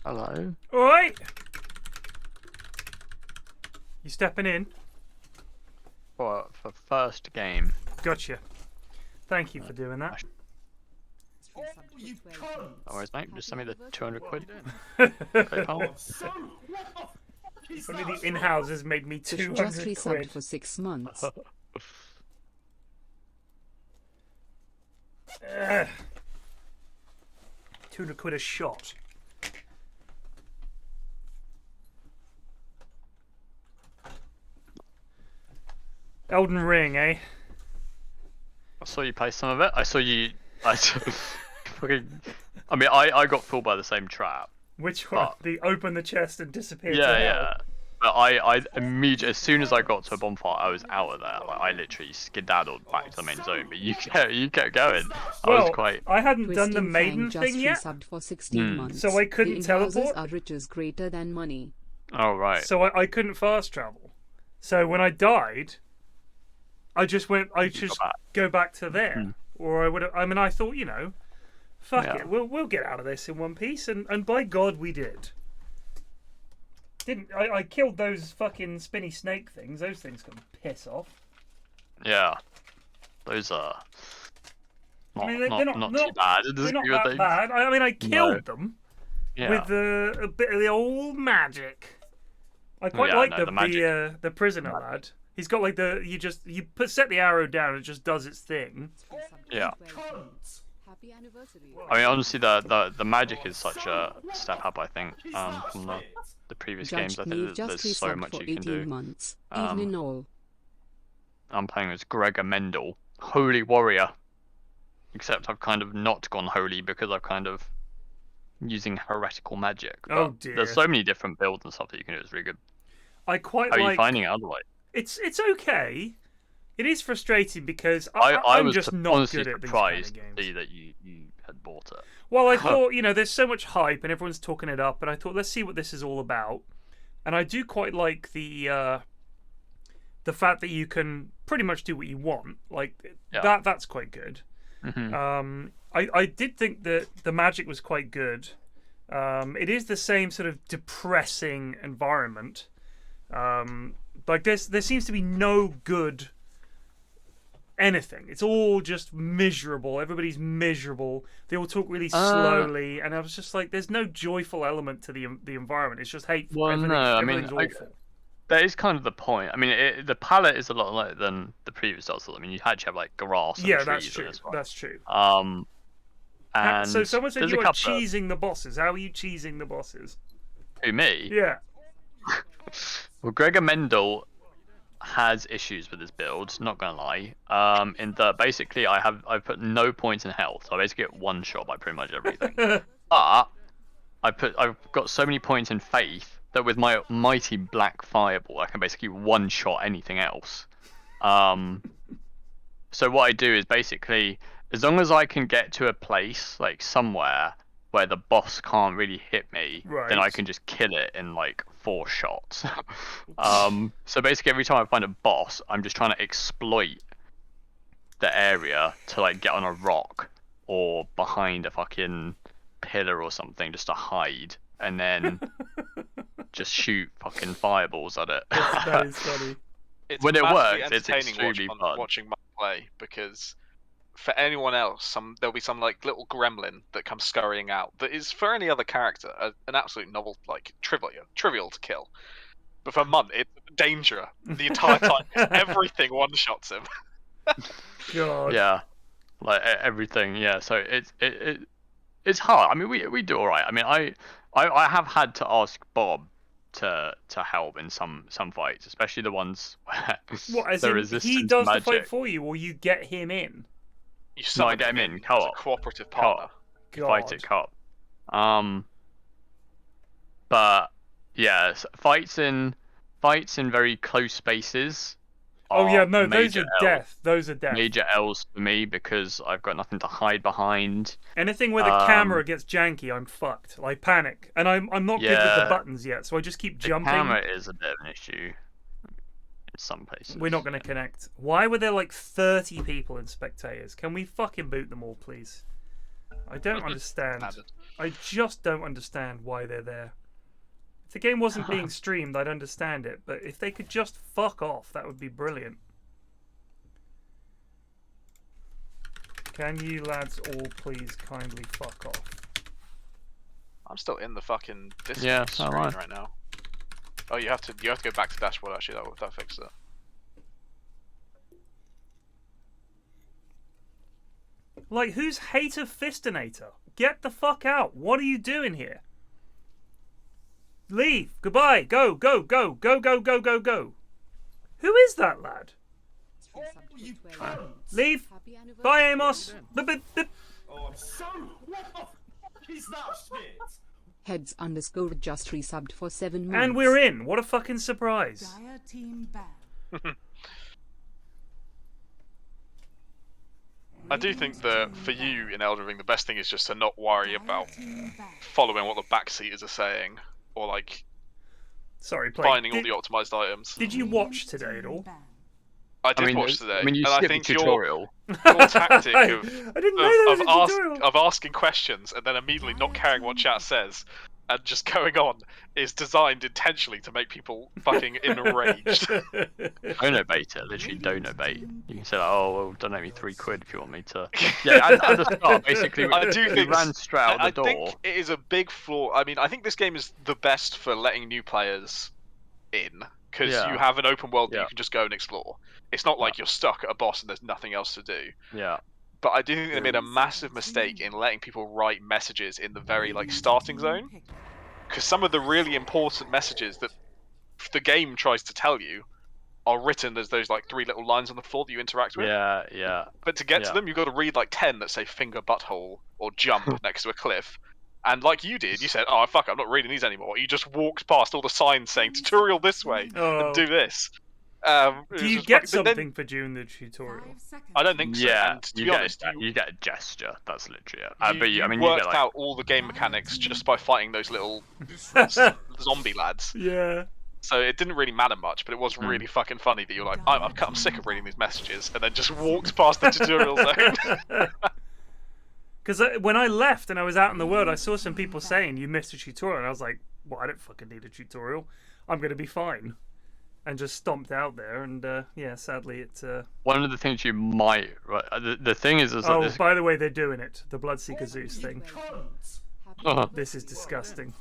Hello. Alright! You stepping in? For first game. Gotcha. Thank you for doing that. Oh, you cunt! No worries, mate. Just send me the 200 quid. Only the in-house has made me 200 Just quid. resubbed for 6 months. 200 quid a shot. Elden Ring, eh? I saw you play some of it. I saw you. Fucking. I mean, I got fooled by the same trap. Which one? The open the chest and disappear to Yeah, hell? yeah. But I immediately, as soon as I got to a bonfire, I was out of there. Like, I literally skedaddled back to the main zone. But you kept going. I was quite. I hadn't done the Twisting maiden Fang thing yet, just resubbed for 16 months. so I couldn't the in-houses teleport. are riches greater than money. Oh right. So I couldn't fast travel. So when I died, I just go back to there, or I would. I mean, I thought, you know, fuck it, we'll get out of this in one piece, and by God we did. Didn't I killed those fucking spinny snake things? Those things can piss off. Yeah. Those are. Not, I mean, they're not too bad. They're not that bad. I mean, I killed them with Yeah. a bit of the old magic. I quite Yeah, like no, the prisoner lad. He's got like set the arrow down and it just does its thing. Yeah. Happy anniversary. I mean, honestly, the magic is such a step up. I think from the previous games. I think just there's so resubbed much for you can 18 do. months. Evening all. I'm playing as Gregor Mendel, Holy Warrior. Except I've kind of not gone holy because I've kind of using heretical magic. Oh But dear. There's so many different builds and stuff that you can do. It's really good. I quite How like. are you finding it otherwise? It's okay. It is frustrating because I I'm was just not honestly good at these kind of surprised to games. see that you had bought it. Well, I thought, you know, there's so much hype and everyone's talking it up, and I thought, let's see what this is all about. And I do quite like the fact that you can pretty much do what you want. Like that's quite good. Mm-hmm. I did think that the magic was quite good. It is the same sort of depressing environment. Like there seems to be no good anything. It's all just miserable. Everybody's miserable. They all talk really slowly, and I was just like, there's no joyful element to the environment. It's just hateful. Well, Everything's awful. That is kind of the point. I mean, the palette is a lot lighter than the previous Dota. I mean, you actually have like grass and trees. That's true. In this one. That's true. And so someone said there's you a are couple cheesing the bosses. How are you cheesing the bosses? Who, me? Yeah. Well, Gregor Mendel has issues with his build, not gonna lie. In that basically I've put no points in health, so I basically get one shot by pretty much everything. But I've got so many points in faith that with my mighty black fireball I can basically one shot anything else. So what I do is basically, as long as I can get to a place like somewhere where the boss can't really hit me, then I can just kill it in like 4 shots. So basically every time I find a boss, I'm just trying to exploit the area to like get on a rock or behind a fucking pillar or something just to hide, and then just shoot fucking fireballs at it. That is funny. When it works, it's entertaining extremely fun. watching Mike play, because for anyone else, there'll be some like little gremlin that comes scurrying out that is for any other character an absolute novel, like trivial to kill. But for Munt, it's danger the entire time. Everything one shots him. God. Yeah, like everything. Yeah, so it's hard. I mean, we do all right. I mean, I have had to ask Bob to help in some fights, especially the ones where What, as the in resistance he does magic. the fight for you, or you get him in? You No, I get him in co-op. as a cooperative partner. Fight it co-op. But yeah, fights in very close spaces. Oh yeah, no, those major are Ls. death. Those are death. Major L's for me because I've got nothing to hide behind. Anything where the camera gets janky, I'm fucked. Like panic, and I'm not good with the Yeah. buttons yet, so I just keep The jumping. camera is a bit of an issue in some places. We're not going to connect. Why were there like 30 people in spectators? Can we fucking boot them all, please? I don't understand. Standard. I just don't understand why they're there. If the game wasn't being streamed, I'd understand it. But if they could just fuck off, that would be brilliant. Can you lads all please kindly fuck off? I'm still in the fucking Discord Yeah, so am screen I. right now. Oh, you have to go back to dashboard. Actually, that fixes it. Like, who's Hater Fistinator? Get the fuck out. What are you doing here? Leave. Goodbye. Go, go, go, go, go, go, go, go. Who is that lad? Leave. Happy anniversary. Bye, Amos. Bip, bip, bip. Oh, I'm so. What the fuck is that shit? Heads underscore just resubbed for 7 months. And we're in. What a fucking surprise. Dire team ban. I do think that for you in Elden Ring, the best thing is just to not worry about following what the backseaters are saying, or like Sorry, play. finding all the optimized items. Did you watch today at all? I did mean, watch today, I mean, you and I skipped think the tutorial. your tactic I of didn't know that was a tutorial. of asking questions and then immediately not caring what chat says and just going on is designed intentionally to make people fucking enraged. Dono bait it, literally dono bait. You can say like, oh, well, donate me £3 if you want me to. Yeah, at the start, basically, I do we think ran straight out I the door. think it is a big flaw. I mean, I think this game is the best for letting new players in because Yeah. you have an open world that Yeah. you can just go and explore. It's not like you're stuck at a boss and there's nothing else to do. Yeah. But I do think they made a massive mistake in letting people write messages in the very like starting zone, because some of the really important messages that the game tries to tell you are written as those like 3 little lines on the floor that you interact with. Yeah, yeah. But to get to Yeah. them, you've got to read like 10 that say finger butthole or jump next to a cliff. And like you did, you said, oh fuck, I'm not reading these anymore. You just walked past all the signs saying tutorial this way Oh. and do this. Do you get something for doing the tutorial? I don't think so. Yeah, And to you be get honest, you get a gesture. That's literally it. you, But you I mean, worked you get like, out all the game mechanics just by fighting those little zombie lads. Yeah. So it didn't really matter much, but it was really fucking funny that you're like, I'm sick of reading these messages, and then just walked past the tutorial zone. Because when I left and I was out in the world, I saw some people saying you missed a tutorial, and I was like, well, I don't fucking need a tutorial. I'm going to be fine. And just stomped out there, and yeah, sadly it... one of the things you might... Right, the thing is that Oh, this... by the way, they're doing it. The Bloodseeker Zeus thing. Uh-huh. This is disgusting.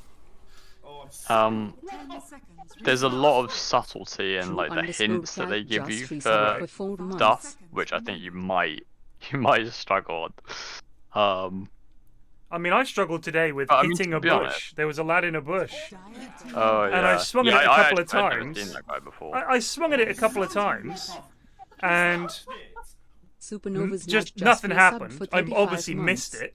Oh, I'm so. There's a lot of subtlety in like the hints that they give you for stuff, which I think you might struggle on. I mean, I struggled today with I mean, hitting to a be bush. honest- There was a lad in a bush. Oh yeah. And I swung at it a couple of I've never times. seen that guy before. I swung at it a couple of times, and Supernova's just not nothing resubbed happened. for I 35 obviously months. missed it.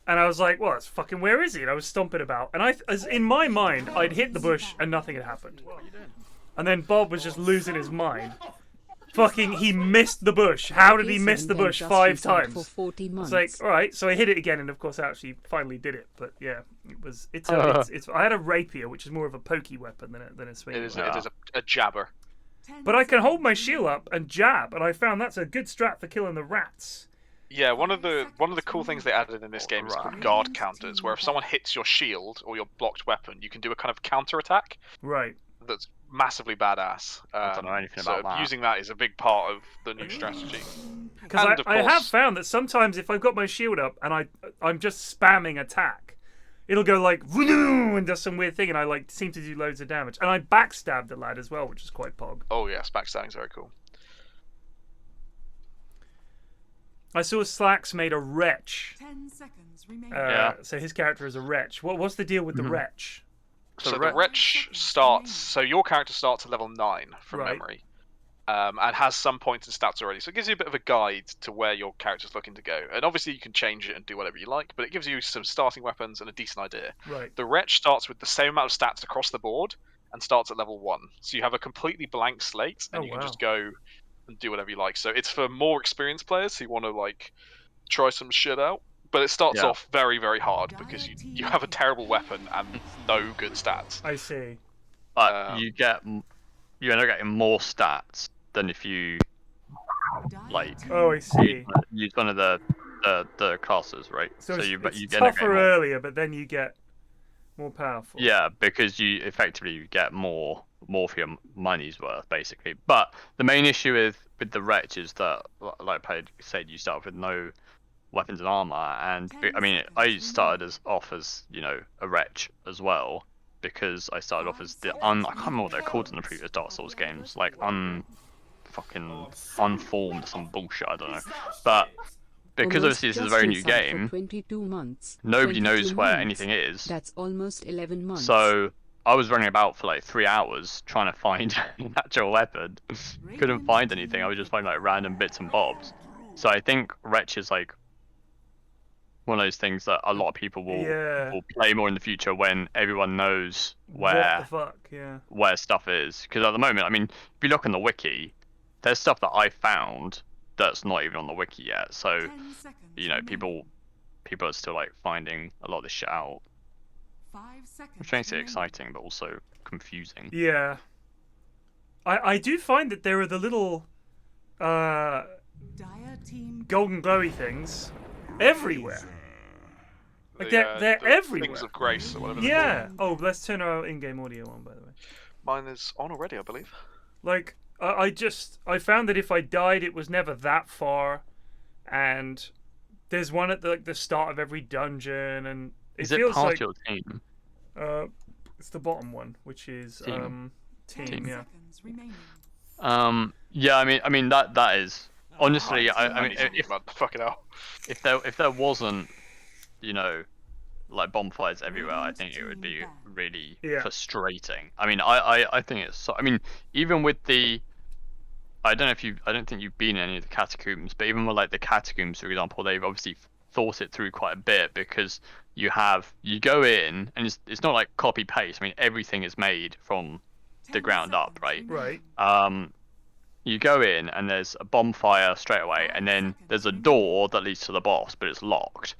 And I was like, well, it's fucking, where is he? And I was stomping about. And in my mind, I'd hit the bush and nothing had happened. And then Bob was just losing his mind. Fucking, he missed the bush. How did he miss the bush 5 times? For 40 It's months. like, all right, so I hit it again, and of course, I actually finally did it. But yeah, it's I had a rapier, which is more of a pokey weapon than a swing. It is a jabber. But I can hold my shield up and jab, and I found that's a good strat for killing the rats. Yeah, one of the cool things they added in this game is called guard counters, where if someone hits your shield or your blocked weapon, you can do a kind of counter attack Right. that's massively badass. I don't know anything so about that. using that is a big part of the new strategy. Because And, of I have course- found that sometimes if I've got my shield up and I'm just spamming attack, it'll go like "Voodoo," and does some weird thing, and I like seem to do loads of damage. And I backstabbed the lad as well, which is quite pog. Oh yes, backstabbing's very cool. I saw Slacks made a wretch. 10 seconds remaining. Yeah. So his character is a wretch. What's the deal with the wretch? So the Wretch- Wretch starts. So your character starts at level 9 from Right. memory, and has some points and stats already. So it gives you a bit of a guide to where your character's looking to go. And obviously you can change it and do whatever you like, but it gives you some starting weapons and a decent idea. Right. The Wretch starts with the same amount of stats across the board and starts at level 1. So you have a completely blank slate, and Oh, you can wow. just go and do whatever you like. So it's for more experienced players who want to like try some shit out. But it starts Yeah. off very, very hard because you have a terrible weapon and no good stats. I see. But you end up getting more stats than if you like Oh, I see. use one of the the classes, right? So you it's get tougher earlier, but then you get more powerful. Yeah, because you effectively get more for your money's worth, basically. But the main issue with the wretch is that, like I said, you start with no weapons and armor, and I mean, I started off as a wretch as well, because I started off as I can't remember what they're called in the previous Dark Souls games, like fucking unformed, some bullshit, I don't know. But because obviously this is a very new game, 22 months. nobody 22 knows where months. anything is. That's almost 11 months. So I was running about for like 3 hours trying to find an actual weapon. Couldn't find anything. I was just finding like random bits and bobs. So I think Wretch is like one of those things that a lot of people will play more in the future when everyone knows where where stuff is. Because at the moment, I mean, if you look on the wiki, there's stuff that I found that's not even on the wiki yet. So people are still like finding a lot of this shit out, which makes it exciting but also confusing. Yeah, I do find that there are the little golden glowy things everywhere. Like they're everywhere. Things of grace or whatever. Yeah. Oh, let's turn our in-game audio on, by the way. Mine is on already, I believe. Like I found that if I died, it was never that far, and there's one at the start of every dungeon, and it feels part like of your team? It's the bottom one, which is team. Yeah. Yeah. I mean that is honestly. I mean, if there wasn't, like bonfires everywhere, I think it would be really frustrating. I mean, I think it's. I mean, even with the. I don't think you've been in any of the catacombs, but even with like the catacombs, for example, they've obviously thought it through quite a bit, because you go in and it's not like copy paste. I mean, everything is made from the ground up, right? Right. You go in and there's a bonfire straight away, and then there's a door that leads to the boss, but it's locked.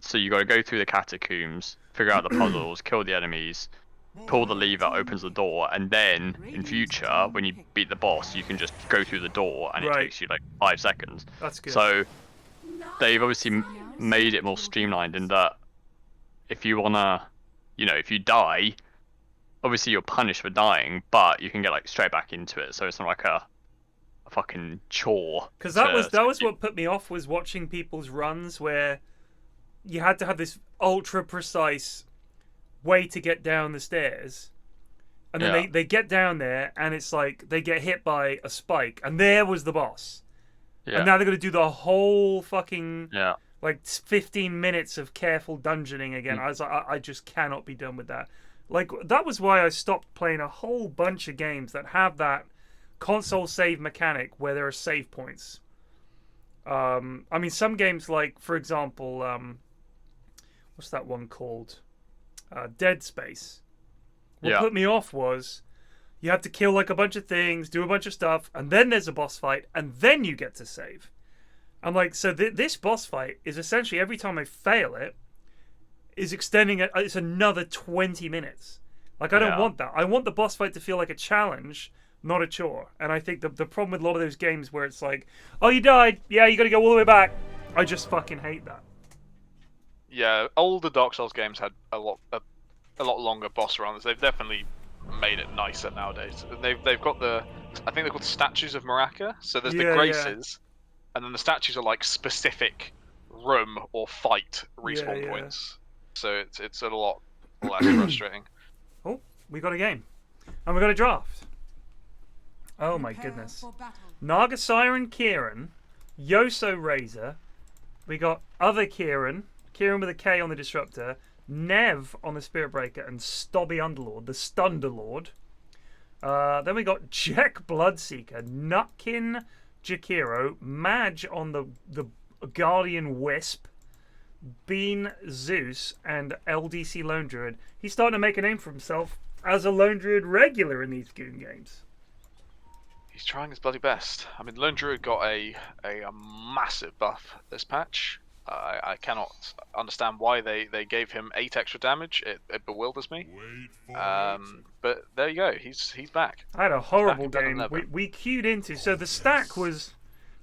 So you got to go through the catacombs, figure out the puzzles, kill the enemies, pull the lever, opens the door, and then in future, when you beat the boss, you can just go through the door, and it takes you like 5 seconds. That's good. So they've obviously made it more streamlined in that if you wanna, if you die, obviously you're punished for dying, but you can get like straight back into it. So it's not like a fucking chore. Because that was what put me off, was watching people's runs where you had to have this ultra precise way to get down the stairs, and then they get down there, and it's like they get hit by a spike, and there was the boss. And now they're gonna do the whole fucking like 15 minutes of careful dungeoning again. I was like, I just cannot be done with that. Like, that was why I stopped playing a whole bunch of games that have that console save mechanic where there are save points. I mean, some games like, for example, what's that one called? Dead Space. What put me off was you have to kill like a bunch of things, do a bunch of stuff, and then there's a boss fight, and then you get to save. I'm like, so this boss fight is essentially, every time I fail it, is extending it. It's another 20 minutes. Like, I don't want that. I want the boss fight to feel like a challenge, not a chore. And I think the problem with a lot of those games where it's like, oh, you died, yeah, you got to go all the way back. I just fucking hate that. Yeah, older Dark Souls games had a lot longer boss runs. They've definitely made it nicer nowadays. They've got I think they're called statues of Maraka. So there's the graces, and then the statues are like specific room or fight respawn points. So it's a lot less frustrating. Oh, we got a game, and we got a draft. Oh my goodness! Naga Siren Kieran, Y.O.S.O Razor. We got other Kieran with a K on the Disruptor, Nev on the Spirit Breaker, and Stobby Underlord, the Stunderlord. Then we got Jack Bloodseeker, Nutkin Jakiro, Madge on the Guardian Wisp, Bean Zeus, and LDC Lone Druid. He's starting to make a name for himself as a Lone Druid regular in these Goon games. He's trying his bloody best. I mean, Lone Druid got a massive buff this patch. I cannot understand why they gave him 8 extra damage. It bewilders me. But there you go. He's back. I had a horrible game. We queued into, so the stack was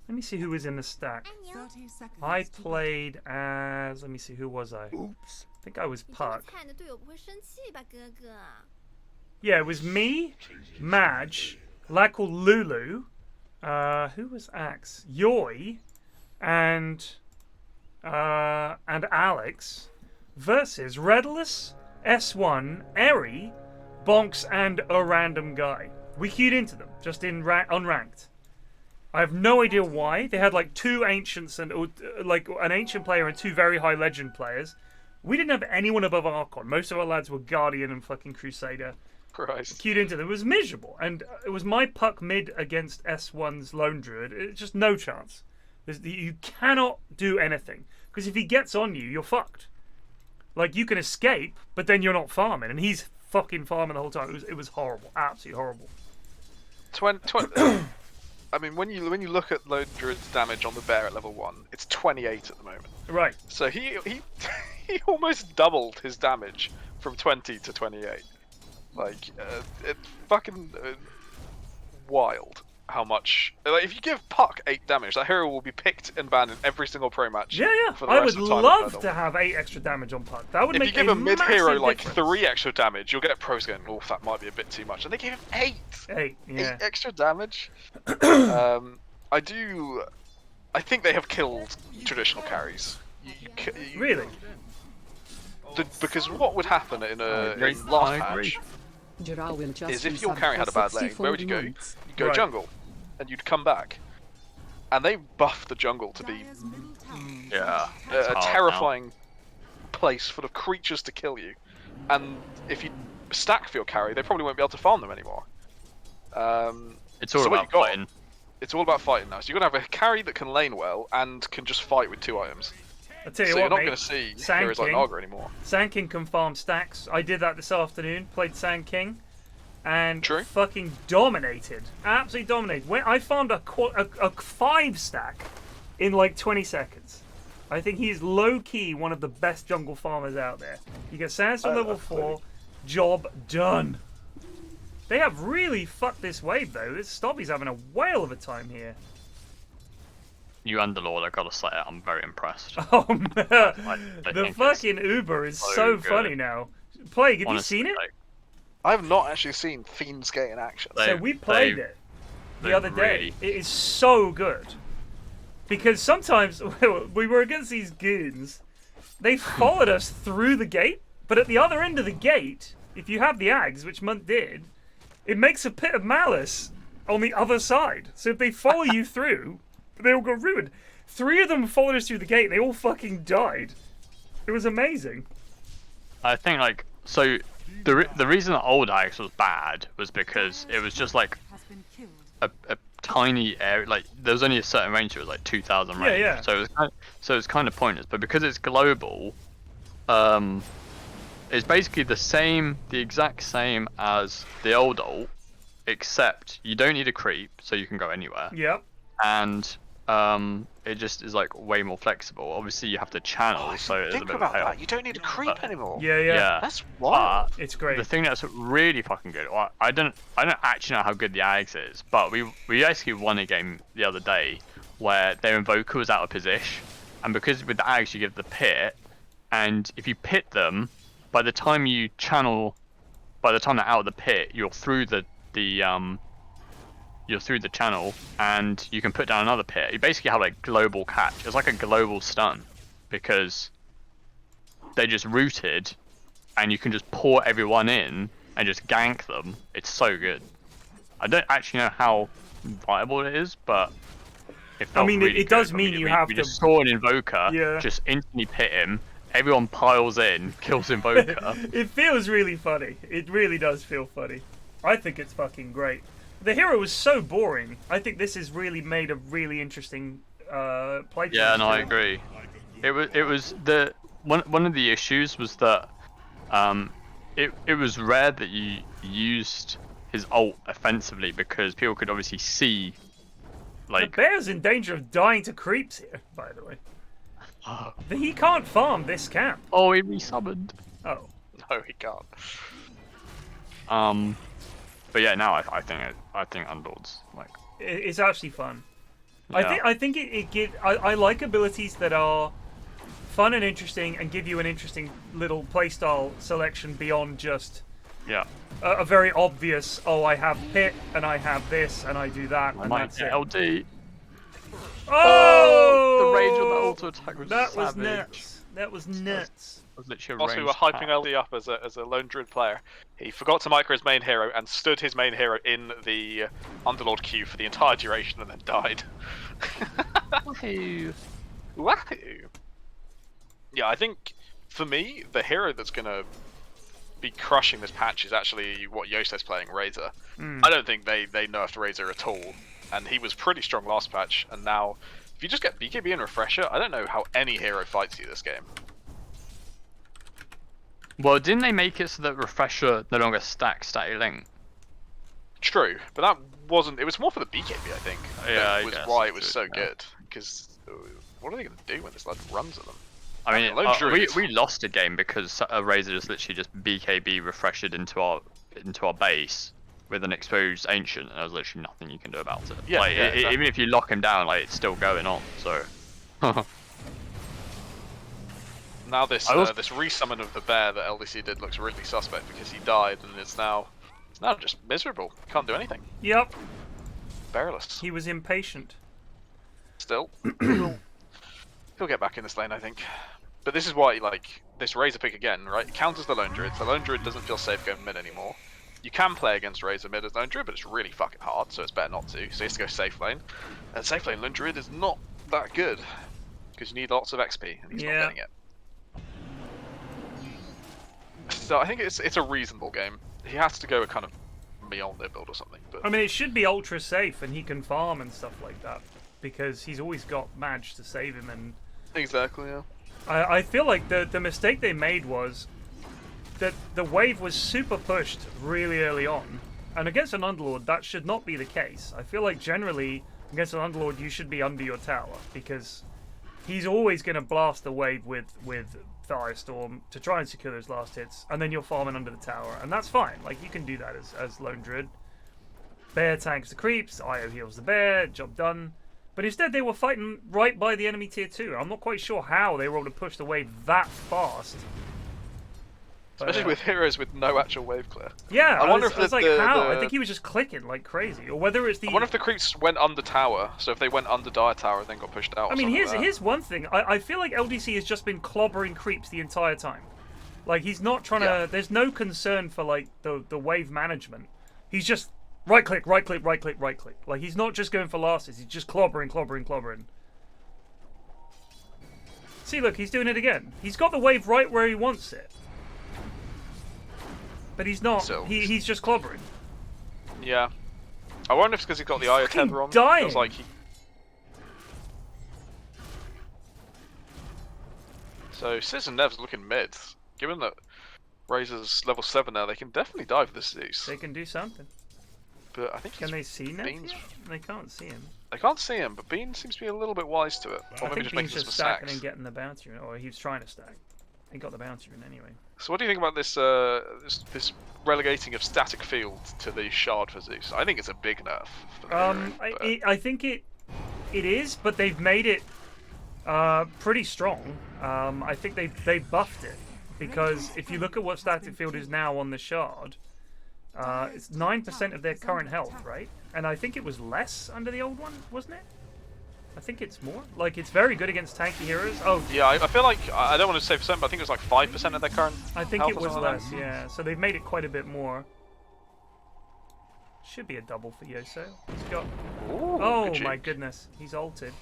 Let me see who was in the stack. 30 seconds. I to battle. played as. Let me see, who was I? Oops. I think I was 你这么 Puck. 菜，你的队友不会生气吧，哥哥？ Yeah, it was me, Madge, a lad called Lulu. Who was Axe? Yoy, and Alex versus Redless, S1, Eri, Bonks, and a random guy. We queued into them just in unranked. I have no idea why. They had like two ancients and like an ancient player and two very high legend players. We didn't have anyone above Archon. Most of our lads were Guardian and fucking Crusader. Christ. Queued into them. It was miserable. And it was my Puck mid against S1's Lone Druid. It's just no chance. You cannot do anything. Because if he gets on you, you're fucked. Like, you can escape, but then you're not farming. And he's fucking farming the whole time. It was horrible. Absolutely horrible. I mean, when you look at Lone Druid's damage on the bear at level 1, it's 28 at the moment. Right. So he almost doubled his damage from 20 to 28. Like, it's fucking wild how much. Like, if you give Puck 8 damage, that hero will be picked and banned in every single pro match. Yeah, yeah. For the I rest would of time love of to have 8 extra damage on Puck. That would If make you give a mid massive hero like difference. 3 extra damage, you'll get pros going, oh, that might be a bit too much. And they gave him 8! 8, yeah. 8 extra damage. I think they have killed traditional carries. Really? Because what would happen in agree. last I agree. patch Jara will just is if your resub carry had a for bad lane, 64 where would you go? months. You'd go Right. jungle, and you'd come back. And they buffed the jungle to be Dire's middle tower Yeah. a it's hard now. terrifying place full of creatures to kill you. And if you stack for your carry, they probably won't be able to farm them anymore. It's all So what about you got- fighting. It's all about fighting now. So you're going to have a carry that can lane well and can just fight with 2 items. I'll tell you So what, you're not mate. going to see Sand heroes like King. Naga anymore. Sand King can farm stacks. I did that this afternoon. Played Sand King, and True. fucking dominated. Absolutely dominated. When I farmed a 5 stack in like 20 seconds. I think he's low key one of the best jungle farmers out there. You get Sandstorm level 4, job done. They have really fucked this wave though. This Stobby's having a whale of a time here. You Underlord, I gotta say it, I'm very impressed. Oh man, I the think it's fucking Uber is so so good. funny now. Plague, have Honestly, you seen it? like, I have not actually seen Fiend's Gate in action. So we played it the other day. really- It is so good. Because sometimes we were against these goons. They followed us through the gate, but at the other end of the gate, if you have the Ags, which Munt did, it makes a pit of malice on the other side. So if they follow you through, they all got ruined. 3 of them followed us through the gate and they all fucking died. It was amazing. I think like so the reason that old Axe was bad was because it was just like has been killed. a tiny area. Like there was only a certain range. It was like 2,000 range. Yeah. So it was kind of pointless. But because it's global, it's basically the exact same as the old ult, except you don't need a creep, so you can go anywhere. Yep. And it just is like way more flexible. Obviously, you have to channel, so it's a Think bit about of a pain. that. You don't need a creep anymore. Yeah, yeah. Yeah. That's wild. But It's great. the thing that's really fucking good, well, I don't actually know how good the Ags is, but we actually won a game the other day where their Invoker was out of position, and because with the Ags you give the pit, and if you pit them, by the time you channel, by the time they're out of the pit, you're through you're through the channel, and you can put down another pit. You basically have like global catch. It's like a global stun, because they just rooted, and you can just pour everyone in and just gank them. It's so good. I don't actually know how viable it is, but it felt mean, really it does good. mean you have we to- just saw an Invoker, Yeah. just instantly pit him. Everyone piles in, kills Invoker. It feels really funny. It really does feel funny. I think it's fucking great. The hero was so boring. I think this has really made a really interesting play. Yeah, no, I agree. It was the one of the issues was that it was rare that you used his ult offensively, because people could obviously see The like bear's in danger of dying to creeps here, by the way. He can't farm this camp. oh, he resummoned. Oh. No, he can't. But yeah, now I think Unlord's like It's actually fun. I think it gives. I like abilities that are fun and interesting and give you an interesting little playstyle selection beyond just a very obvious. Oh, I have pit and I have this and I do that and that's it. LD. Oh! The rage on the auto attack was that savage. was nuts. That was nuts. Was literally a Also, we were ranged hyping attack. LD up as a Lone Druid player. He forgot to micro his main hero and stood his main hero in the Underlord queue for the entire duration and then died. Wahoo. Wahoo! Yeah, I think for me, the hero that's gonna be crushing this patch is actually what Y.O.S.O's playing, Razor. I don't think they nerfed Razor at all, and he was pretty strong last patch. And now, if you just get BKB and Refresher, I don't know how any hero fights you this game. Well, didn't they make it so that Refresher no longer stacks static link? True, but that wasn't. It was more for the BKB, I think. Yeah, that was why it was so good. Because what are they going to do when this lad runs at them? I mean, Lone Druid. we lost a game because Razor just literally just BKB refreshed into our base with an exposed ancient, and there was literally nothing you can do about it. Yeah, like, exactly. Even if you lock him down, like it's still going on. So. Now this this resummon of the bear that LDC did looks really suspect because he died and it's now just miserable. Can't do anything. Yep. Bearless. He was impatient. Still, he'll get back in this lane, I think. But this is why, like, this Razor pick again, right? It counters the Lone Druid. The Lone Druid doesn't feel safe going mid anymore. You can play against Razor mid as Lone Druid, but it's really fucking hard, so it's better not to. So he has to go safe lane. And safe lane Lone Druid is not that good because you need lots of XP, and he's not getting it. So I think it's a reasonable game. He has to go a kind of beyond their build or something. But I mean, it should be ultra safe, and he can farm and stuff like that because he's always got Madge to save him. And exactly, yeah. I feel like the mistake they made was that the wave was super pushed really early on, and against an Underlord that should not be the case. I feel like generally against an Underlord you should be under your tower because he's always going to blast the wave with Firestorm to try and secure those last hits, and then you're farming under the tower, and that's fine. Like, you can do that as Lone Druid. Bear tanks the creeps, IO heals the bear, job done. But instead they were fighting right by the enemy tier 2. I'm not quite sure how they were able to push the wave that fast. But, especially with heroes with no actual wave clear. Yeah, I wonder I was like, how? I think he was just clicking like crazy. Or whether it's the... I wonder if the creeps went under tower, so if they went under Dire Tower and then got pushed out. I mean, here's one thing. I feel like LDC has just been clobbering creeps the entire time. Like, he's not trying to... There's no concern for, like, the wave management. He's just right click, right click, right click, right click. Like, he's not just going for lasters. He's just clobbering, clobbering, clobbering. See, look, he's doing it again. He's got the wave right where he wants it. But he's not. So, he's just clobbering. Yeah. I wonder if it's because he's got the IO tether on. Dying. Feels like he... So Citizen Nev's looking mid. Given that Razor's level 7 now, they can definitely dive for this Zeus. They can do something. But I think Can they see Nev? Beans... They can't see him. They can't see him, but Bean seems to be a little bit wise to it. Or I maybe think just Bean's making some just stacking stacks. and getting the bounty rune, or he was trying to stack. He got the bounty rune anyway. So what do you think about this this relegating of static field to the shard for Zeus? I think it's a big nerf. For the hero, I think it is, but they've made it pretty strong. I think they buffed it because if you look at what static field is now on the shard, it's 9% of their current health, right? And I think it was less under the old one, wasn't it? I think it's more. Like, it's very good against tanky heroes. Oh, yeah, I feel like, I don't want to say percent, but I think it was like 5% of their current I think health it or was something like less, yeah. So they've made it quite a bit more. Should be a double for Y.O.S.O. He's got... Ooh, oh good my cheek. goodness, he's ulted.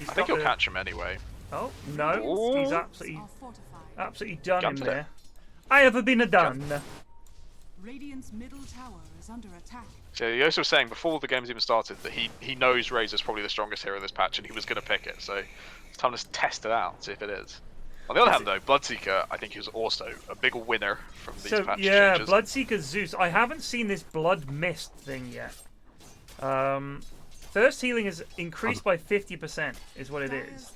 I think he'll catch him anyway. Oh, no. Ooh. He's absolutely done him Jumped there. it. I have been done. Radiant's middle tower is under attack. So Y.O.S.O was saying before the game's even started that he knows Razor's probably the strongest hero in this patch and he was going to pick it, so it's time to test it out, see if it is. On the other hand though, Bloodseeker I think is also a big winner from these patch changes. Bloodseeker Zeus. I haven't seen this Blood Mist thing yet. Thirst healing is increased by 50% is what it is.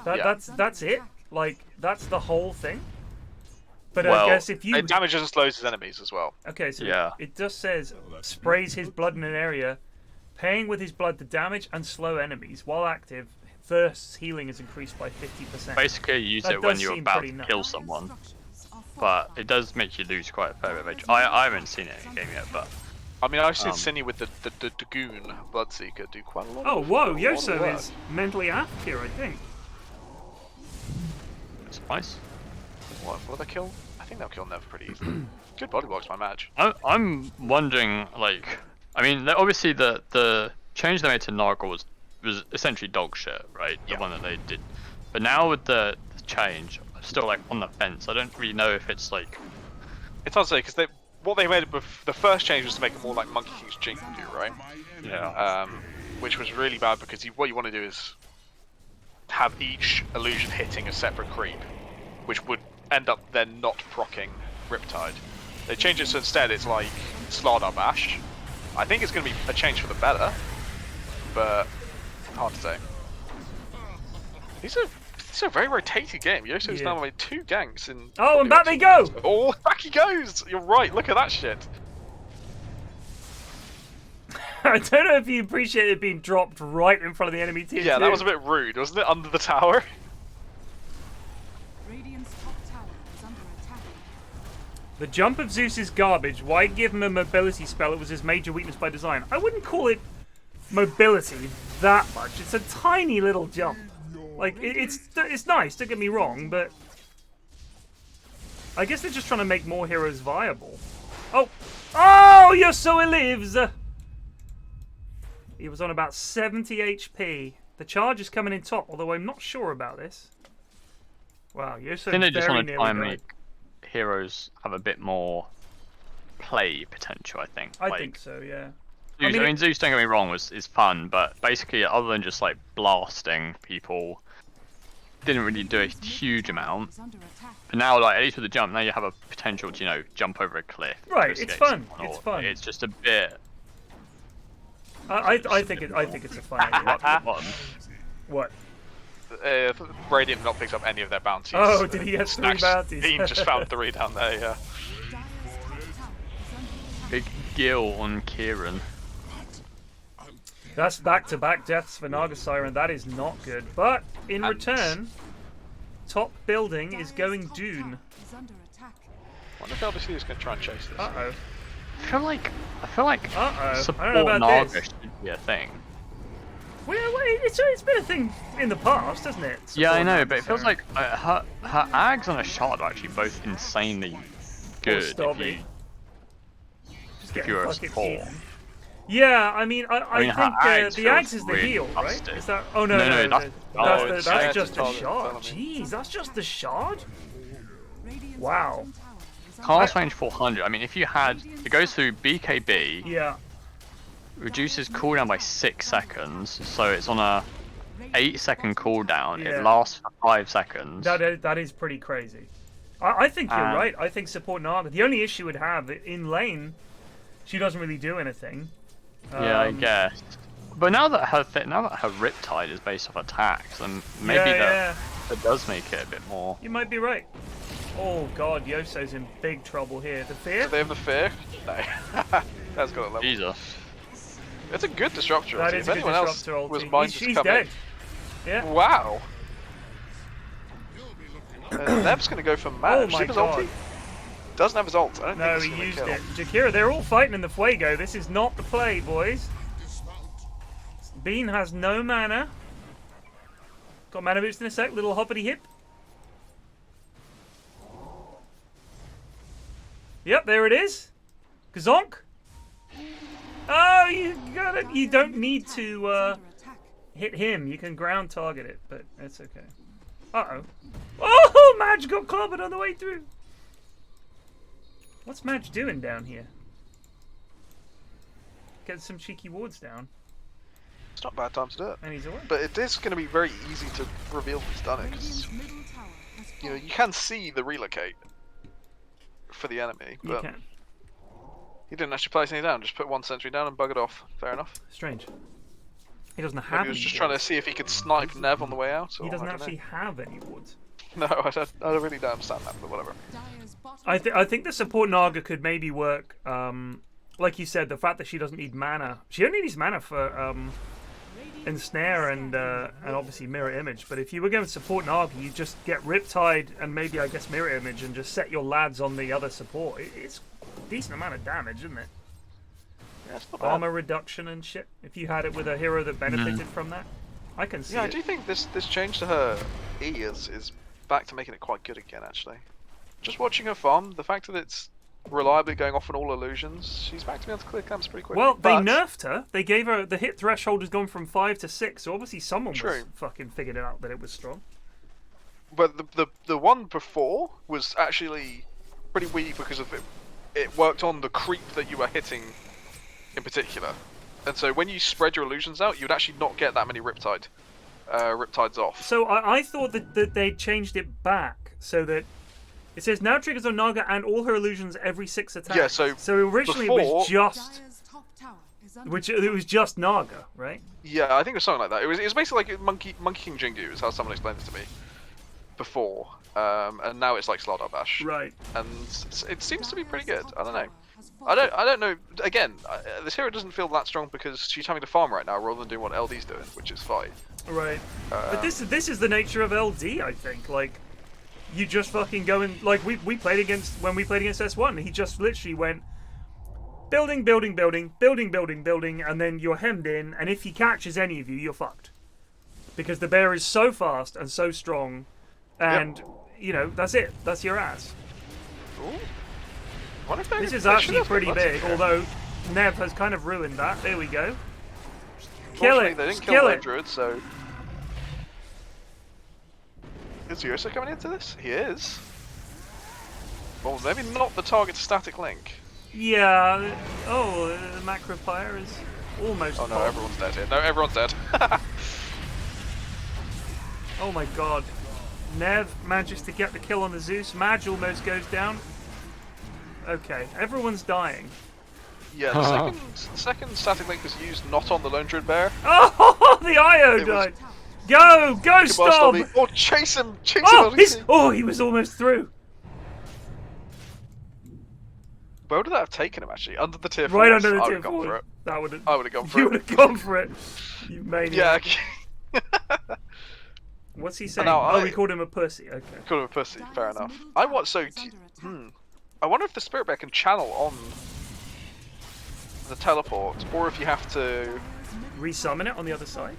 That's it? Like, that's the whole thing? But well, I guess if you... it damages and slows his enemies as well. Okay, so yeah. it just says sprays his blood in an area Paying with his blood the damage and slow enemies. While active, Thirst's healing is increased by 50%. Basically, you use That it when does you're seem about pretty to nice. kill someone, but it does make you lose quite a fair bit of HP. I haven't seen it in game yet, but I mean, I've seen Cinny with the Goon Bloodseeker do quite a lot. Oh, of, whoa, a lot of Y.O.S.O work. is mentally aft here, I think. it's nice. What? Will they kill? I think they'll kill Nev pretty easily. Good body blocks by Madge. I'm wondering, like, I mean, obviously the change they made to Nargle was essentially dog shit, right? The one that they did. But now with the change, I'm still like on the fence. I don't really know if it's like. It's hard to say because what they made the first change was to make it more like Monkey King's Jink do, right? Yeah. Which was really bad because what you want to do is have each illusion hitting a separate creep, which would end up then not proccing Riptide. They changed it so instead it's like Slardar Bash. I think it's going to be a change for the better, but hard to say. These are a very rotated game. Y.O.S.O's now made 2 ganks in. Oh, and back they go! Oh, back he goes! You're right. Look at that shit. I don't know if you appreciate it being dropped right in front of the enemy team. Yeah, that was a bit rude, wasn't it? Under the tower. Radiant's top tower is under attack. The jump of Zeus is garbage. Why give him a mobility spell? It was his major weakness by design. I wouldn't call it mobility that much. It's a tiny little jump. Like, it's nice, don't get me wrong, but I guess they're just trying to make more heroes viable. Oh! Oh, Y.O.S.O lives! He was on about 70 HP. The charge is coming in top, although I'm not sure about this. Wow, Y.O.S.O I think they just want to try and died. make heroes have a bit more play potential. I think. I think so, yeah. Zeus, I mean, Zeus, don't get me wrong, is fun, but basically, other than just like blasting people, didn't really do a huge amount. But now, like, at least with the jump, now you have a potential to, you know, jump over a cliff. Right, it's fun. It's fun. It's just a bit. I think it's a fun idea. What? Radiant not picked up any of their bounties. Oh, did he have 3 bounties? He just found 3 down there, yeah. Dire's top tower is under Big Gil on Kieran. That's back-to-back deaths for Naga Siren. That is not good. But in return, top building is going Dune. is under attack. I wonder if LBC is going to try and chase this. Uh-oh. I feel like I support don't know about Naga this. should be a thing. Well, it's been a thing in the past, hasn't it? Yeah, I Support know, Naga but it feels Siren. like her Ags and her Shard are actually both insanely good Stormy. if Getting you're a fucking support. eaten. Yeah, I mean, I mean, her Ags think the Ags feels is the really heal, right? busted. Is that? Oh no, No, that's just the target, shard. follow me. Jeez, that's just the shard. Radiant's Wow. bottom tower is under Cast range 400. I mean, if you had, it goes through BKB, Yeah. reduces cooldown by 6 seconds, so it's on a 8-second cooldown. Yeah. It lasts for 5 seconds. That is pretty crazy. I think you're Um, right. I think support Naga. The only issue would have in lane, she doesn't really do anything. Yeah, I guess. But now that her Riptide is based off attacks, then maybe yeah. that does make it a bit more. You might be right. Oh god, Y.O.S.O's in big trouble here. The fear? Do they have the fear? No. That's got a level. Jesus. It's a good disruptor. That ulti. is If a good anyone else disruptor ulti. was minded to She's come dead. Yeah. in. Wow. Nev's going to go for Mad. Oh my his God. ulti? Doesn't have his ult. I don't No, think he it's used gonna it. kill. Jakira, they're all fighting in the Fuego. This is not the play, boys. Bean has no mana. Got mana boost in a sec. Little hoppity hip. Yep, there it is. Gazonk. Oh, you don't need to under attack. hit him. You can ground target it, but it's okay. Uh-oh. Oh, Madge got clobbered on the way through. What's Madge doing down here? Get some cheeky wards down, It's not a bad time to do it. and he's away. But it is going to be very easy to reveal who's done it, because Radiant's middle tower has you know fallen. you can see the relocate for the enemy, You but can. he didn't actually place any down. Just put 1 sentry down and bug it off. Fair enough. Strange. He doesn't have Maybe he was any just trying to wards. see if he could snipe Nev on the way out. Or, He doesn't I don't actually have any wards. know. No, I really don't understand that, but whatever. Dire's bottom I think the support Naga could maybe work like you said, the fact that she doesn't need mana. She only needs mana for ensnare and obviously mirror image. But if you were going to support Naga, you just get Riptide and maybe I guess mirror image and just set your lads on the other support. It's a decent amount of damage, isn't it? Yeah, it's not bad. Armor reduction and shit. If you had it with a hero that benefited from that, I can see. Yeah, it. I do think this change to her E is back to making it quite good again. Actually, just watching her farm, the fact that it's reliably going off on all illusions, she's back to be able to clear camps pretty quickly. Well, they nerfed her. They gave her the hit threshold has gone from 5 to 6, so obviously someone was fucking figured out that it was strong. But the one before was actually pretty weak because of it worked on the creep that you were hitting in particular. And so when you spread your illusions out, you'd actually not get that many Riptides off. So I thought that they changed it back so that it says now triggers on Naga and all her illusions every 6 attacks. Yeah, so originally it was just it was just Naga, right? Yeah, I think it was something like that. It was basically like Monkey King Jingu is how someone explained it to me before. And now it's like Slardar Bash. Right. And it seems to be pretty good. I don't know. I don't know. Again, this hero doesn't feel that strong because she's having to farm right now rather than doing what LD's doing, which is fine. Right. But this is the nature of LD, I think. Like, you just fucking go and like we played against when we played against S1. He just literally went building, building, building, building, building, building, and then you're hemmed in. And if he catches any of you, you're fucked because the bear is so fast and so strong, and you know that's it. That's your ass. Ooh. This is actually pretty big, although Nev has kind of ruined that. There we go. Kill it! They didn't kill kill it! Lone Druid, so... Is Y.O.S.O coming into this? He is. Well, maybe not the target static link. Yeah. Oh, the macro fire is almost... Oh no, everyone's dead here. No, everyone's dead. Oh my god. Nev manages to get the kill on the Zeus. Madge almost goes down. Okay, everyone's dying. Yeah, the second static link was used not on the Lone Druid bear. Oh, the I.O. died. Go, Storm! Oh, chase him! Chase him! He was almost through. Where would that have taken him, actually? Under the tier 4? Right under the tier 4. Gone for it. That would have. I would have gone for it. You would have gone for it. You maniac. Yeah. What's he saying? No, we called him a pussy. Okay. Called him a pussy. Fair enough. I wonder if the Spirit Bear can channel on the teleport, or if you have to resummon it on the other side.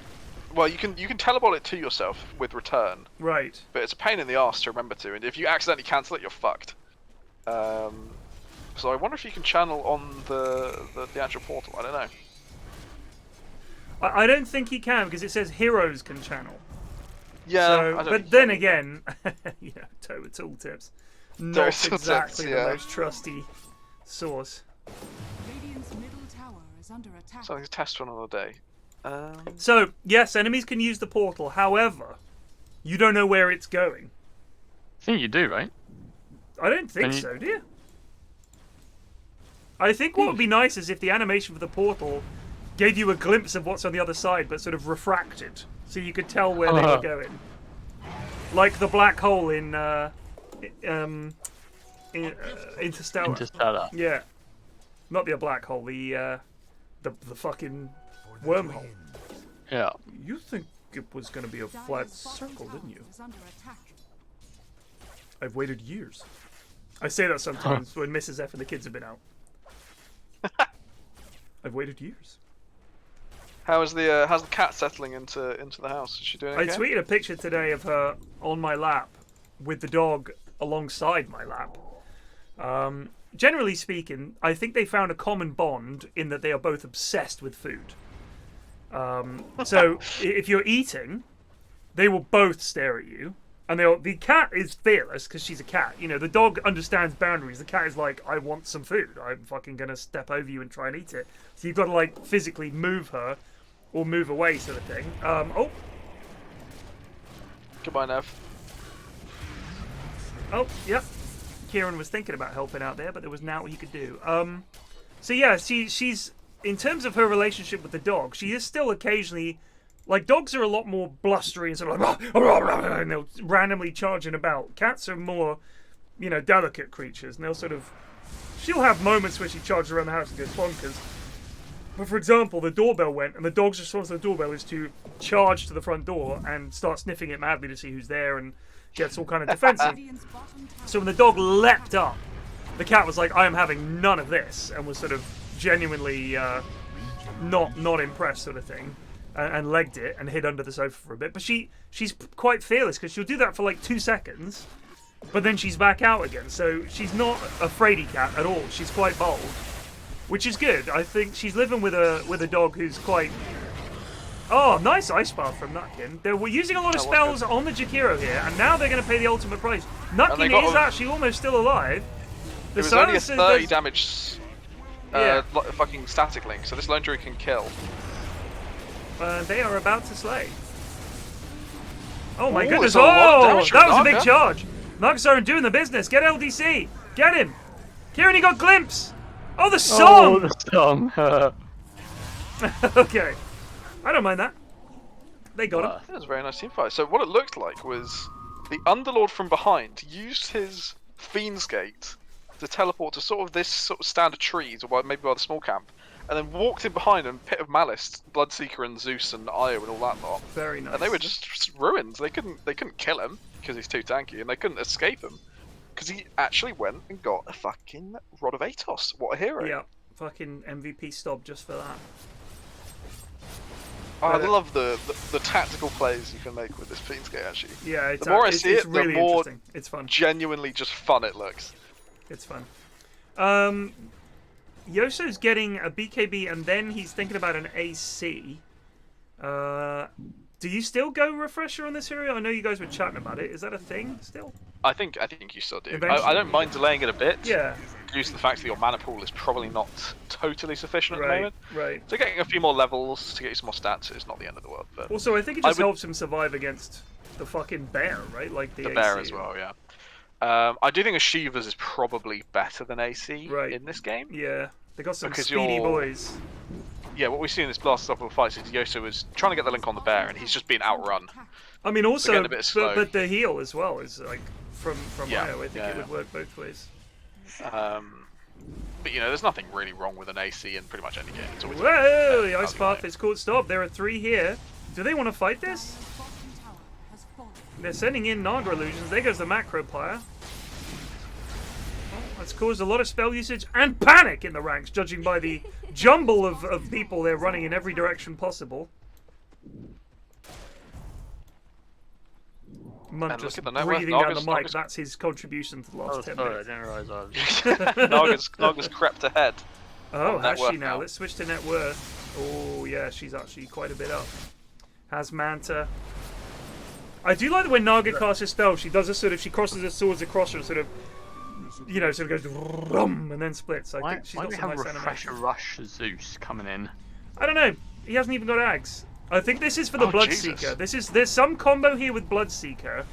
Well, you can teleport it to yourself with return. Right. But it's a pain in the arse to remember to, and if you accidentally cancel it, you're fucked. So I wonder if you can channel on the actual portal. I don't know. I don't think he can because it says heroes can channel. Yeah, so, but then again, you know, Toba tooltips, not exactly the most trusty source. Radiant's middle tower is under attack. Something to test for another day. So yes, enemies can use the portal. However, you don't know where it's going. I think you do, right? I don't think so, do you? I think what would be nice is if the animation for the portal gave you a glimpse of what's on the other side, but sort of refracted, so you could tell where they were going. Like the black hole in Interstellar. Interstellar. Yeah, not the black hole, the fucking wormhole. Yeah. You think it was going to be a flat circle, didn't you? I've waited years. I say that sometimes when Mrs. F and the kids have been out. I've waited years. How's the cat settling into the house? Is she doing okay? I tweeted a picture today of her on my lap with the dog alongside my lap. Generally speaking, I think they found a common bond in that they are both obsessed with food. So if you're eating, they will both stare at you. And the cat is fearless because she's a cat. You know, the dog understands boundaries. The cat is like, I want some food. I'm fucking going to step over you and try and eat it. So you've got to, like, physically move her or move away sort of thing. Oh. Goodbye, Nev. Oh, yep. Kieran was thinking about helping out there, but there was now what he could do. So, yeah, she's... In terms of her relationship with the dog, she is still occasionally... Like, dogs are a lot more blustery and sort of like, and they'll randomly charging about. Cats are more, you know, delicate creatures, and they'll sort of she'll have moments where she charges around the house and goes bonkers. But for example, the doorbell went, and the dog's response to the doorbell is to charge to the front door and start sniffing it madly to see who's there, and gets all kind of defensive. So when the dog leapt up, the cat was like, I am having none of this, and was sort of genuinely not impressed sort of thing, and legged it and hid under the sofa for a bit. But she's quite fearless, because she'll do that for like 2 seconds, but then she's back out again. So she's not a fraidy cat at all. She's quite bold, which is good. I think she's living with a dog who's quite... Oh, nice ice bath from Nutkin. They were using a lot of spells on the Jakiro here, and now they're going to pay the ultimate price. Nutkin is actually almost still alive. It was only a 30 damage fucking static link, so this Lone Druid can kill. They are about to slay. Oh my Ooh, goodness! a lot of Oh, damage that from was a big Naga. charge. Naga's doing the business. Get LDC. Get him. Kieran, he got glimpse. Oh, the song. Oh, the song. Okay, I don't mind that. They got him. That was a very nice team fight. So what it looked like was the Underlord from behind used his Fiend's Gate to teleport to sort of this sort of stand of trees, or maybe by the small camp, and then walked in behind and Pit of Malice, Bloodseeker and Zeus and Io and all that lot. Very nice. And they were just ruined. They couldn't kill him because he's too tanky, and they couldn't escape him because he actually went and got a fucking Rod of Atos. What a hero! Yeah, fucking MVP stop just for that. Oh, I love the tactical plays you can make with this Fiend's Gate, actually. Yeah, the more I see it, really the more interesting. It's fun. Genuinely just fun it looks. It's fun. Y.O.S.O's getting a BKB, and then he's thinking about an AC. Do you still go refresher on this hero? I know you guys were chatting about it. Is that a thing still? I think you still do. Eventually. I don't mind delaying it a bit. Yeah. Due to the fact that your mana pool is probably not totally sufficient at the moment. Right. So getting a few more levels to get you some more stats is not the end of the world. But Also, I think it just helps him survive against the fucking bear, right? Like the AC. bear as well, yeah. I do think a Shivas is probably better than AC in this game. Yeah, they got some Because speedy boys. Yeah, what we see in this last couple of fights is Y.O.S.O was trying to get the link on the bear, and he's just being outrun. I mean, also, getting a bit slow. but the heal as well is like from Yeah, Io. I think it would work both ways. But you know, there's nothing really wrong with an AC in pretty much any game. It's always Whoa! The ice path is called stop. There are 3 here. Do they want to fight this? They're sending in Naga illusions. There goes the macro player. Well, that's caused a lot of spell usage and panic in the ranks, judging by the jumble of people they're running in every direction possible. Munt just breathing down the mic. That's his contribution to the last 10 minutes. I didn't realise I was... Naga's crept ahead. Oh, has she now? Let's switch to net worth. Oh, yeah, she's actually quite a bit up. Has Manta. I do like that when Naga casts a spell, she does a sort of, she crosses her swords across her and sort of, you know, sort of goes rum and then splits. I think she's got some nice Refresher Rush Zeus coming in? I don't know. He hasn't even got Ags. I think this is for the Bloodseeker. There's some combo here with Bloodseeker.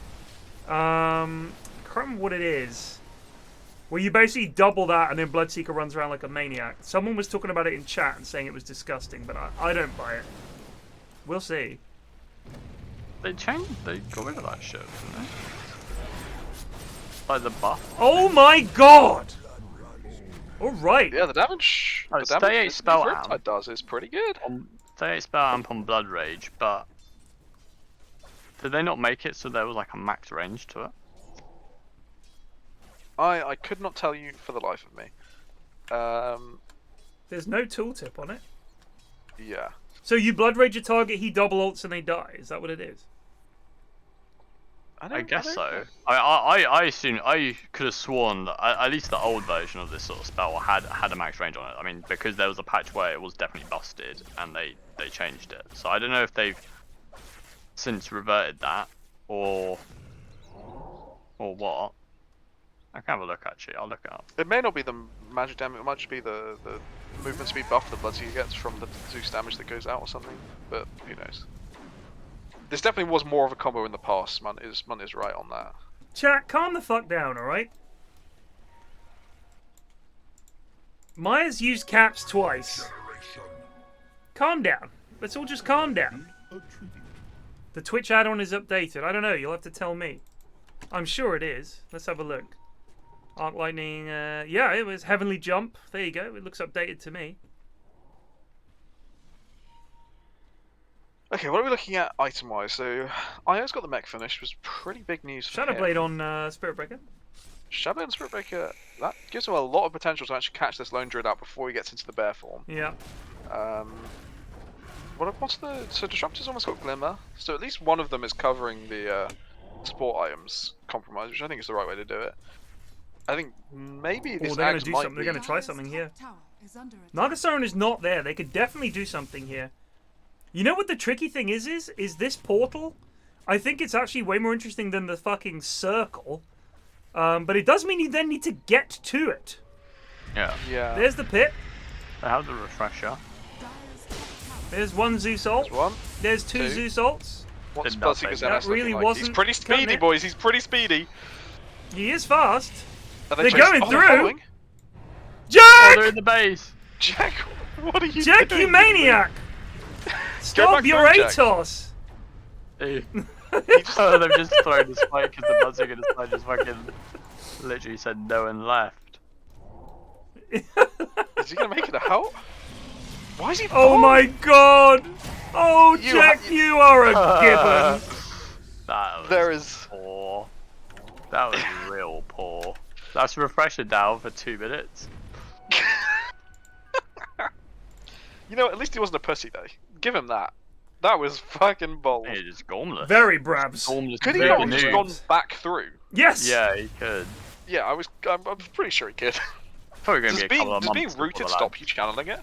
I can't remember what it is. Where you basically double that and then Bloodseeker runs around like a maniac. Someone was talking about it in chat and saying it was disgusting, but I don't buy it. We'll see. They got rid of that shit, didn't they? Like the buff. Oh my god! Alright. Yeah, the damage. Oh, the Stay 8 spell Riptide does is pretty good. Stay 8 spell amp on Blood Rage, but did they not make it so there was like a max range to it? I could not tell you for the life of me. There's no tooltip on it. Yeah. So you Blood Rage a target, he double ults and they die. Is that what it is? I guess so. I assume I could have sworn that at least the old version of this sort of spell had a max range on it. I mean, because there was a patch where it was definitely busted and they changed it. So I don't know if they've since reverted that or what. I can have a look actually. I'll look it up. It may not be the magic damage. It might just be the movement speed buff the Bloodseeker gets from the Zeus damage that goes out or something. But who knows? This definitely was more of a combo in the past. Munt is right on that. Chat, calm the fuck down, alright? Maya's used caps twice. Calm down. Let's all just calm down. The Twitch add-on is updated. I don't know. You'll have to tell me. I'm sure it is. Let's have a look. Arc Lightning, yeah, it was Heavenly Jump. There you go. It looks updated to me. Okay, what are we looking at item-wise? So, IO's got the mech finish, was pretty big news for him. Shadowblade on Spirit Breaker. Shadowblade and Spirit Breaker, that gives him a lot of potential to actually catch this Lone Druid out before he gets into the bear form. Yeah. What's the... So Disruptor's almost got Glimmer, so at least one of them is covering the support items compromise, which I think is the right way to do it. I think maybe this they're going Axe to do might something. be... They're going to try something here. Top tower is under attack. Nargothrond is not there. They could definitely do something here. You know what the tricky thing is this portal? I think it's actually way more interesting than the fucking circle. But it does mean you then need to get to it. Yeah. Yeah. There's the pit. I have the refresher. Dire's top tower There's one Zeus ult. There's one. There's two two. Zeus ults. What's Did nothing. Bloodseeker's That NS really looking like? wasn't He's pretty cutting speedy, it. boys. He's pretty speedy. He is fast. Are They're chasing- going they're through. following? Oh, Jack! they're in the base. Jack, what are you Jack, doing? you maniac! Go Stop back your through, Jack. Atos! Oh, they've just thrown the spike because the Bloodseeker decided just fucking literally said no and left. Is he gonna make it out? Why is he? Oh falling? my god! Oh, You Jack, ha- you are a gibbon! That was There is. poor. That was real poor. That's refresher down for 2 minutes. You know, at least he wasn't a pussy though. Give him that. That was fucking bold. He just gormless. Very brabs. Gormless Could he big not have just noobs. gone back through? Yes! Yeah, he could. Yeah, I'm pretty sure he could. Probably gonna Does be a couple of being months. rooted before stop you channeling it?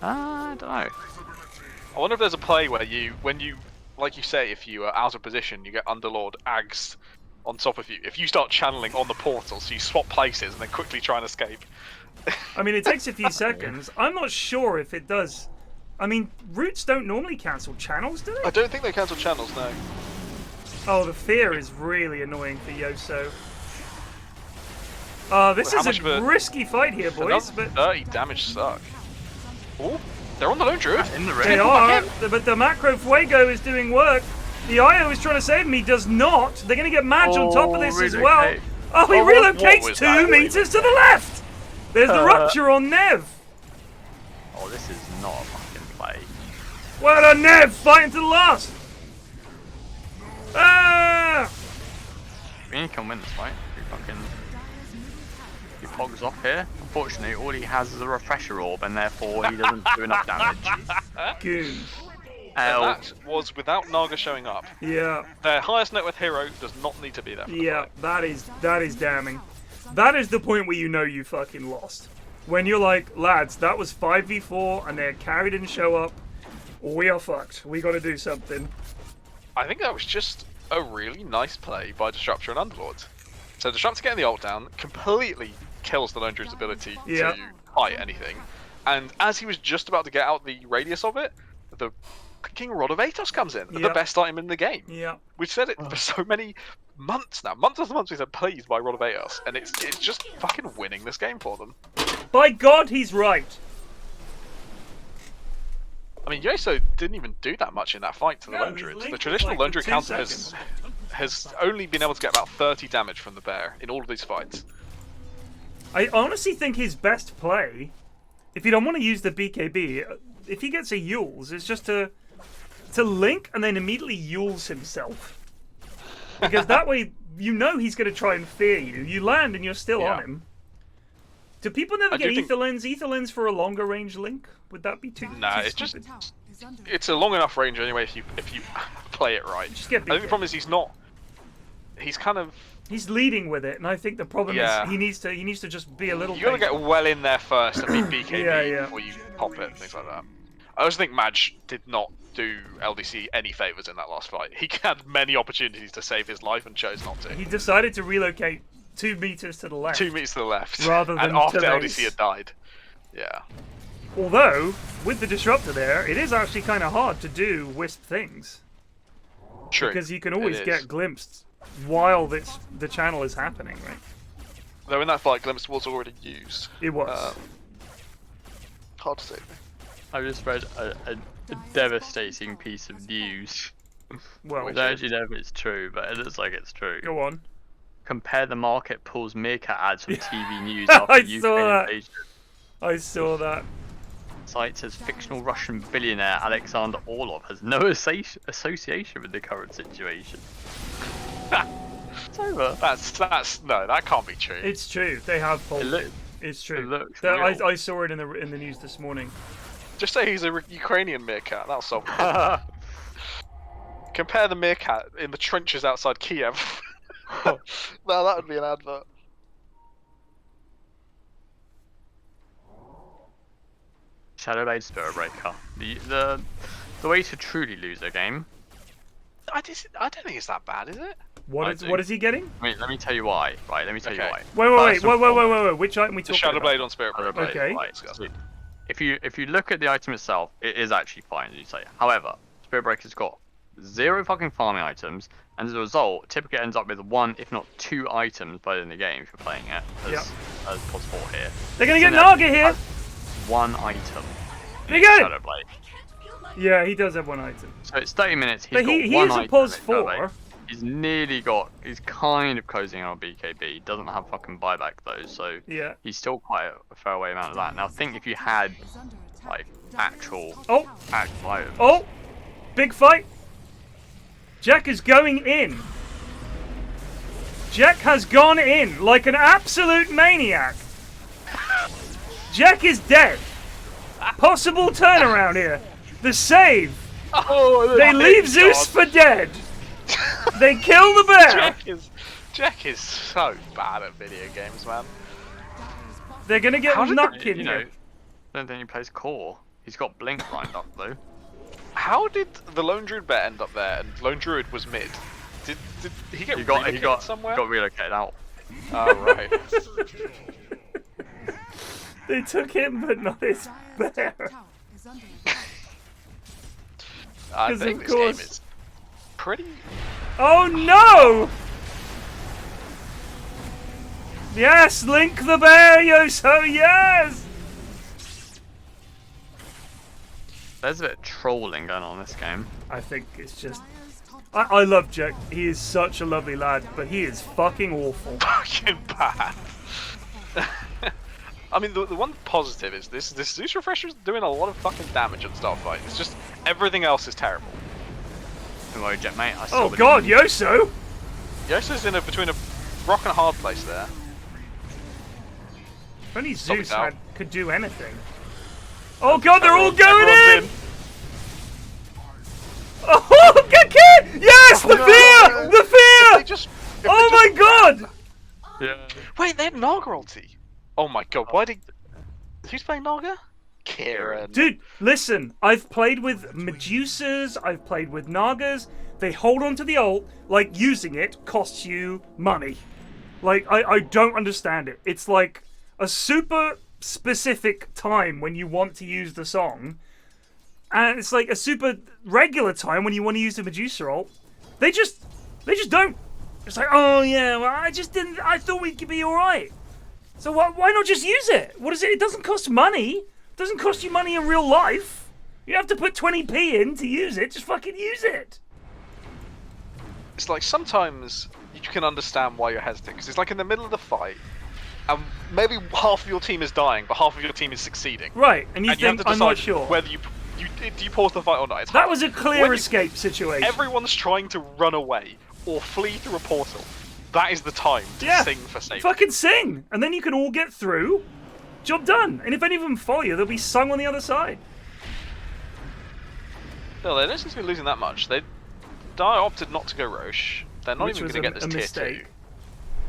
I don't know. I wonder if there's a play where when you, like you say, if you are out of position, you get Underlord Ags on top of you. If you start channeling on the portal, so you swap places and then quickly try and escape. I mean, it takes a few seconds. I'm not sure if it does. I mean, roots don't normally cancel channels, do I they? don't think they cancel channels, no. Oh, the fear is really annoying for Y.O.S.O. This How is much a of a- risky fight here, boys, Another but 30 damage suck. Oh, they're on the Lone Druid. In the they ring. are. But the macro Fuego is doing work. The IO is trying to save him. He does not. They're going to get Madge on top of this as well. relocate. Oh, he Oh, what relocates was 2 that? meters to the left. There's the rupture on Nev. Oh, this is not a fucking play. Well done, Nev. Fighting to the last. Ah! We can win this fight. He pogs off here. Unfortunately, all he has is a refresher orb, and therefore he doesn't do enough damage. Goon. And L. that was without Naga showing up. Yeah. Their highest net worth hero does not need to be there for the Yeah, fight. that is damning. That is the point where you know you fucking lost. When you're like, lads, that was 5v4 and their carry didn't show up. We are fucked. We gotta do something. I think that was just a really nice play by Disruptor and Underlord. So Disruptor getting the ult down completely kills the Lone Druid's ability Yeah. to fight anything. And as he was just about to get out the radius of it, the King Rod of Atos comes in, the Yeah. best item in the game. Yeah. We've said it for so many months now. Months after months we said please buy Rod of Atos, and it's just fucking winning this game for them. By God, he's right. I mean, Y.O.S.O didn't even do that much in that fight to the No, Lone his Druids. link The was traditional like Lone for Druid 2 counter seconds. has only been able to get about 30 damage from the bear in all of these fights. I honestly think his best play, if you don't want to use the BKB, if he gets a Yules, is just to link and then immediately Yules himself. Because that way, you know he's going to try and fear you. You land and you're still Yeah. on him. Do people never I get do think- Ether Lens? Ether Lens for a longer range link? Would that be too? Nah, too it's just- stupid? Tower is under It's a long enough range anyway if you play it right. Just get I think the BKB. problem is he's kind of He's leading with it, and I think the problem Yeah. is he needs to just be a little. you gotta get patient. well in there first and beat BKB Yeah, yeah. before you pop it and things like that. I also think Madge did not do LDC any favors in that last fight. He had many opportunities to save his life and chose not to. He decided to relocate 2 meters to the left. 2 meters to the left, Rather than and after to LDC base. had died. Yeah. Although, with the disruptor there, it is actually kind of hard to do wisp things. True. Because you can always It get is. glimpsed while the channel is happening, right? Though in that fight, Glimpse was already used. It was. Hard to say. I just read a devastating piece of news. well, I don't actually know if it's true, but it looks like it's true. go on. Compare the market pulls meerkat ads from TV news after I Ukraine saw that. invasion. I saw that. Site says fictional Russian billionaire Alexander Orlov has no association with the current situation. It's over. That's no, that can't be true. It's true. They have pulled. It's true. It looks I saw it in the news this morning. Just say he's a Ukrainian meerkat. That'll solve it. Compare the meerkat in the trenches outside Kiev. No, that would be an advert. Shadowblade Spirit Breaker. The way to truly lose a game. I don't think it's that bad, is it? What is he getting? Let me tell you why. Right, let me tell you why. Wait. Which item we The talking about? Shadowblade on Spirit Breaker. Okay. Right, sweet. If you look at the item itself, it is actually fine, as you say. However, Spirit Breaker's got 0 fucking farming items, and as a result, typically ends up with 1, if not 2 items by the end of the game if you're playing it, as possible here. They're gonna get Naga here! 1 item. They got it! Shadowblade. Yeah, he does have 1 item. So it's 30 minutes, But he is a pos 4. He's kind of closing on BKB, doesn't have fucking buyback though, so Yeah. he's still quite a fair way amount of that. Now think if you had, like, actual items. Oh! Big fight! Jack is going in. Jack has gone in like an absolute maniac. Jack is dead. Possible turnaround here. The save. Oh, They leave Zeus for dead. They kill the bear. Jack is so bad at video games, man. They're gonna get Nutkin You know, here. then he plays core. He's got Blink lined up though. How did the Lone Druid bet end up there and Lone Druid was mid? Did he get relocated somewhere? He got relocated out. Oh, right. They took him, but not his bear. I think this game is pretty... Oh no! Yes, Link the bear, Y.O.S.O, yes! There's a bit of trolling going on in this game. I think it's just... I love Jack. He is such a lovely lad, but he is fucking awful. Fucking bad. I mean, the one positive is this Zeus Refresher is doing a lot of fucking damage on Starfight. It's just everything else is terrible. Don't worry, Jet, mate. Oh god, Y.O.S.O! Y.O.S.O's in between a rock and a hard place there. If only Zeus could do anything. Oh god, they're all going in! Oh, get kid! Yes, the fear! The fear! Oh my god! Yeah. Wait, they had Naga ulti. Oh my god, why did... Who's playing Naga? Kieran. Dude, listen, I've played with Medusas, I've played with Nagas. They hold on to the ult, like using it costs you money. Like, I don't understand it. It's like a super specific time when you want to use the song, and it's like a super regular time when you want to use the Medusa ult. They just don't. It's like, oh yeah, well, I thought we could be alright. So why not just use it? What is it? It doesn't cost money. It doesn't cost you money in real life. You have to put 20p in to use it. Just fucking use it. It's like sometimes you can understand why you're hesitant, because it's like in the middle of the fight, and maybe half of your team is dying, but half of your team is succeeding. Right, and you have think, to decide I'm not sure. Whether do you pause the fight or not. It's that hard. was a clear escape situation. Everyone's trying to run away or flee through a portal. That is the time to sing for safety. Fucking sing! And then you can all get through. Job done. And if any of them follow you, they'll be sung on the other side. No, they don't seem to be losing that much. They opted not to go Roche. They're not Which even was going to get this a tier mistake. 2.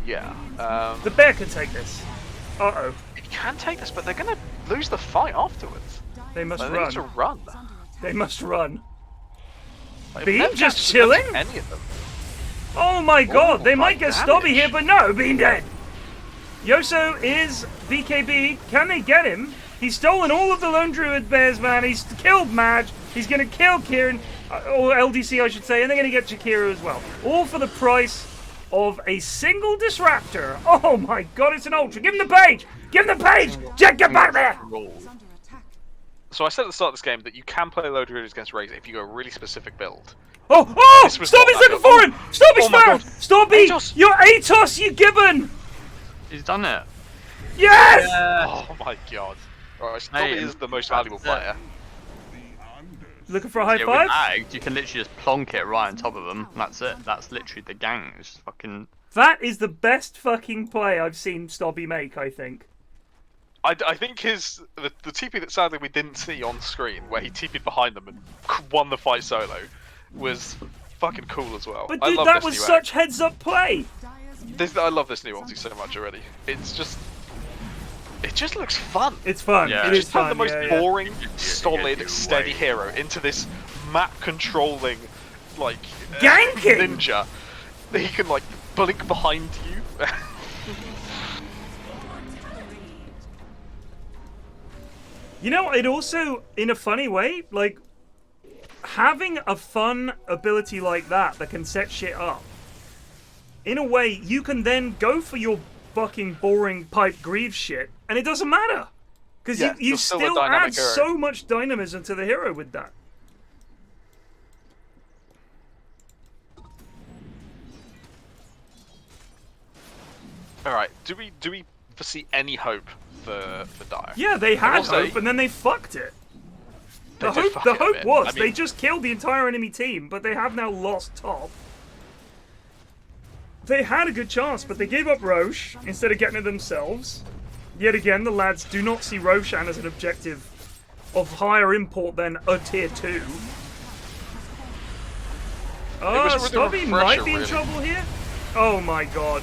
Yeah. The bear can take this. Uh-oh. It can take this, but they're going to lose the fight afterwards. They must They run. need to run. They must run. Like, Bean never just catch chilling? Any of them. Oh my god, they might get damage. Stobby here, but no, Bean dead. Y.O.S.O is BKB. Can they get him? He's stolen all of the Lone Druid bears, man. He's killed Madge. He's going to kill Kieran, or LDC I should say, and they're going to get Jakiro as well. All for the price of a single Disruptor. Oh my god, it's an Ultra. Give him the page! Give him the page! Jack, get back there! So I said at the start of this game that you can play Lone Druid against Razor if you go a really specific build. Oh! Oh! This was Stompy's not looking that for good. him! Stompy's Oh my found! God. Stompy! Atos! You're Atos, you gibbon! He's done it. Yes! Oh my god. Alright, Stompy Mate, is the most valuable that's it. player. Looking for a high Yeah, five? with Agged, you can literally just plonk it right on top of them. And that's it. That's literally the gang. It's just fucking. That is the best fucking play I've seen Stompy make, I think. I think the TP that sadly we didn't see on screen, where he TP'd behind them and won the fight solo, was fucking cool as well. But I dude, love that this was new such heads-up play! I love this new ulti so much already. It's just... It just looks fun. It's fun. Yeah. It You is just turn fun. the most yeah, yeah. boring, You solid, do steady way. hero into this map-controlling, like... Ganking! ninja. He can, like, blink behind you. You know, it also, in a funny way, like, having a fun ability like that can set shit up, in a way, you can then go for your fucking boring pipe grieve shit, and it doesn't matter. Because Yeah, you you're still a still add dynamic hero. so much dynamism to the hero with that. Alright, do we foresee any hope for Dire? Yeah, they had also- hope, and then they fucked it. They The did hope, fuck the it a hope bit. was I they mean- just killed the entire enemy team, but they have now lost top. They had a good chance, but they gave up Roche instead of getting it themselves. Yet again, the lads do not see Roshan as an objective of higher import than a tier 2. Oh, was with the Stubby might refresher, be in really. trouble here. Oh my god.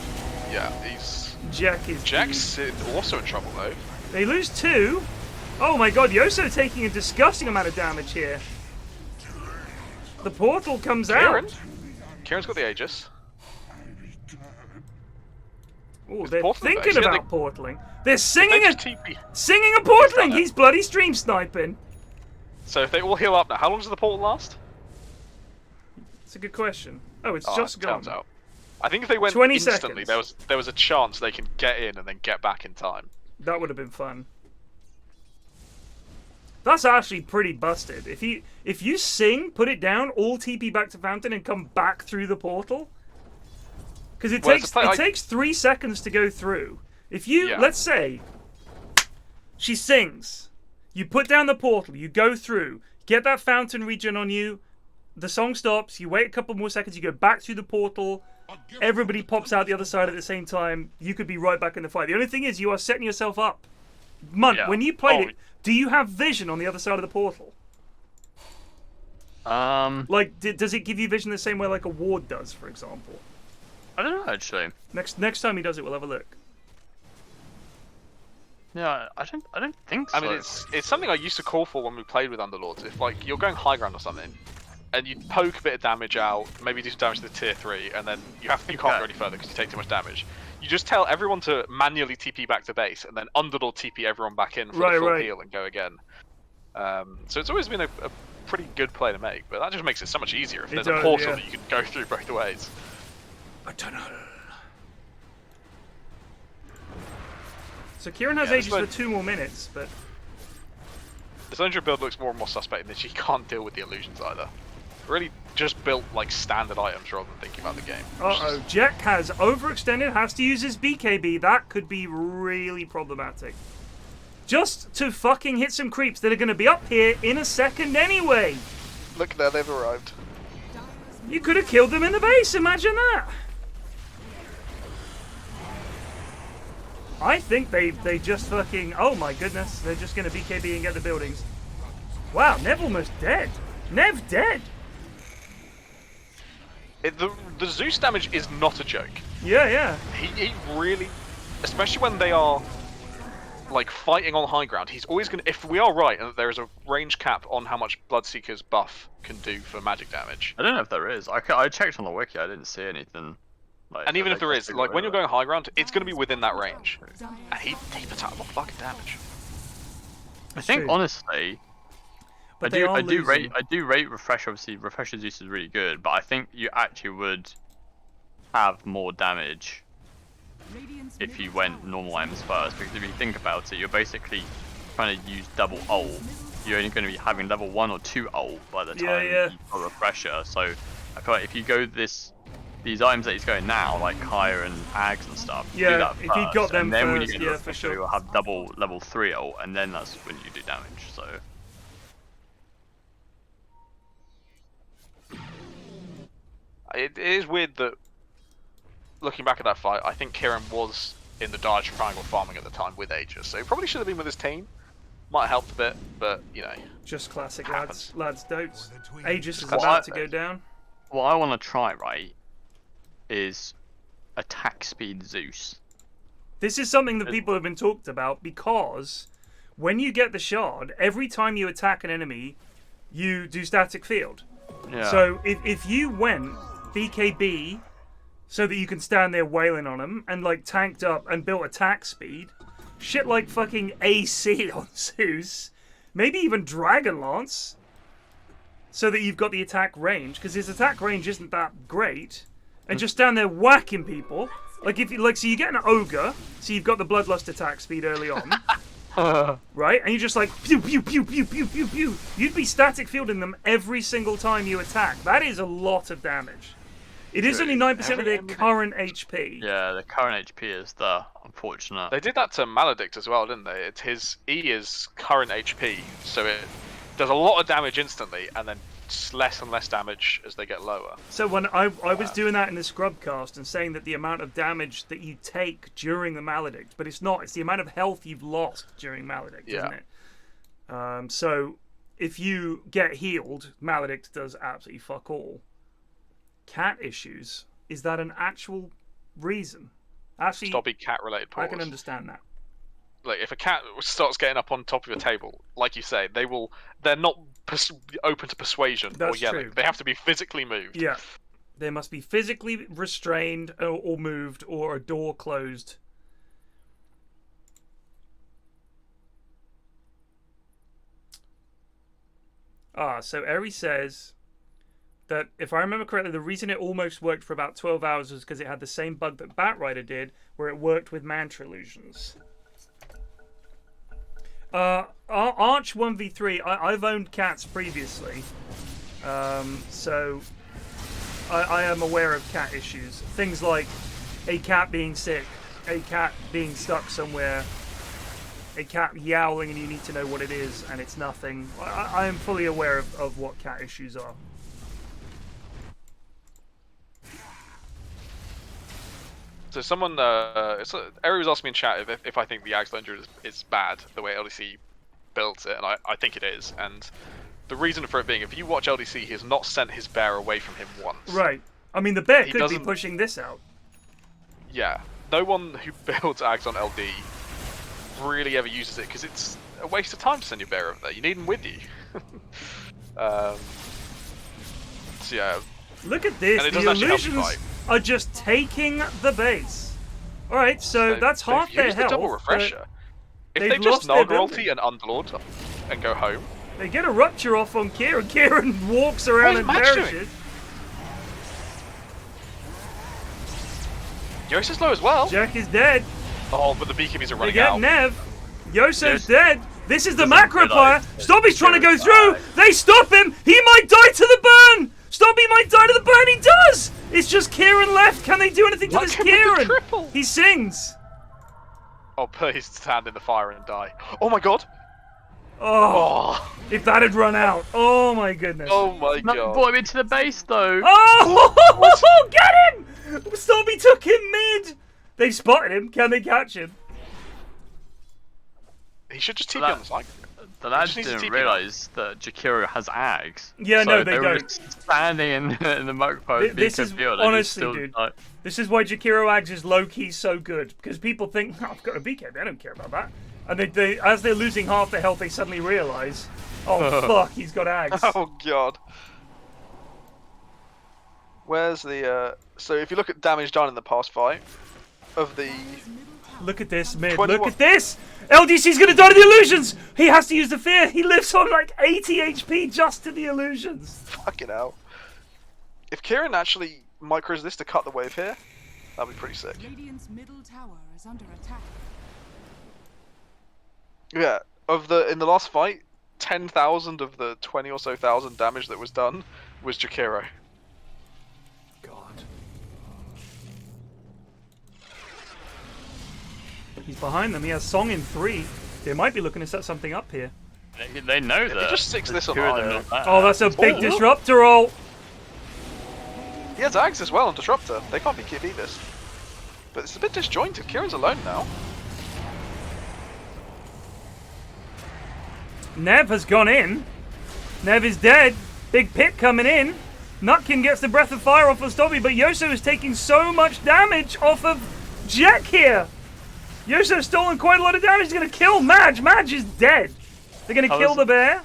Yeah, he's... Jack is Jack's also in trouble though. They lose 2. Oh my god, Y.O.S.O taking a disgusting amount of damage here. The portal comes Kieran? out. Kieran's got the Aegis. Oh, Is they're portal thinking based? Yeah, about portaling. They're They singing just a TP. singing a portaling. done it. He's bloody stream sniping. So if they all heal up now, how long does the portal last? It's a good question. Oh, it's Oh, just it gone. turns out. I think if they went 20 instantly, seconds. there was a chance they can get in and then get back in time. That would have been fun. That's actually pretty busted. If you sing, put it down, all TP back to Fountain and come back through the portal. Because it Well, it's a play- takes 3 seconds to go through. If you Yeah. let's say she sings, you put down the portal, you go through, get that fountain regen on you, the song stops, you wait a couple more seconds, you go back through the portal, everybody pops out the other side at the same time, you could be right back in the fight. The only thing is you are setting yourself up. Munt, Yeah. when you played Oh. it, do you have vision on the other side of the portal? Like, does it give you vision the same way like a ward does, for example? I don't know actually. Next time he does it, we'll have a look. Yeah, I don't think so. I mean, it's something I used to call for when we played with Underlords. If like you're going high ground or something, and you poke a bit of damage out, maybe do some damage to the tier 3, and then you can't go any further because you take too much damage. You just tell everyone to manually TP back to base, and then Underlord TP everyone back in for the full heal and go again. So it's always been a pretty good play to make, but that just makes it so much easier if there's a portal that you can go through both ways. I don't know. So Kieran has Yeah, Aegis for 2 more minutes, but The Lone Druid build looks more and more suspect in that she can't deal with the illusions either. Really just built like standard items rather than thinking about the game. uh-oh, Jack has overextended, has to use his BKB. That could be really problematic. Just to fucking hit some creeps that are going to be up here in a second anyway. Look there, they've arrived. You could have killed them in the base, imagine that. I think they just fucking, oh my goodness, they're just going to BKB and get the buildings. Wow, Nev almost dead. Nev dead. The Zeus damage is not a joke. Yeah, yeah. He really, especially when they are like fighting on high ground, he's always gonna. If we are right and there is a range cap on how much Bloodseeker's buff can do for magic damage, I don't know if there is. I checked on the wiki. I didn't see anything. Like, and even that if there they is, could like when figure you're out. going high ground, it's gonna be within that range. And he puts out a lot of fucking damage. I think true. honestly, But I they do are losing. I do rate Refresh. Obviously, Refresher's use is really good, but I think you actually would have more damage if you went normal items first, because if you think about it, you're basically trying to use double ult. You're only going to be having level 1 or 2 ult by the time Yeah, yeah. you've got Refresher, so I feel like if you go these items that he's going now, like Kaya and Ags and stuff, Yeah, do that if first, you got them and then when you first, get yeah, to for the sure. you'll have double level 3 ult, and then that's when you do damage. So. It is weird that, looking back at that fight, I think Kieran was in the Dodge Triangle farming at the time with Aegis, so he probably should have been with his team. Might have helped a bit, but, you know. Just classic Happens. lads dotes. Aegis is Classic. about to go down. What I want to try, right, is attack speed Zeus. This is something that people have been talked about because when you get the shard, every time you attack an enemy, you do static field. Yeah. So if you went BKB so that you can stand there wailing on them and like tanked up and built attack speed, shit like fucking AC on Zeus, maybe even Dragon Lance, so that you've got the attack range, because his attack range isn't that great, and just stand there whacking people. Like if you like, so you get an ogre, so you've got the bloodlust attack speed early on, right? And you're just like pew pew pew pew pew pew pew. You'd be static fielding them every single time you attack. That is a lot of damage. It is only 9% of their current HP. Yeah, the current HP is the unfortunate. They did that to Maledict as well, didn't they? It's his E is current HP, so it does a lot of damage instantly, and then less and less damage as they get lower. So when I was doing that in the scrub cast and saying that the amount of damage that you take during the Maledict, but it's not. It's the amount of health you've lost during Maledict, isn't it? So if you get healed, Maledict does absolutely fuck all. Cat issues, is that an actual reason? Actually, Stop being cat-related pause. I can understand that. Like, if a cat starts getting up on top of your table, like you say, they're not open to persuasion or yelling. True. They have to be physically moved. Yeah. They must be physically restrained or moved, or a door closed. So Eri says that, if I remember correctly, the reason it almost worked for about 12 hours was because it had the same bug that Batrider did, where it worked with mantra illusions. Arch 1v3, I've owned cats previously, so I am aware of cat issues. Things like a cat being sick, a cat being stuck somewhere, a cat yowling and you need to know what it is and it's nothing. I am fully aware of what cat issues are. So someone, Eri was asking me in chat if I think the Axe Lone Druid is bad, the way LDC built it, and I think it is. And the reason for it being, if you watch LDC, he has not sent his bear away from him once. Right. I mean, the bear could be pushing this out. Yeah. No one who builds Ags on LD really ever uses it, because it's a waste of time to send your bear over there. You need him with you. So yeah. Look at this. The illusions are just taking the base. Alright, so that's half their health. Double refresher. If they just Nalgaralty and Underlord and go home. They get a rupture off on Kieran. Kieran walks around and perishes. Y.O.S.O is low as well. Jack is dead. Oh, but the BKBs are running They get out. Nev. Y.O.S.O's dead. This is the macro player. Stompy's trying to go through. They stop him. He might die to the burn. Stompy might die to the burn. He does. It's just Kieran left. Can they do anything to this Kieran? He sings. Oh, please stand in the fire and die. Oh my god. Oh. If that had run out. Oh my goodness. Oh my god. Not brought him into the base though. Oh, get him. Stompy took him mid. They spotted him. Can they catch him? He should just TP on the side. The lads didn't realise that Jakiro has Ags. Yeah, so no, they were don't. Standing in the micro. This is honestly, dude. This is why Jakiro Ags is low key so good, because people think, oh, I've got a BKB, I don't care about that, and they as they're losing half their health, they suddenly realise, oh fuck, he's got Ags. Oh god. Where's the so if you look at damage done in the past fight of the. Look at this mid. Look at this. LDC's gonna die to the illusions! He has to use the fear! He lives on like 80 HP just to the illusions! Fucking hell. If Kieran actually micros this to cut the wave here, that'd be pretty sick. Radiant's middle tower is under attack. Yeah, in the last fight, 10,000 of the 20 or so thousand damage that was done was Jakiro. He's behind them. He has Song in 3. They might be looking to set something up here. They know that. He just sticks this on two of them IO. not there. Oh, that's a big disruptor ult. He has Ags as well on Disruptor. They can't be beat this. But it's a bit disjointed. Kieran's alone now. Nev has gone in. Nev is dead. Big pit coming in. Nutkin gets the Breath of Fire off of Stobby, but Y.O.S.O is taking so much damage off of Jack here. Y.O.S.O's stolen quite a lot of damage. He's going to kill Madge. Madge is dead. They're going to kill the bear.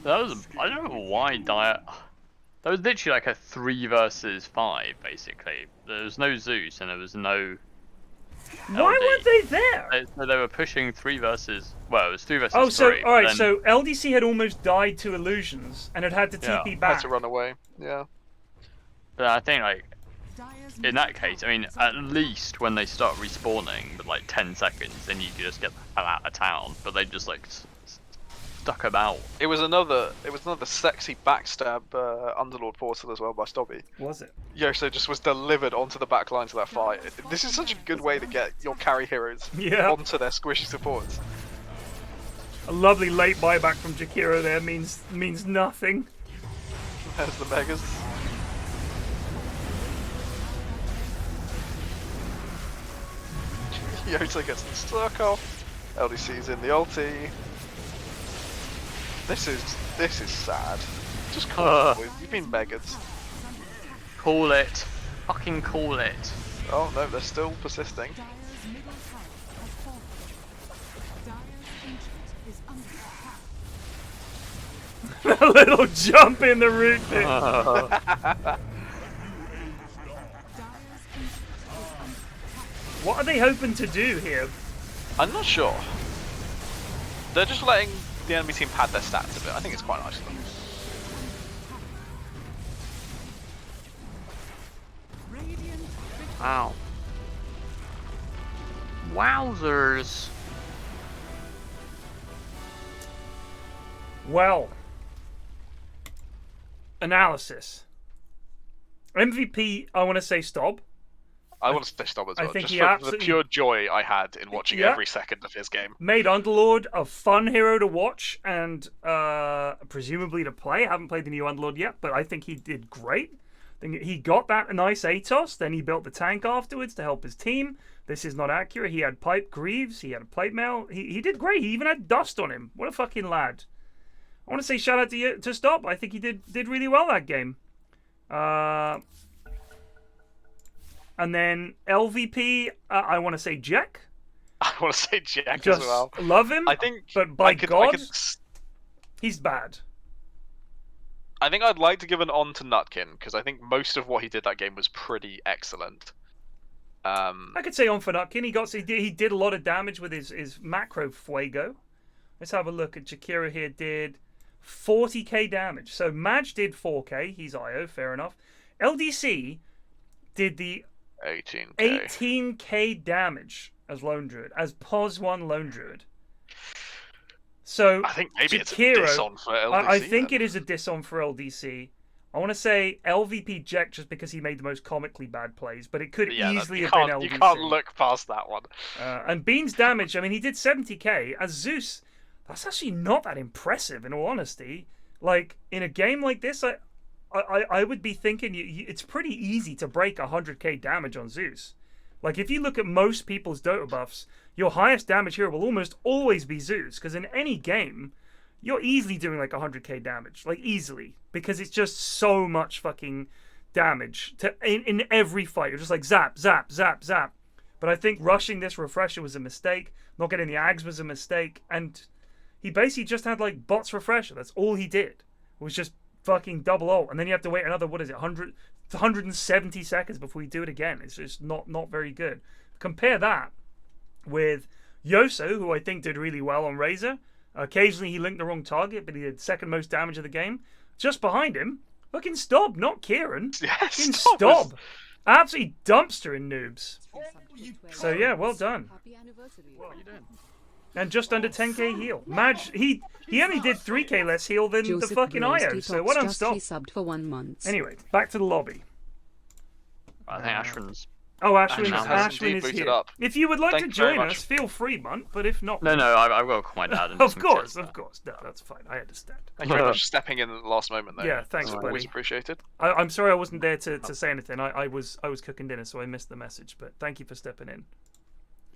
That was, I don't know why Diet. That was literally like a 3 versus 5, basically. There was no Zeus and there was no. Why weren't they there? They were pushing 3 versus. Well, it was 3 versus 3. Oh, so alright. Then, So LDC had almost died to illusions and had to TP back. Had to run away. Yeah. But I think like in that case, I mean, at least when they start respawning with like 10 seconds, then you just get the hell out of town. But they just like stuck about. It was another sexy backstab Underlord portal as well by Stobby. Was it? Y.O.S.O just was delivered onto the back lines of that fight. This is such a good way to get your carry heroes onto their squishy supports. A lovely late buyback from Jakiro there means nothing. There's the Megas. Y.O.S.O gets the stuck off. LDC's in the ulti. This is sad. Just call it. You've been beggared. Call it. Fucking call it. Oh no, they're still persisting. Dire's middle tower has fallen. Dire's ancient is under attack. A little jump in the root pit. Dire's ancient is under attack. What are they hoping to do here? I'm not sure. They're just letting the enemy team pad their stats a bit. I think it's quite nice of them. Radiant victory. Wow. Wowzers. Well, analysis. MVP, I want to say stop. I want to stay Stop as I well, think just he for the absolutely- pure joy I had in watching every second of his game. Made Underlord a fun hero to watch and presumably to play. I haven't played the new Underlord yet, but I think he did great. I think he got that nice Atos, then he built the tank afterwards to help his team. This is not accurate. He had Pipe Greaves, he had a Plate Mail. He did great. He even had Dust on him. What a fucking lad. I want to say shout out to you to Stop. I think he did really well that game. And then LVP, I want to say Jack. I want to say Jack Just as well. love him. I think, but by God, I he's bad. think I'd like to give an on to Nutkin because I think most of what he did that game was pretty excellent. I could say on for Nutkin. He did a lot of damage with his macro Fuego. Let's have a look at Jakiro here. Did 40k damage. So Madge did 4k. He's IO, fair enough. LDC did the 18k damage as Lone Druid, as POS 1 Lone Druid. So I think maybe Jakiro, it's a diss-on for LDC. I think then. it is a diss-on for LDC. I want to say LVP Jack just because he made the most comically bad plays, but it could easily have been LDC. You can't look past that one. And Bean's damage, I mean, he did 70k. As Zeus, that's actually not that impressive, in all honesty. Like, in a game like this, I would be thinking it's pretty easy to break 100k damage on Zeus. Like, if you look at most people's Dota buffs, your highest damage hero will almost always be Zeus, because in any game, you're easily doing like 100k damage. Like, easily. Because it's just so much fucking damage in every fight. You're just like zap, zap, zap, zap. But I think rushing this refresher was a mistake. Not getting the Ags was a mistake. And he basically just had like bots refresher. That's all he did. It was just fucking double ult. And then you have to wait another, 170 seconds before you do it again. It's just not very good. Compare that with Y.O.S.O, who I think did really well on Razor. Occasionally he linked the wrong target, but he did second most damage of the game. Just behind him, fucking Stob, not Kieran. Yeah, fucking Stob. Absolutely dumpster in noobs. So yeah, well done. Happy anniversary. What are you doing? And just under 10k heal. Madge, he only did 3k less heal than Joseph the fucking Brown's IO, so Detox what on just Stob? resubbed for 1 month. Anyway, back to the lobby. I think Ashran's Oh, Ashwin, Ashwin has Ashwin indeed is booted here. up. If you would like Thank to you very join much. us, feel free, Munt. But if not, No, I will call my dad. And of some course, chits of there. course. No, that's fine. I understand. Thank you very much for stepping in at the last moment, though. Yeah, thanks, It's buddy. always appreciated. I'm sorry I wasn't there to say anything. I was cooking dinner, so I missed the message. But thank you for stepping in.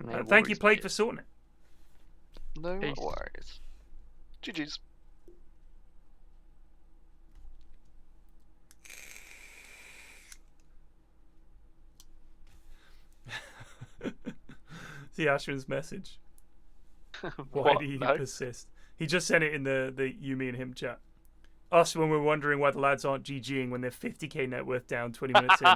No Thank you, worries, Plague, mate. for sorting it. No Peace. worries. GG's. See Ashwin's message. Why What? do you No? persist? He just sent it in the you, me, and him chat. Us when we're wondering why the lads aren't GGing when they're 50k net worth down 20 minutes in.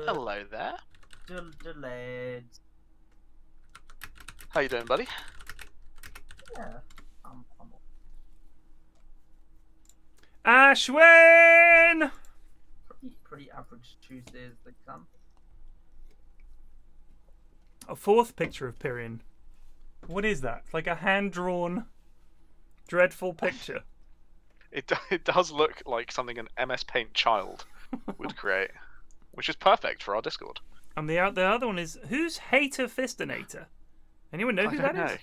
Hello there. Delayed. How you doing, buddy? Yeah. Ashwin! Pretty average Tuesday as they come. A fourth picture of Pyrion. What is that? Like a hand-drawn, dreadful picture. It does look like something an MS Paint child would create, which is perfect for our Discord. And the other one is, who's Hater Fistinator? Anyone know who that is?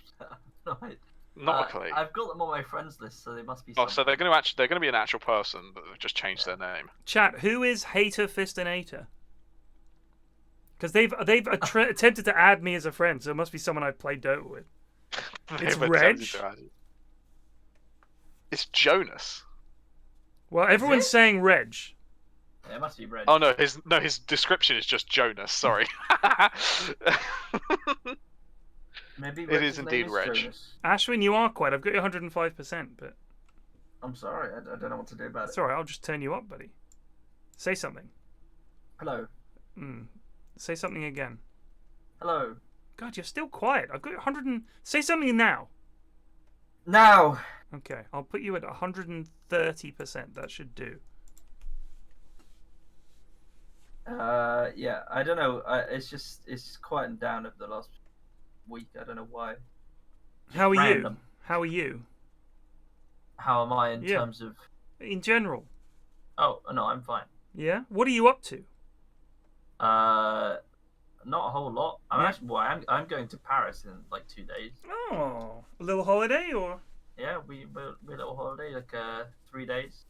Right. Not a clue. I've got them on my friends list, so they must be. Oh, so they're going to be an actual person, but they've just changed their name. Chat, who is Hater Fistinator? Because they've attempted to add me as a friend, so it must be someone I've played Dota with. It's They've Reg? attempted to add it. It's Jonas. Well, everyone's saying Reg. Yeah, it must be red. Oh no, his description is just Jonas. Sorry. Maybe it is indeed Reg. Jonas. Ashwin, you are quite. I've got you 105%, but I'm sorry, I don't know what to do about it. it's alright, I'll just turn you up, buddy. Say something. Hello. Say something again. Hello. God, you're still quiet. I've got you 100 and... Say something now. Now. Okay, I'll put you at 130%. That should do. Yeah, I don't know. It's quieted down over the last week. I don't know why. How are Random. you? How are you? How am I in Yeah. terms of? In general. Oh no, I'm fine. Yeah? What are you up to? Not a whole lot. I'm Yeah. actually. Well, I'm going to Paris in like 2 days. Oh, a little holiday or? Yeah, we a little holiday, like 3 days,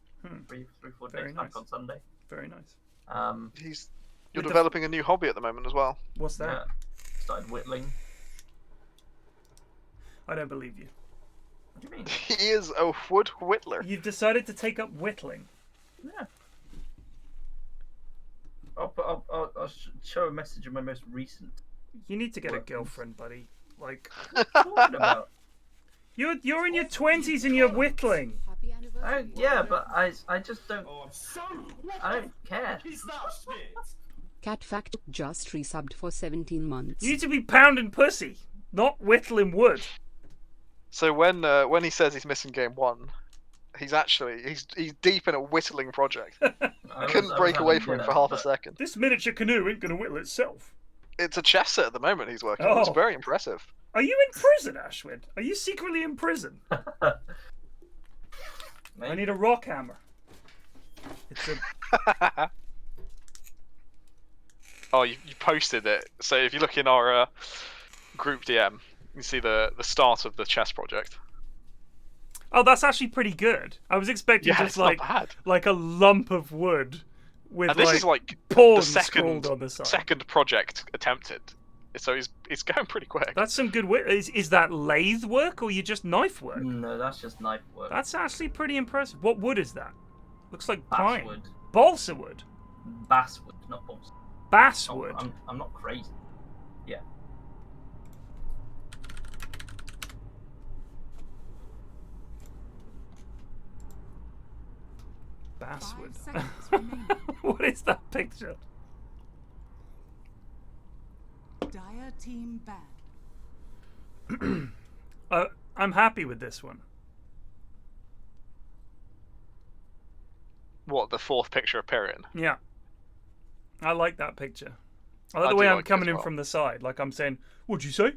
three, 4 Very days. nice. Back on Sunday. Very nice. You're With the- developing a new hobby at the moment as well. What's that? Yeah, started whittling. I don't believe you. What do you mean? He is a wood whittler. You've decided to take up whittling. Yeah. I'll show a message of my most recent. You need to get a Workings. girlfriend, buddy. Like, What are you talking about? you're in your 20s and you're whittling. Happy anniversary. Yeah, but I just don't. Oh, I'm so. I don't care. Is that shit? Cat Fact just resubbed for 17 months. You need to be pounding pussy, not whittling wood. So when he says he's missing game one, he's deep in a whittling project. Couldn't break away from it for half a second. This miniature canoe ain't gonna whittle itself. It's a chess set at the moment he's working on. It's Oh. very impressive. Are you in prison, Ashwin? Are you secretly in prison? I need a rock hammer. It's a... Oh, you posted it. So if you look in our group DM, you can see the start of the chess project. Oh, that's actually pretty good. I was expecting Yeah, just it's not bad. like a lump of wood with And this is like the pawns scrawled second on the side. second project attempted. So he's going pretty quick. That's some good work. Is that lathe work or you just knife work? No, that's just knife work. That's actually pretty impressive. What wood is that? Looks like pine. Basswood. Balsa wood. Basswood, not balsa. Basswood. I'm not crazy. Yeah. Basswood. 5 seconds remaining. What is that picture? Dire team ban. I'm happy with this one. What, the fourth picture of Pyrion? Yeah. I like that picture. I like the do way I'm like it coming as in well. from the side. Like I'm saying, what'd you say?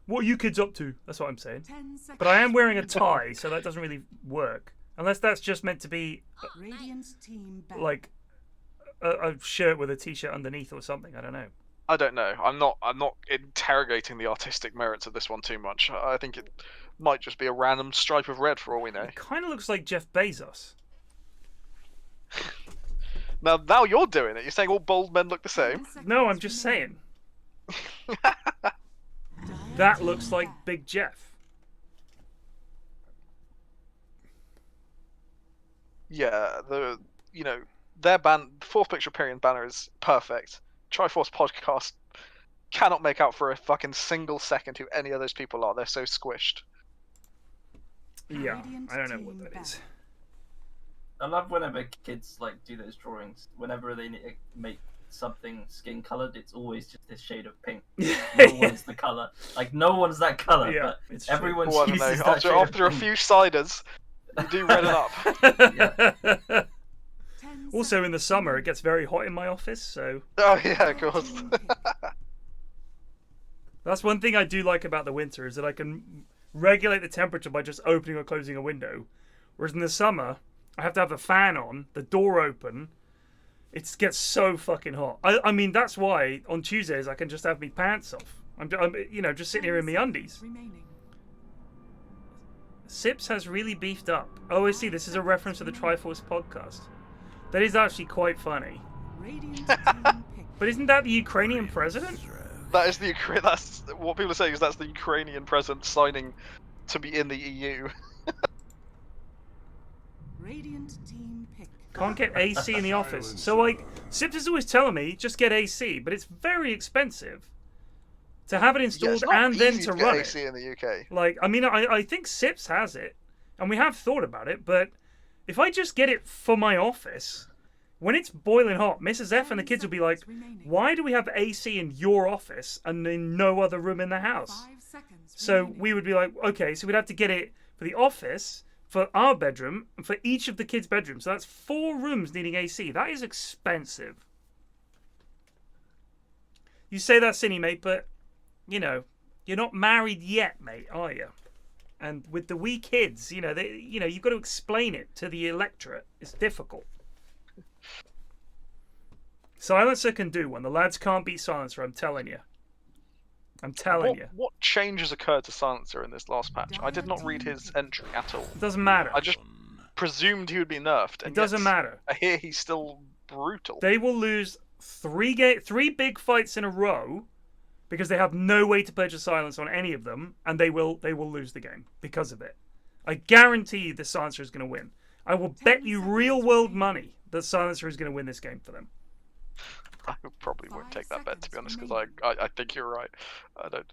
What are you kids up to? That's what I'm saying. 10 seconds. But I am wearing a tie, so that doesn't really work. Unless that's just meant to be Radiant team ban. like a shirt with a t-shirt underneath or something. I don't know. I don't know. I'm not interrogating the artistic merits of this one too much. I think it might just be a random stripe of red for all we know. It kind of looks like Jeff Bezos. Now you're doing it. You're saying all bald men look the 10 same. seconds No, I'm just remaining. saying. Dire That team looks like ban. Big Jeff. Yeah, their fourth picture Pyrion banner is perfect. Triforce podcast cannot make out for a fucking single second who any of those people are. They're so squished. Yeah, Radiant I don't know what team that ban. is. I love whenever kids like do those drawings. Whenever they make something skin colored, it's always just this shade of pink. No one's the color. Like no one's that color, Yeah, but it's true. everyone Well, I don't uses know. that shade After a of pink. few ciders, you do redden up. 10 Also, in the seconds summer, it remaining. gets very hot in my office, so Oh yeah, of course. Team pick. that's one thing I do like about the winter is that I can regulate the temperature by just opening or closing a window. Whereas in the summer, I have to have the fan on, the door open. It gets so fucking hot. I mean, that's why on Tuesdays I can just have me pants off. I'm just sitting here in my 10 undies. seconds remaining. Sips has really beefed up. Oh, I see. This is a reference to the Triforce podcast. That is actually quite funny. Radiant team pick. But isn't that the Ukrainian president? That is that's what people are saying is that's the Ukrainian president signing to be in the E EU. Radiant team pick. Can't get AC in the office. So, like, Sips is always telling me, just get AC, but it's very expensive to have it Yeah, installed it's not and then easy to get run AC it. in the UK. Like, I mean, I think Sips has it, and we have thought about it, but if I just get it for my office, when it's boiling hot, Mrs. F and the kids will be like, why do we have AC in your office and in no other room in the house? 5 seconds So remaining. we would be like, okay, so we'd have to get it for the office, for our bedroom, and for each of the kids' bedrooms. So that's 4 rooms needing AC. That is expensive. You say that, Cinny, mate, but, you know, you're not married yet, mate, are you? And with the wee kids, you've got to explain it to the electorate. It's difficult. Silencer can do one. The lads can't beat Silencer, I'm telling you. I'm telling you. What changes occurred to Silencer in this last patch? I did not read his entry at all. It doesn't matter. I just presumed he would be nerfed. It And doesn't yet, matter. I hear he's still brutal. They will lose 3 big fights in a row because they have no way to purchase silence on any of them, and they will lose the game because of it. I guarantee you the Silencer is going to win. I will bet you real world money that Silencer is going to win this game for them. I probably won't 5 take that bet, to be honest, seconds because I think you're right. I don't.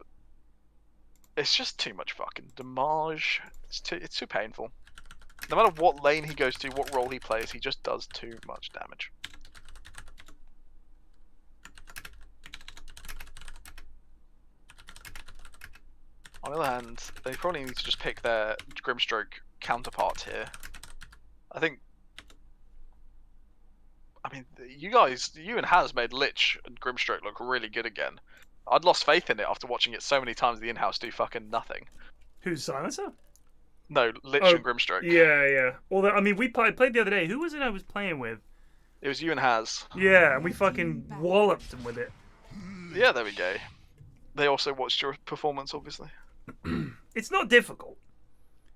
It's just too much fucking damage. It's too painful. No matter what lane he goes to, what role he plays, he just does too much damage. On the other hand, they probably need to just pick their Grimstroke counterpart here. I think. I mean, you and Has made Lich and Grimstroke look really good again. I'd lost faith in it after watching it so many times. The in-house do fucking nothing. Who's Silencer? No, Lich Oh, and Grimstroke. Yeah. Although, I mean, I played the other day. Who was it I was playing with? It was you and Has. Yeah, and we fucking walloped them with it. Yeah, there we go. They also watched your performance, obviously. It's not difficult.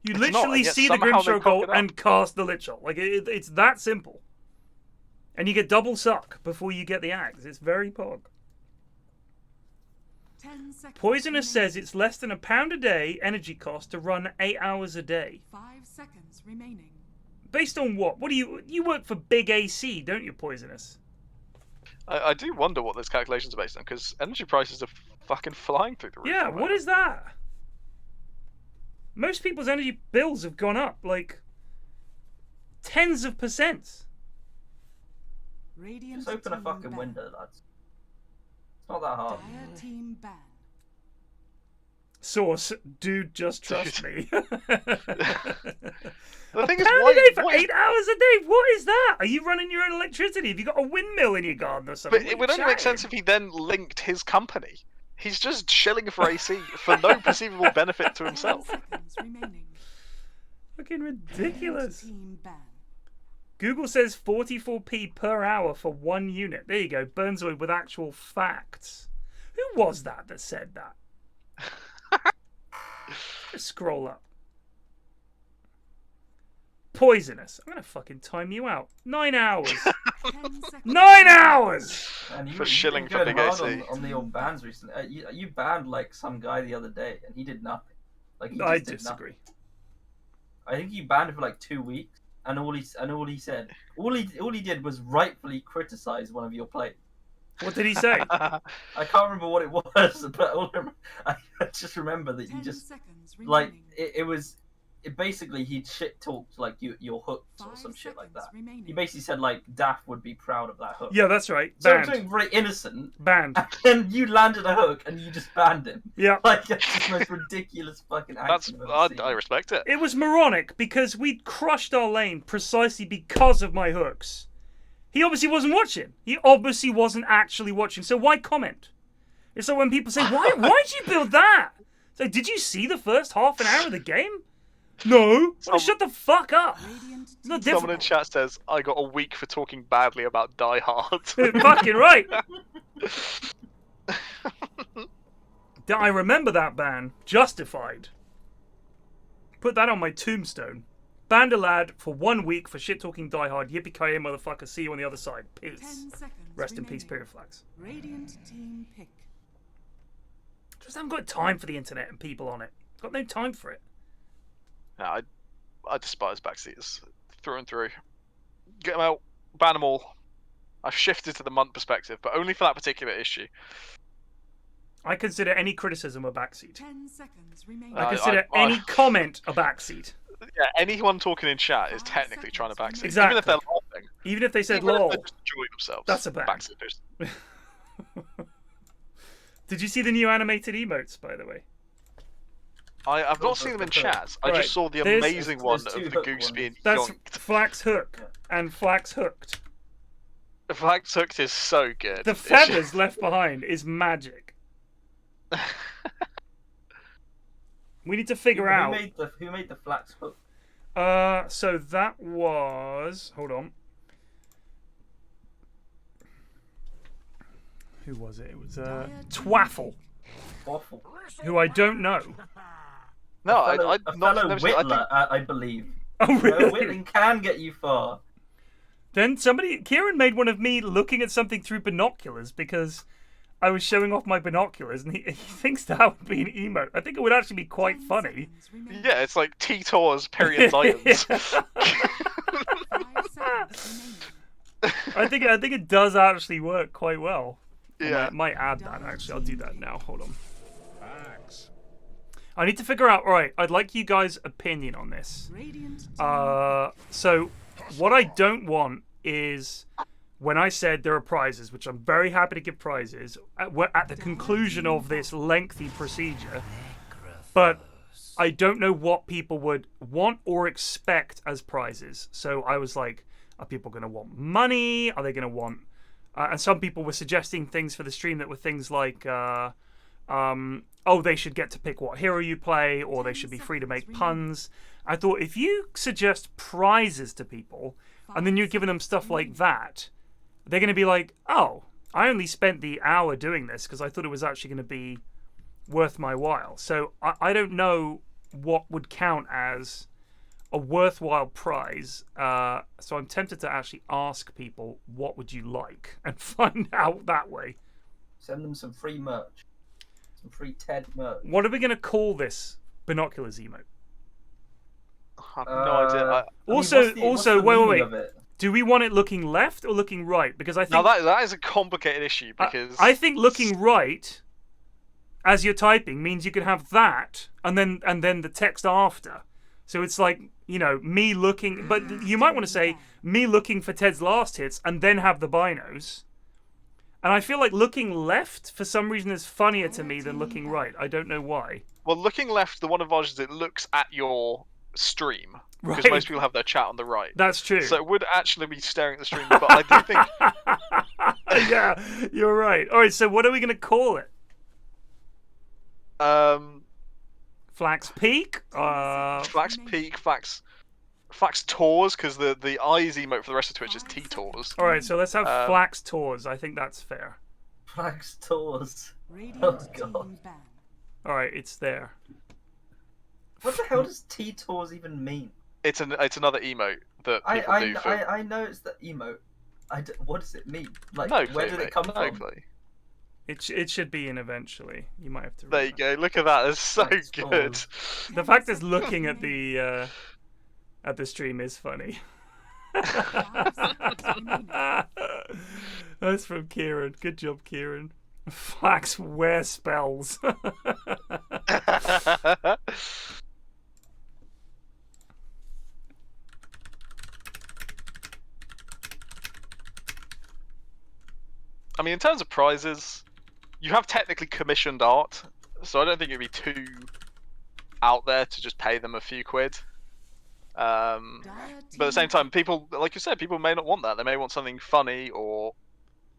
You It's not, literally and yet see the somehow they Grimstroke cock goal it up. and cast the Lich ult. Like, it's that simple. And you get double suck before you get the axe. It's very pog. 10 seconds Poisonous remaining. says it's less than £1 a day energy cost to run 8 hours a day. 5 seconds remaining. Based on what? What do you work for big AC, don't you, Poisonous? I do wonder what those calculations are based on, because energy prices are fucking flying through the roof. Yeah, at the what moment. is that? Most people's energy bills have gone up like tens of %. Radiant Just open a team fucking ban. window, lads. It's not that hard. Dire team ban. Source, dude, just trust me. The thing is, Pound why, a day for why 8 hours a day? What is that? Are you running your own electricity? Have you got a windmill in your garden or something? But it would only make sense if he then linked his company. He's just shilling for AC for no perceivable benefit to 10 himself. seconds remaining. Fucking ridiculous. Team ban. Google says 44p per hour for 1 unit. There you go. Burnzoid with actual facts. Who was that said that? Let's scroll up. Poisonous. I'm gonna fucking time you out. 9 hours. 10 seconds. 9 hours. And For shilling for going big hard AC. on the old bans recently. You banned like some guy the other day, and he did nothing. Like he I just did disagree. nothing. I think you banned him for like 2 weeks, and all he did was rightfully criticize one of your plays. What did he say? I can't remember what it was, but I just remember that 10 you just seconds like remaining. it basically he shit talked like your hooks or 5 some shit like seconds that. remaining. He basically said like Daft would be proud of that hook. Yeah, that's right. So Banned. something very innocent, Banned. and you landed a hook and you just banned him. Yeah. Like that's just the most ridiculous fucking action. I respect it. It was moronic because we'd crushed our lane precisely because of my hooks. He obviously wasn't watching. He obviously wasn't actually watching. So why comment? It's like when people say, why'd you build that? It's like, did you see the first half an hour of the game? No. Well, shut the fuck up. Radiant It's not Someone in difficult. chat says, I got a week for talking badly about Die Hard. Fucking right. I remember that ban. Justified. Put that on my tombstone. Banned a lad for 1 week for shit talking Die Hard. Yippee-ki-yay, motherfucker. See you on the other side. 10 Peace. seconds Rest in peace, remaining. PFlax. Radiant team pick. Just haven't got time for the internet and people on it. Got no time for it. No, I despise backseaters through and through. Get them out, ban them all. I've shifted to the month perspective, but only for that particular issue. I consider any criticism a backseat. 10 seconds remaining. I consider any comment a backseat. Yeah, anyone talking in chat is technically trying to backseat. Exactly. Even if they're laughing. Even if they said Even if lol. they're just enjoying themselves. That's a ban. Backseaters. Did you see the new animated emotes, by the way? I've not seen them in chats. I Right. just saw the There's- amazing one there's two of the hook goose ones. being That's yoinked. Flax Hook and Flax Hooked. Flax Hooked is so good. The It's feathers left behind is magic. We need to figure out. Who made the flax hook? So that was. Hold on. Who was it? It was Twaffle, Waffle. who I don't know. No, A fellow never seen it. I think Whittler, I believe. Oh really? Whittling can get you far. Then Kieran made one of me looking at something through binoculars because I was showing off my binoculars, and he thinks that would be an emote. I think it would actually be quite 10 funny. seconds remaining. yeah, it's like T-Tor's Pyrion Lions. 5 seconds remaining. I think it does actually work quite well. Yeah. I might add that actually. I'll do that now. Hold on. I need to figure out. All right, I'd like you guys' opinion on this. Radiant team So what I don't want is when I said there are prizes, which I'm very happy to give prizes at the conclusion of this lengthy procedure, but I don't know what people would want or expect as prizes. So I was like, are people going to want money? Are they going to want? And some people were suggesting things for the stream that were things like, oh, they should get to pick what hero you play, or they should be free to make puns. I thought if you suggest prizes to people, and then you're giving them stuff like that, they're going to be like, oh, I only spent the hour doing this because I thought it was actually going to be worth my while. So I don't know what would count as a worthwhile prize. So I'm tempted to actually ask people, what would you like? And find out that way. Send them some free merch. Some free TED merch. What are we going to call this binoculars emote? I have no idea. What's the wait. meaning of it? Do we want it looking left or looking right? Because I think Now that is a complicated issue because I think looking right as you're typing means you can have that and then the text after. So it's like, you know, me looking, but you might want to say me looking for Ted's last hits and then have the binos. And I feel like looking left, for some reason, is funnier to me than looking right. I don't know why. Well, looking left, the one advantage is it looks at your stream. Because Right. most people have their chat on the right. That's true. So it would actually be staring at the stream, but I do think... Yeah, you're right. All right, so what are we going to call it? Flax Peak? Flax Peak, Flax Tours, because the eyes emote for the rest of Twitch is T-Tours. All right, so let's have Flax Tours. I think that's fair. Flax Tours. Radiant Oh, team God. ban. All right, it's there. What the hell does T-Tours even mean? It's another emote that people do for... I know it's the emote. What does it mean? Like, No where clue, did mate. it come No from? clue. It should be in eventually. You might have to. There you go. Look at that. It's so Flax good. Tours. The fact is, looking at the stream is funny. That's from Kieran. Good job, Kieran. Flax wear spells. I mean, in terms of prizes, you have technically commissioned art, so I don't think it'd be too out there to just pay them a few quid. But at the same time, people, like you said, people may not want that. They may want something funny or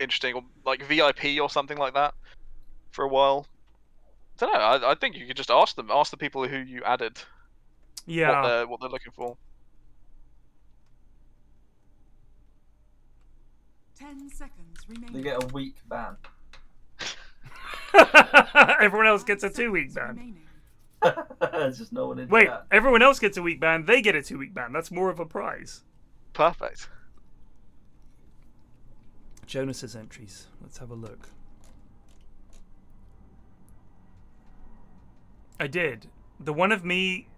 interesting, or like VIP or something like that for a while. I don't know. I think you could just ask the people who you added, Yeah. what they're looking for. 10 seconds remaining. They get a week ban. Everyone else gets a 2-week ban. Remaining. There's just no one in Wait, chat. everyone else gets a week ban. They get a 2-week ban. That's more of a prize. Perfect. Jonas's entries. Let's have a look. I did. The one of me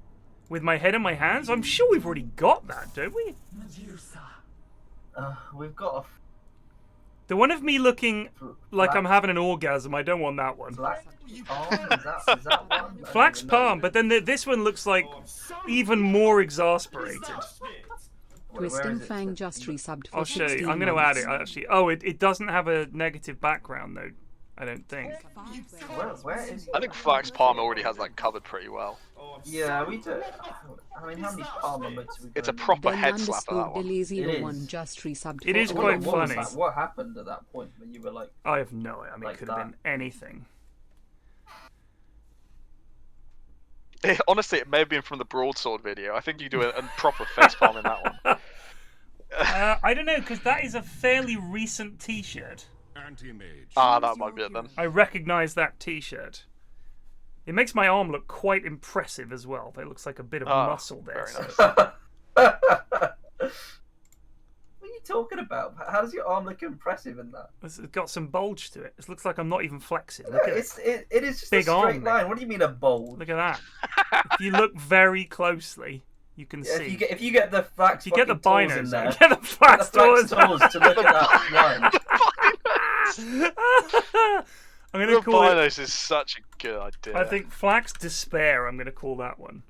with my head in my hands? I'm sure we've already got that, don't we? We've got The one of me looking like I'm Flax- having an orgasm. I don't want that one. Flax Palm? Is that one? I don't Flax even know. palm, but then this one looks like even more exasperated. Where Twisting is it? Fang just resubbed for I'll show 16 you. I'm going to add months. it actually. Oh, it doesn't have a negative background though. I don't think. Where is I think Flax Palm already has that covered pretty well. Yeah, we do. I mean, how many palm emotes have we got? It's a proper Ben head slapper, that one. _Delay01 just resubbed It for is all quite What was funny. that? What happened at that point when you were like, I have no idea. I mean, Like it could have that. been anything. Honestly, it may have been from the broadsword video. I think you do a proper facepalm in that one. I don't know, because that is a fairly recent T-shirt. Ah, that might be it then. I recognise that T-shirt. It makes my arm look quite impressive as well. There looks like a bit of muscle there. very So. what are you talking about? How does your arm look impressive in that? It's got some bulge to it. It looks like I'm not even flexing. Look at it. It is just Big a arm, straight mate. line. What do you mean a bold? Look at that. If you look very closely, you can see. If you get the flax If you get the fucking tools in binos, there, get the get flax the flax doors. tools to look at that line. I'm The gonna call it. Binos is such a good idea. I think Flax Despair. I'm gonna call that one.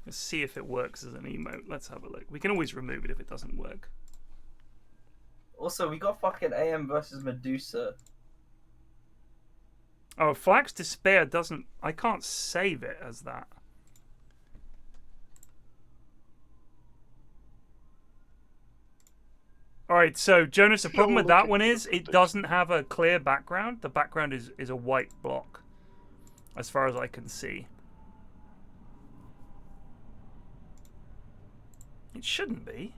Let's see if it works as an emote. Let's have a look. We can always remove it if it doesn't work. Also, we got fucking AM versus Medusa. Oh, Flax Despair doesn't. I can't save it as that. Alright, so Jonas, the problem with that one is it doesn't have a clear background. The background is a white block, as far as I can see. It shouldn't be.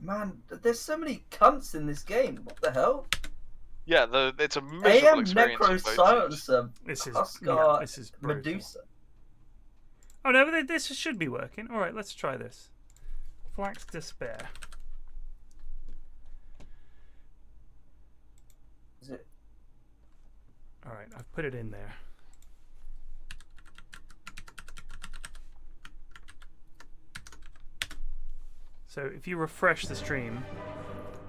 Man, there's so many cunts in this game. What the hell? Yeah, it's a miserable AM experience. Necro in both teams. Silencer. This is Oscar this is brutal. Medusa. Oh no, but this should be working. All right, let's try this. Flax Despair. Is it? All right, I've put it in there. So if you refresh the stream,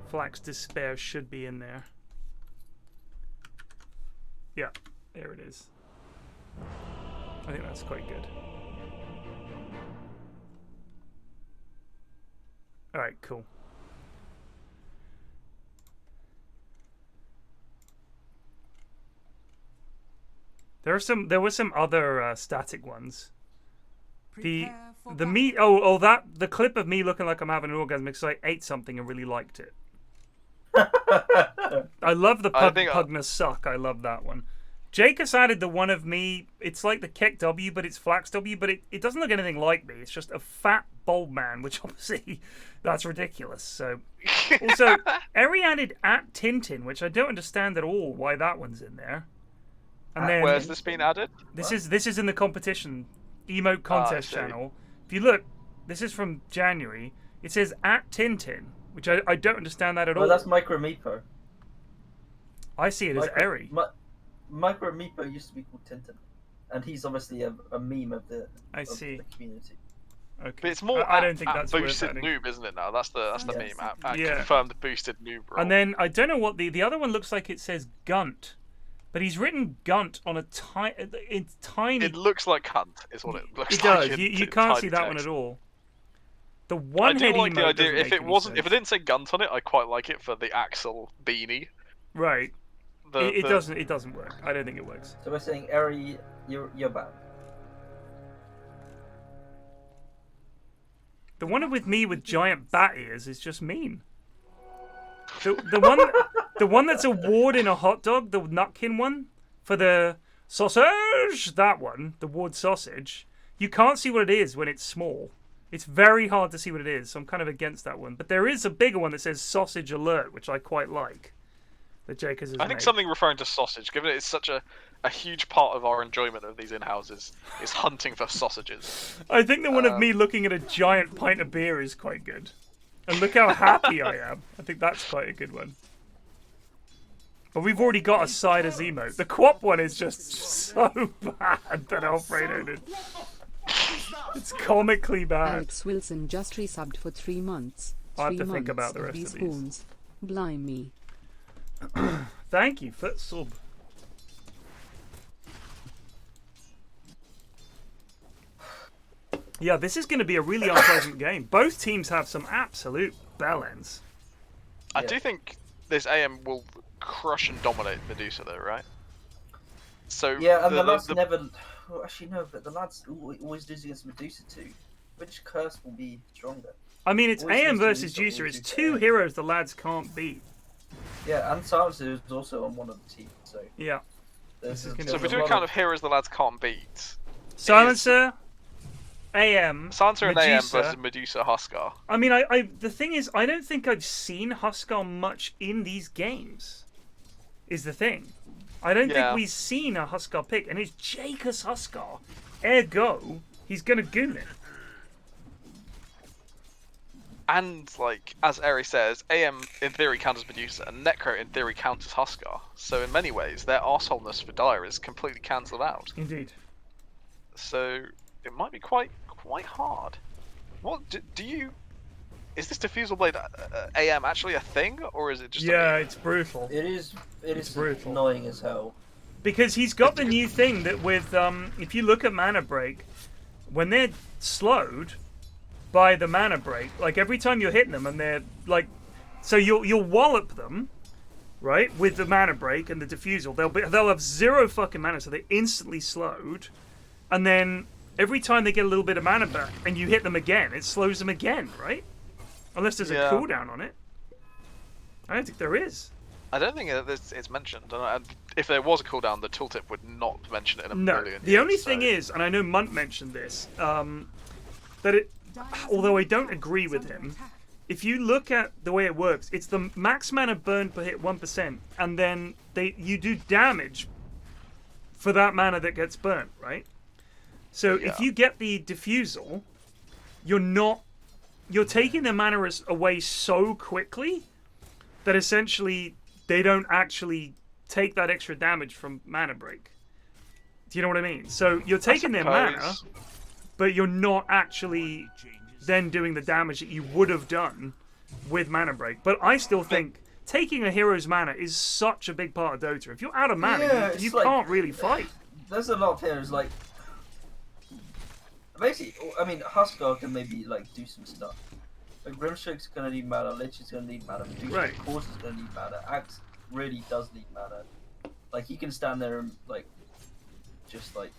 Flax Despair should be in there. Yeah, there it is. I think that's quite good. All right, cool. There were some other static ones. The me the clip of me looking like I'm having an orgasm because I ate something and really liked it. I love the Pugnus suck. I love that one. Jake has added the one of me. It's like the Keck W, but it's Flax W, but it doesn't look anything like me. It's just a fat bald man, which obviously that's ridiculous. So also, Eri added at Tintin, which I don't understand at all why that one's in there. And then where's this been added? This is in the competition emote contest channel. If you look, this is from January. It says at Tintin, which I don't understand that at all. Well, that's Micro Meepo. I see it as Eri. Micro Meepo used to be called Tintin, and he's obviously a meme of the community. Okay. But it's more. I don't think that's boosted noob, isn't it? Now that's the meme. Yeah. Confirmed boosted noob role. And then I don't know what the other one looks like. It says Gunt. But he's written Gunt on a tiny. It looks like cunt, is what it looks like. It does. does. You can't see that one at all. The one head like the emote idea. If it didn't say Gunt on it, I quite like it for the Axel beanie. Right. It doesn't work. I don't think it works. So we're saying, Eri, you're bad. The one with me with giant bat ears is just mean. The one that's a ward in a hot dog, the Nutkin one, for the sausage, that one, the ward sausage, you can't see what it is when it's small. It's very hard to see what it is, so I'm kind of against that one. But there is a bigger one that says sausage alert, which I quite like. That Jake has I think something referring to sausage, given it's such a huge part of our enjoyment of these in-houses, is hunting for sausages. I think the one of me looking at a giant pint of beer is quite good. And look how happy I am. I think that's quite a good one. But we've already got a Siders emote. The Quap one is just so bad that Alfredo did. It's comically bad. Alex Wilson just resubbed for 3 months. I have to think about the rest of these. Spoons. Blimey. Thank you for sub. Yeah, this is going to be a really unpleasant game. Both teams have some absolute bellends. I do think this AM will crush and dominate Medusa, though, right? So yeah, and the lads never. Well, actually, no, but the lads always lose against Medusa too. Which curse will be stronger? I mean, it's AM versus Juicer. It's two heroes the lads can't beat. Yeah, and Silencer is also on one of the teams, so. Yeah. So if we do a count of heroes the lads can't beat. Silencer, AM, Silencer and AM Medusa. versus Medusa Huskar. I mean, the thing is, I don't think I've seen Huskar much in these games. Is the thing. I don't think we've seen a Huskar pick, and it's Jacob's Huskar. Ergo, he's gonna goon it. And, like, as Eri says, AM in theory counters Medusa, and Necro in theory counters Huskar. So in many ways, their arseholeness for Dire is completely cancelled out. Indeed. So it might be quite hard. What do you? Is this Diffusal Blade AM actually a thing, or is it just? Yeah, it's brutal. It is. It's brutal. Annoying as hell. Because he's got the new thing that with if you look at Mana Break, when they're slowed by the Mana Break, like every time you're hitting them and they're like, so you'll wallop them, right, with the Mana Break and the Diffusal. They'll have 0 fucking mana, so they're instantly slowed, and then every time they get a little bit of mana back and you hit them again, it slows them again, right? Unless there's a cooldown on it. I don't think there is. I don't think it's mentioned. And if there was a cooldown, the tooltip would not mention it in a million years. The only thing is, and I know Munt mentioned this, that it, although I don't agree with him, if you look at the way it works, it's the max mana burn per hit 1%, and then you do damage for that mana that gets burnt, right? So if you get the Diffusal, you're taking the mana away so quickly that essentially they don't actually take that extra damage from Mana Break. Do you know what I mean? So you're taking their mana, but you're not actually then doing the damage that you would have done with Mana Break. But I still think taking a hero's mana is such a big part of Dota. If you're out of mana, you can't really fight. There's a lot of heroes like. Basically, I mean, Huskar can maybe like do some stuff, Like Grimstroke's gonna need mana, Lich is gonna need mana, Right. Course is gonna need mana, Axe really does need mana. Like he can stand there and like just like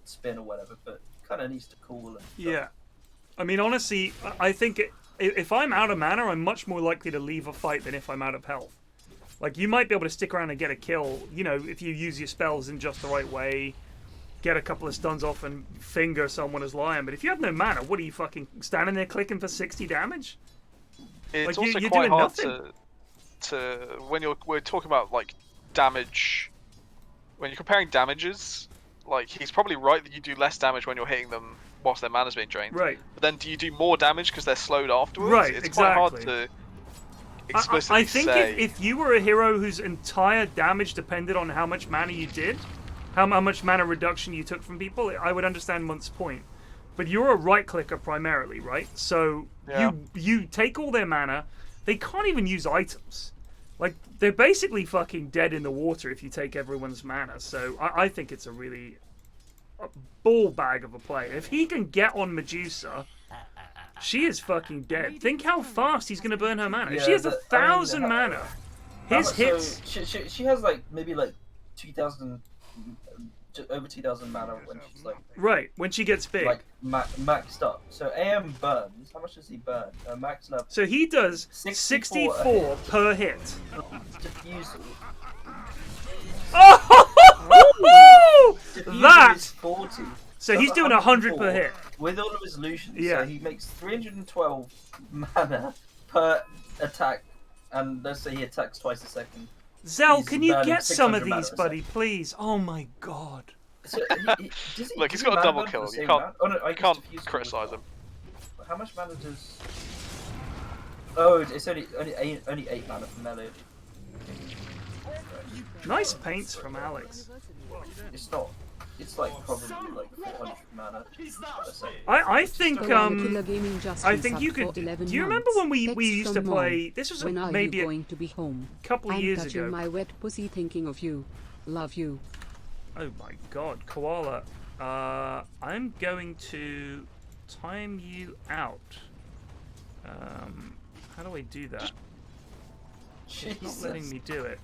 spin or whatever, but kinda needs to cool and stuff. Yeah. I mean, honestly, I think if I'm out of mana, I'm much more likely to leave a fight than if I'm out of health. Like, you might be able to stick around and get a kill, you know, if you use your spells in just the right way, get a couple of stuns off and finger someone as lion. But if you have no mana, what are you fucking standing there clicking for 60 damage? It's like, also you're quite doing hard nothing. to when we're talking about like damage. When you're comparing damages, like he's probably right that you do less damage when you're hitting them whilst their mana's being drained. Right. But then do you do more damage because they're slowed afterwards? Right, It's exactly. quite hard to explicitly I think say. if you were a hero whose entire damage depended on how much mana you did, how much mana reduction you took from people, I would understand Mont's point. But you're a right clicker primarily, right? So Yeah. you take all their mana. They can't even use items. Like, they're basically fucking dead in the water if you take everyone's mana. So I think it's a really ball bag of a play. If he can get on Medusa, she is fucking dead. Think how fast he's going to burn her mana. If she has 1,000 mana. His hits... So she has like maybe like 2,000, over 2,000 mana when she's like... Right, when she gets big. Like maxed up. So AM burns, how much does he burn? Max level. So he does 64 per hit. Diffusal. Oh! Diffusal That! is 40. So he's doing 100 per hit. With all of his illusions, Yeah. so he makes 312 mana per attack, and let's say he attacks twice a second. Zell, He's can you burning get some of 600 mana these, a buddy, please? Oh my god. So does he Look, he's do got a mana double burn for kill. the You same can't, amount? Oh, no, I you guess can't diffusal criticise as him. well. How much mana does... Oh, it's only 8 mana for melee. Nice paints from Alex. It's not... It's like probably like 400 mana. Let's say. I think I think you could. For 11 Do you remember months. when we Text used to from Mom. play? This was When are maybe you a going to be home? couple of I'm years touching ago. my wet pussy thinking of you. Love you. Oh my god, Koala. I'm going to time you out. How do I do that? It's not letting me do it.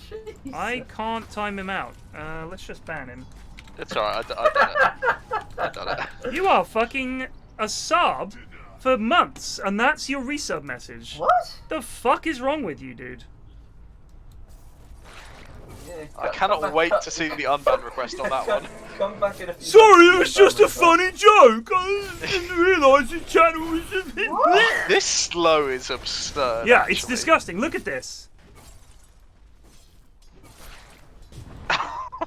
Jesus. I can't time him out. Let's just ban him. It's alright, I've done it. I've done it. You are fucking a sub for months, and that's your resub message. What? The fuck is wrong with you, dude? Yeah, I cannot wait to see the unban request on that one. Come back in a few Sorry, months it was and just a request. funny joke. I didn't realise the channel was a bit. This slow is absurd. Yeah, it's actually. disgusting. Look at this.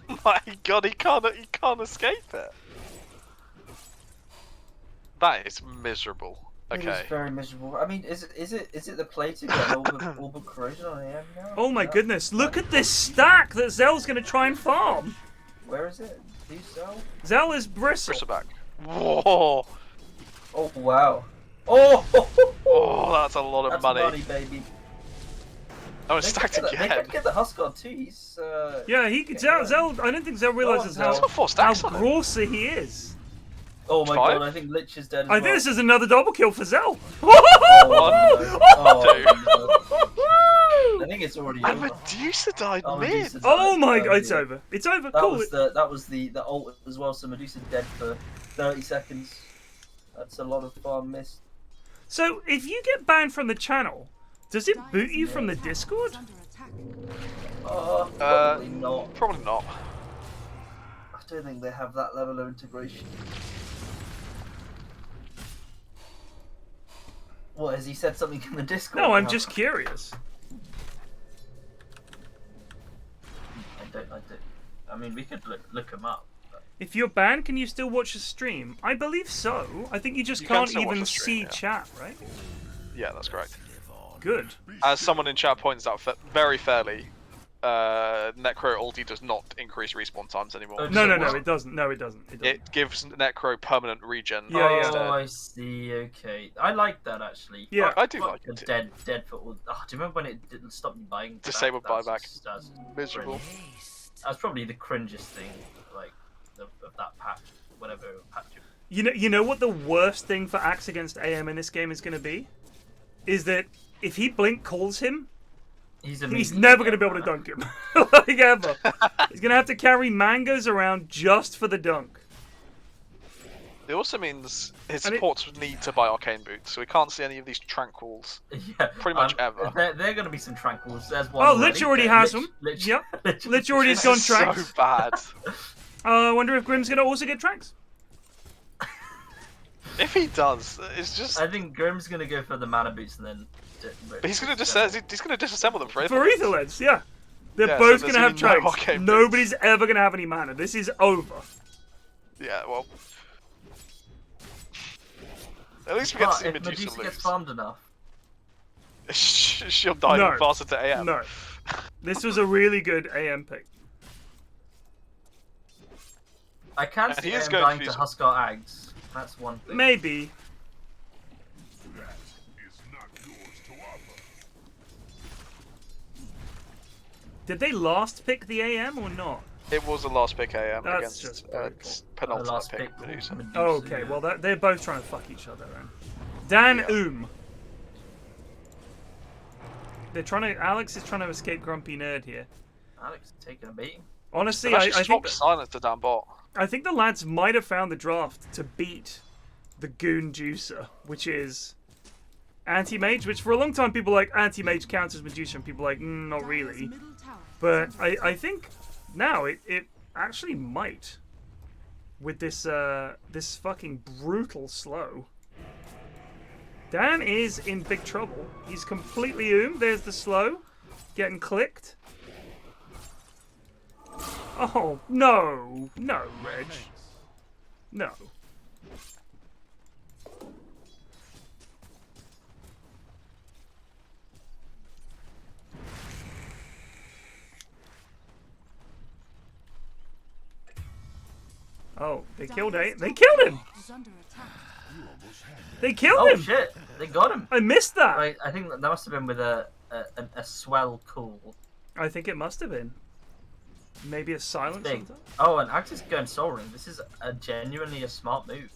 Oh my god, he can't escape it. That is miserable. It Okay. is very miserable. I mean, is it the play to get orbital corrosion on AM now? Oh my Is that- goodness! Look at this stack that Zell's gonna try and farm. Where is it? Do you sell? Zell is bristle. Bristleback. Whoa. Oh wow. Oh. Oh, that's a lot of That's money. baby. Oh, it's They stacked could again. get the Huskard too. He's Yeah, he could. Zell. I don't think Zell realizes Zell. He's got 4 how stacks on it. grossy he is. Oh my 5? god, I think Lich is dead as I well. think this is another double kill for Zell. Oh, I think it's already And over. Medusa died Oh, mid. Medusa died. Oh my god, it's yeah. over. It's over. That Cool. was the ult as well, so Medusa dead for 30 seconds. That's a lot of fun missed. So if you get banned from the channel, does it boot you from the Discord? Under attack. Probably not. Probably not. I don't think they have that level of integration. What, has he said something in the Discord? No, I'm now? just curious. I don't. I mean, we could look him up. If you're banned, can you still watch a stream? I believe so. I think you just You can can't still watch even the stream, see yeah. chat, right? Yeah, that's correct. Good. As someone in chat points out very fairly, Necro ulti does not increase respawn times anymore. Oh, No, So no, no, what? it doesn't. No, it doesn't. It doesn't. It gives Necro permanent regen. Yeah, yeah. instead. Oh, I see. Okay, I like that actually. Yeah. I do Fuck like it too. Dead for all. Oh, do you remember when it didn't stop you buying? Disabled buyback. That's Miserable. That's probably the cringiest thing, like, of that patch, whatever patch. You know what the worst thing for Axe against AM in this game is going to be? Is that if he blink calls him, he's never going to be able to dunk him. Like ever. He's going to have to carry mangoes around just for the dunk. It also means his supports need to buy arcane boots, so we can't see any of these tranquils. Yeah, pretty much ever. There are going to be some tranquils. There's one. Oh, Lich already has them. Yep. Lich already's gone tranks. So bad. I wonder if Grim's going to also get tranks. If he does, it's just. I think Grim's going to go for the mana boots and then. But he's going to disassemble them for For Aetherlets, yeah. They're both going to have tranks. Nobody's ever going to have any mana. This is over. Yeah, well. At least we get to see Medusa Medusa lose. gets farmed enough. She'll die faster to AM. No. This was a really good AM pick. I can't see AM dying to Huskar Ags. That's one thing. Maybe. Did they last pick the AM or not? It was the last pick AM That's against just penultimate pick Medusa. Oh, okay, well they're both trying to fuck each other then. Dan They're trying to. Alex is trying to escape Grumpy Nerd here. Alex is taking a beating. Honestly, I think silence to Dan Bot. I think the lads might have found the draft to beat the Goon Juicer, which is Anti-Mage, which for a long time people like Anti-Mage counts as Medusa, and people like not really. But I think now it actually might with this this fucking brutal slow. Dan is in big trouble. He's completely There's the slow. Getting clicked. Oh, no. No, Reg. No. Oh, they killed him. They killed him! They killed him! Oh shit, they got him. I missed that. I think that must have been with a swell call. I think it must have been. Maybe a silence. Oh, and Axis going Soul Ring. This is genuinely a smart move.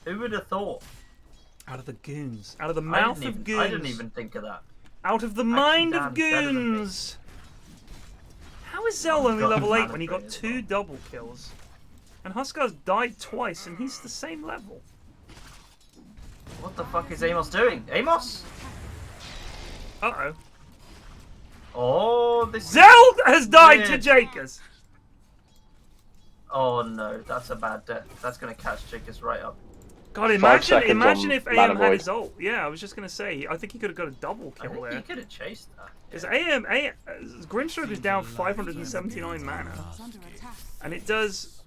Who would have thought? Out of the goons. Out of the mouth of goons. I didn't even think of that. Out of the mind of goons. How is Zell only level 8 when he got 2 double kills? And Huskar's died twice and he's the same level. What the fuck is Amos doing? Amos? Uh-oh. Oh, this Zell has died to Jakus. Oh no, that's a bad death. That's gonna catch Jakus right up. God, imagine if AM had his ult. Yeah, I was just gonna say, I think he could have got a double kill there. He could have chased that. Because Grinstroke is down 579 mana. And it does,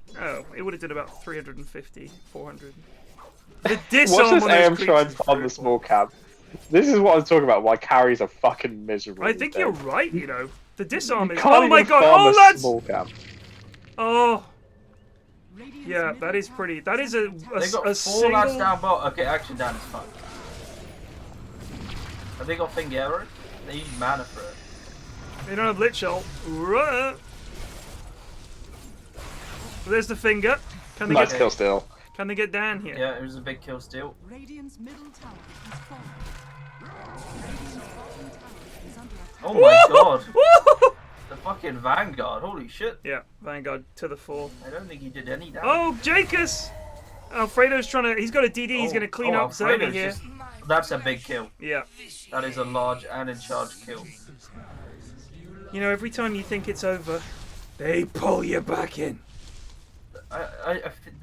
it would have done about 350, 400. The disarm Watch this AM try on the small cab. This is what I'm talking about, why carries are fucking miserable. I think you're right, you know. The disarm is... Oh my god, oh lads! Small cab. Oh. Yeah, that is pretty... That is a They got 4 lads down bot. Okay, action down is fine. Have they got finger arrow? They need mana for it. They don't have Lich ult. There's the finger. Can they nice kill steal. Can they get down here? Yeah, it was a big kill steal. Radiant's middle tower has fallen. Oh my god! The fucking Vanguard, holy shit. Yeah, Vanguard to the 4. I don't think he did any damage. Oh, Jakus! Alfredo's trying to... He's got a DD, he's going to clean up Zoe here. That's a big kill. Yeah. That is a large and in charge kill. You know, every time you think it's over, they pull you back in.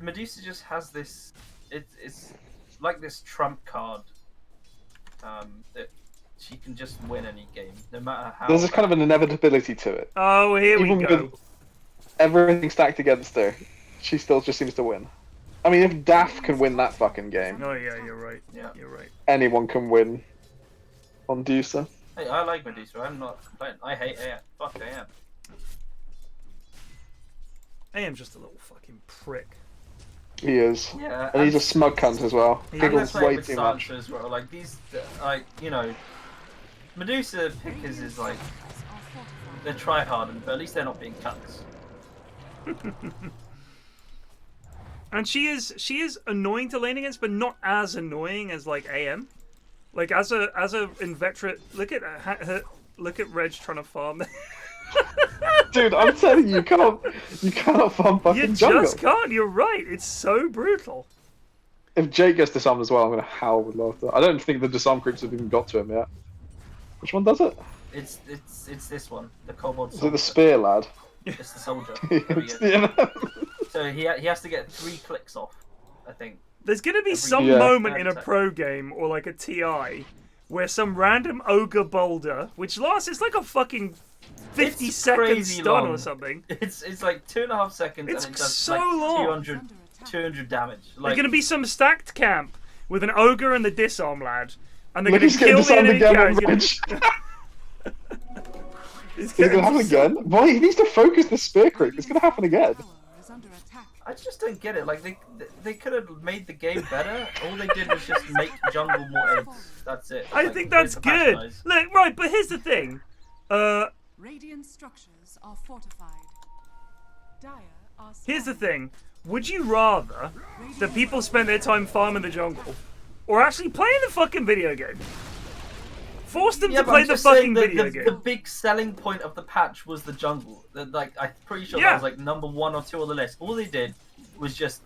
Medusa just has this... It's like this trump card. That she can just win any game, no matter how... There's kind of an inevitability to it. Oh, here we go. With everything stacked against her, she still just seems to win. I mean, if Daff can win that fucking game... Oh yeah, you're right. Yeah, you're right. Anyone can win on Medusa. Hey, I like Medusa, I'm not complaining. I hate AM. Fuck AM. AM's just a little fucking prick. He is. Yeah, and he's a smug cunt as well. Giggles way too much. As well. Like these, like you know, Medusa pickers is like they're try hard, but at least they're not being cunts. And she is annoying to lane against, but not as annoying as like AM. Like as a inveterate, look at her, look at Reg trying to farm. Dude, I'm telling you, you cannot farm fucking You jungle. just can't. You're right. It's so brutal. If Jake gets disarmed as well, I'm gonna howl with laughter. I don't think the disarm creeps have even got to him yet. Which one does it? It's this one, the kobold. Is it the spear lad? It's the soldier. It's the- So he has to get 3 clicks off, I think. There's gonna be some Yeah. moment in a pro game or like a TI where some random ogre boulder, which lasts, it's like a fucking 50-second crazy stun long. or something. It's like 2.5 seconds. It's and it does so like long. 200 damage. There's Like gonna be some stacked camp with an ogre and the disarm lad, and they're Look, gonna he's getting kill the disarmed enemy again guys. on Reg. It's Is it gonna happen again? Why? He needs to focus the spear creep. It's gonna happen again. I just don't get it. Like they could have made the game better. All they did was just make jungle more eggs. That's it. I Like, think that's the patch good. noise. Look, right, but here's the thing. Radiant structures are fortified. Dire are Here's the scanning. thing. Would you rather that people spend their time farming the jungle, or actually playing the fucking video game? Force them to but play I'm the just saying fucking that video the game. big selling point of the patch was the jungle. Like I'm pretty sure Yeah. that was like number 1 or 2 on the list. All they did was just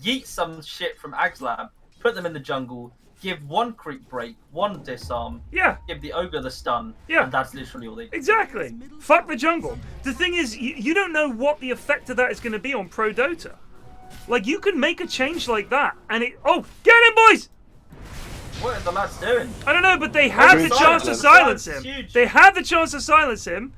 yeet some shit from Agslab, put them in the jungle, give 1 creep break, 1 disarm, Yeah, give the ogre the stun, Yeah. and that's literally all they did. exactly. Fuck the jungle. The thing is, you don't know what the effect of that is going to be on Pro Dota. Like, you could make a change like that, and it... Oh, get him, boys! What are the lads doing? I don't know, but they had the chance to silence him. Huge. They had the chance to silence him.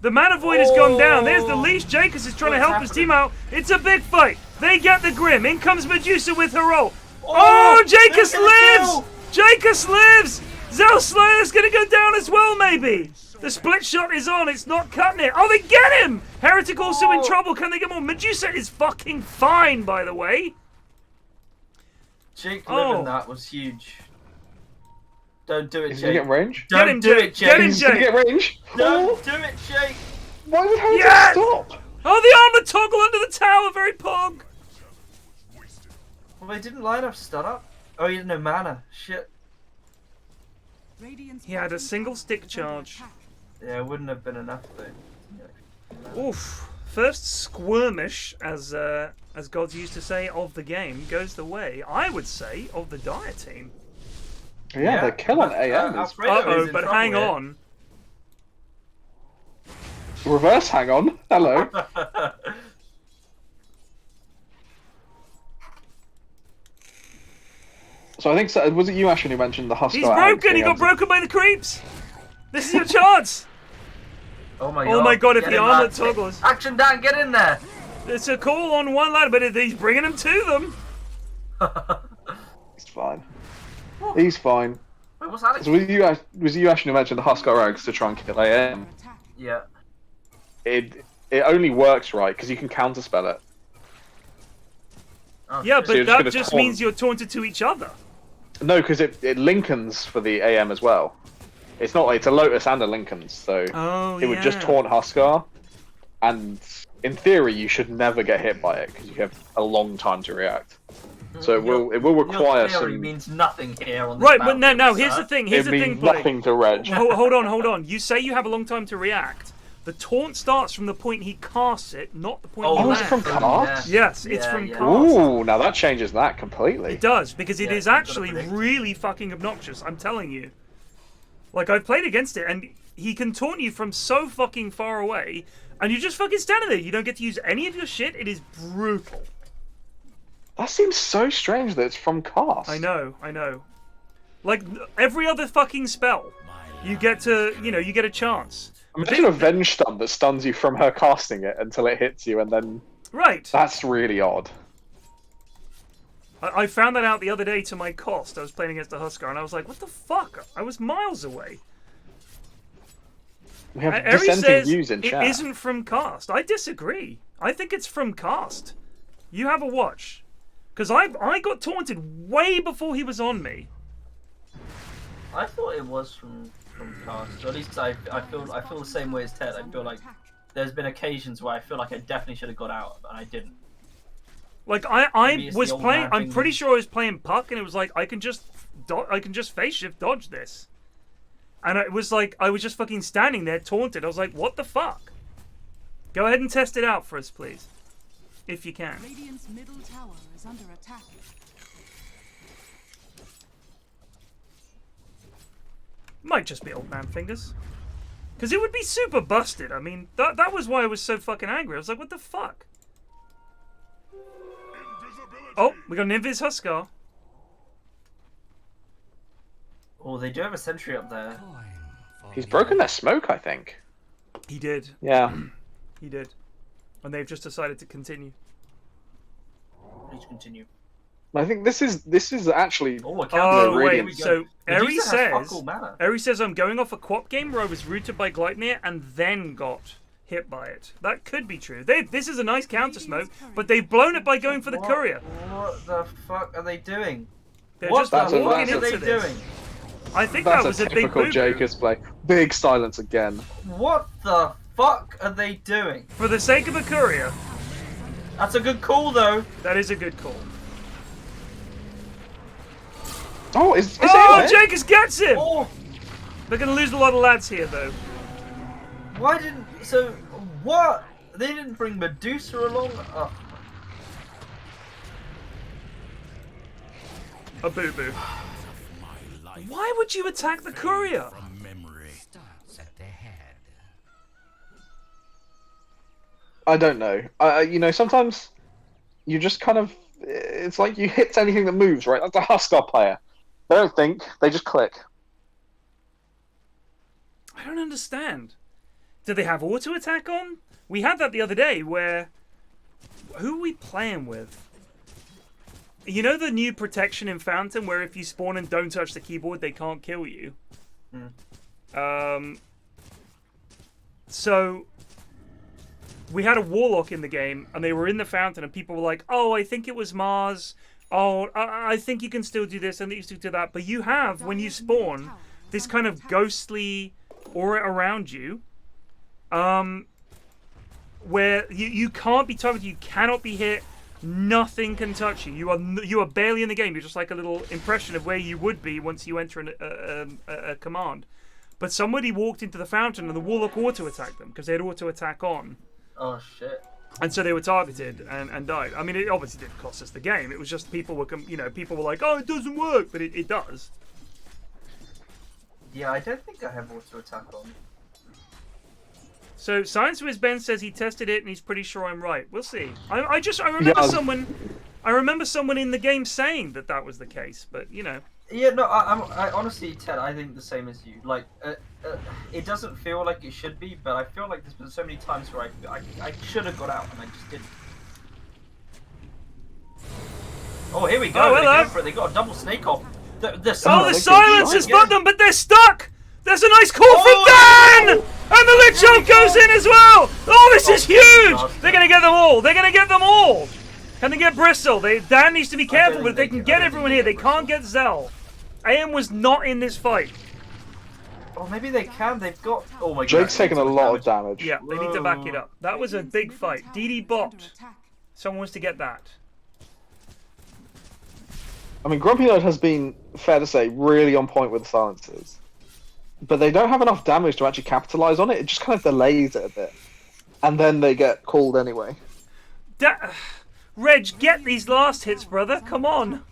The mana void has gone down. There's the leash. Jacobs is trying to What's help his happening? team out. It's a big fight. They get the Grim. In comes Medusa with her ult. Oh, Jacobs they're gonna lives! kill. Jacobs lives! Zellslayer's gonna go down as well, maybe. The split shot is on. It's not cutting it. Oh, they get him! Heretic also in trouble. Can they get more? Medusa is fucking fine, by the way. Jake Oh. living that was huge. Don't do it, Is he gonna Jake. get range? Don't him, do Jake. it, Jake. Get him, He's gonna Jake. get range. Don't do it, Jake. Why would Heretic Yes! stop? Oh, the armor toggle under the tower. Very pog. Well, they didn't line up stun up. Oh, he had no mana. Shit. Radiant's He had a bottom single tower stick is under charge. attack. Yeah, it wouldn't have been enough though. Oof. First squirmish, as gods used to say, of the game goes the way, I would say, of the Dire team. Yeah, the kill on but, AM is Alfredo is Uh-oh, in but trouble hang here. on. reverse. Hang on. Hello. So I think was it you, Ashen, who mentioned the Huskar? He's broken! He got broken by the creeps! This is your chance! Oh my Oh my god, if Get the in, armor lad. toggles. Action Dan, get in there! It's a call on one lad, but he's bringing him to them. He's fine. He's fine. Wait, what's Alex? So was you Ashen, who mentioned the Huskar eggs to try and kill AM? Attack. Yeah. It only works right because you can counterspell it. Oh, Yeah, shit. but you're just that gonna just taunt. means you're taunted to each other. No, because it Lincolns for the AM as well. It's not. It's a Lotus and a Lincolns, so Oh, it would just taunt Huskar. And in theory, you should never get hit by it because you have a long time to react. So it will require Your theory some. means nothing here on this Right, but no, battlefield, here's sir. the thing. Here's It the thing, means buddy. nothing to Reg. Hold on. You say you have a long time to react. The taunt starts from the point he casts it, not the point Oh, you is it land. from cast? Yes, it's Yeah, from yeah. cast. Ooh, now that changes that completely. It does, because it Yeah, is you've gotta actually predict. really fucking obnoxious, I'm telling you. Like, I've played against it, and he can taunt you from so fucking far away, and you're just fucking standing there. You don't get to use any of your shit. It is brutal. That seems so strange that it's from cast. I know. Like, every other fucking spell, you get to, you get a chance. Imagine a Venge stun that stuns you from her casting it until it hits you, and then Right. that's really odd. I found that out the other day to my cost. I was playing against the Huskar, and I was like, what the fuck? I was miles away. We have Eri dissenting says views in it chat. isn't from cast. I disagree. I think it's from cast. You have a watch. Because I got taunted way before he was on me. I thought it was from cast. Or at least I feel the same way as Ted. I feel like there's been occasions where I feel like I definitely should have got out, and I didn't. Like I Maybe it's was the old playing. man I'm thing. pretty sure I was playing puck, and it was like I can just phase shift dodge this, and it was like I was just fucking standing there taunted. I was like, what the fuck? Go ahead and test it out for us, please, if you can. Radiant's middle tower is under attack. Might just be old man fingers, because it would be super busted. I mean, that was why I was so fucking angry. I was like, what the fuck? Oh, we got an Invis Huskar. Oh, they do have a sentry up there. He's broken their smoke, I think. He did. Yeah. He did. And they've just decided to continue. Please continue. I think this is actually. Oh, I can't Oh, Here wait. we go. So, Eri Medusa has fuck says, all mana. Eri says, I'm going off a co-op game where I was routed by Gleipnir and then got hit by it. That could be true. This is a nice counter smoke, but they've blown it by going for the courier. What the fuck are they doing? They're What just the walking fuck are into they this. doing? I think That's that was a a big typical boo-boo. Jacobs play. Big silence again. What the fuck are they doing? For the sake of a courier, That's a good call, though. that is a good call. Oh, is Oh, it? Jacobs gets him! Oh, They're going to lose a lot of lads here, though. why didn't... So, what? They didn't bring Medusa along? Oh. A boo-boo. Why would you attack the courier? I don't know. You know, sometimes you just kind of. It's like you hit anything that moves, right? That's a Huskar player. They don't think, they just click. I don't understand. Do they have auto attack on? We had that the other day where... Who are we playing with? You know the new protection in Fountain where if you spawn and don't touch the keyboard, they can't kill you? So... We had a Warlock in the game, and they were in the Fountain, and people were like, oh, I think it was Mars. Oh, I think you can still do this, and you still do that. But you have, when you spawn, this kind of ghostly aura around you, where you can't be targeted, you cannot be hit, nothing can touch you. You are barely in the game. You're just like a little impression of where you would be once you enter a command. But somebody walked into the Fountain, and the Warlock auto-attacked them, because they had auto-attack on. Oh, shit. And so they were targeted and died. I mean, it obviously didn't cost us the game. It was just people were, people were like, "Oh, it doesn't work," but it does. Yeah, I don't think I have auto attack on. So Science Wiz Ben says he tested it and he's pretty sure I'm right. We'll see. I remember someone in the game saying that was the case, but you know. Yeah, no, I honestly, Ted, I think the same as you. Like, it doesn't feel like it should be, but I feel like there's been so many times where I should have got out and I just didn't. Oh, here we go. Oh, They're hello. going for it. They got a double snake off. The silence has got them, but they're stuck. There's a nice call Oh! from Dan, and the Lich Elf goes in as well. Oh, this is huge. They're gonna get them all. They're gonna get them all. Can they get Bristle? Dan needs to be careful, but if they can get everyone here, they can't get Zell. AM was not in this fight. Oh, maybe they can. They've got. Oh my god. Jake's taken a lot of damage. Yeah, they need to back it up. That was a big fight. DD bot. Someone wants to get that. I mean, Grumpy Node has been, fair to say, really on point with the silences. But they don't have enough damage to actually capitalize on it. It just kind of delays it a bit. And then they get called anyway. Reg, get these last hits, brother. Come on.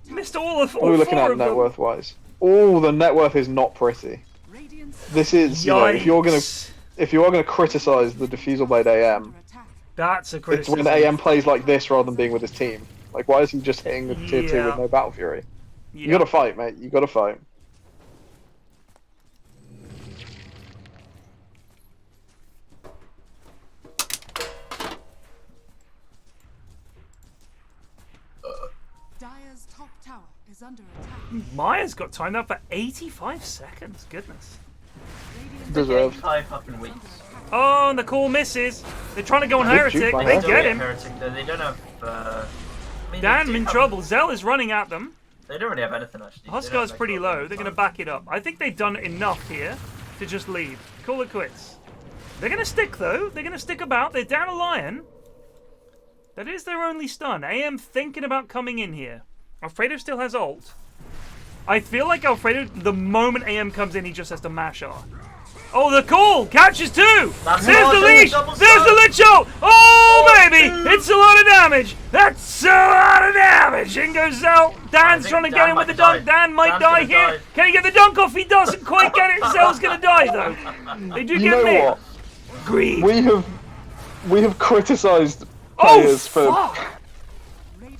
Missed all of What are we looking at four of net them. worth wise? Oh, the net worth is not pretty. This is, you know, if you're gonna criticize the Diffusal Blade AM, that's a it's criticism. when AM plays like this rather than being with his team. Like, why is he just hitting the tier 2 with no Battle Fury? You gotta fight, mate. You gotta fight. Dire's top tower is under attack. Maya's got timed up for 85 seconds. Goodness. Deserved. 5 fucking weeks. Oh, and the call misses. They're trying to go on Good Heretic. juke by They Heretic. get him. Heretic, though. They don't have. I mean, Dan they do in have- trouble. Zell is running at them. They don't really have anything actually. Huskar's pretty low. They're going to back it up. I think they've done enough here to just leave. Call it quits. They're going to stick, though. They're going to stick about. They're down a lion. That is their only stun. AM thinking about coming in here. Alfredo still has ult. I feel like Alfredo, the moment AM comes in, he just has to mash R. Oh, the call! Catches two! That's There's the awesome, leash! double There's the stun. lich ult! Oh, baby! It's a lot of damage! That's a lot of damage! In goes Zell. Dan's think trying to Dan get him with might the dunk. die. Dan might Dan's die gonna here. die. Can he get the dunk off? He doesn't quite get it. Zell's gonna die, though. They do You get know me. what? Greed. We have criticised Oh, players for fuck!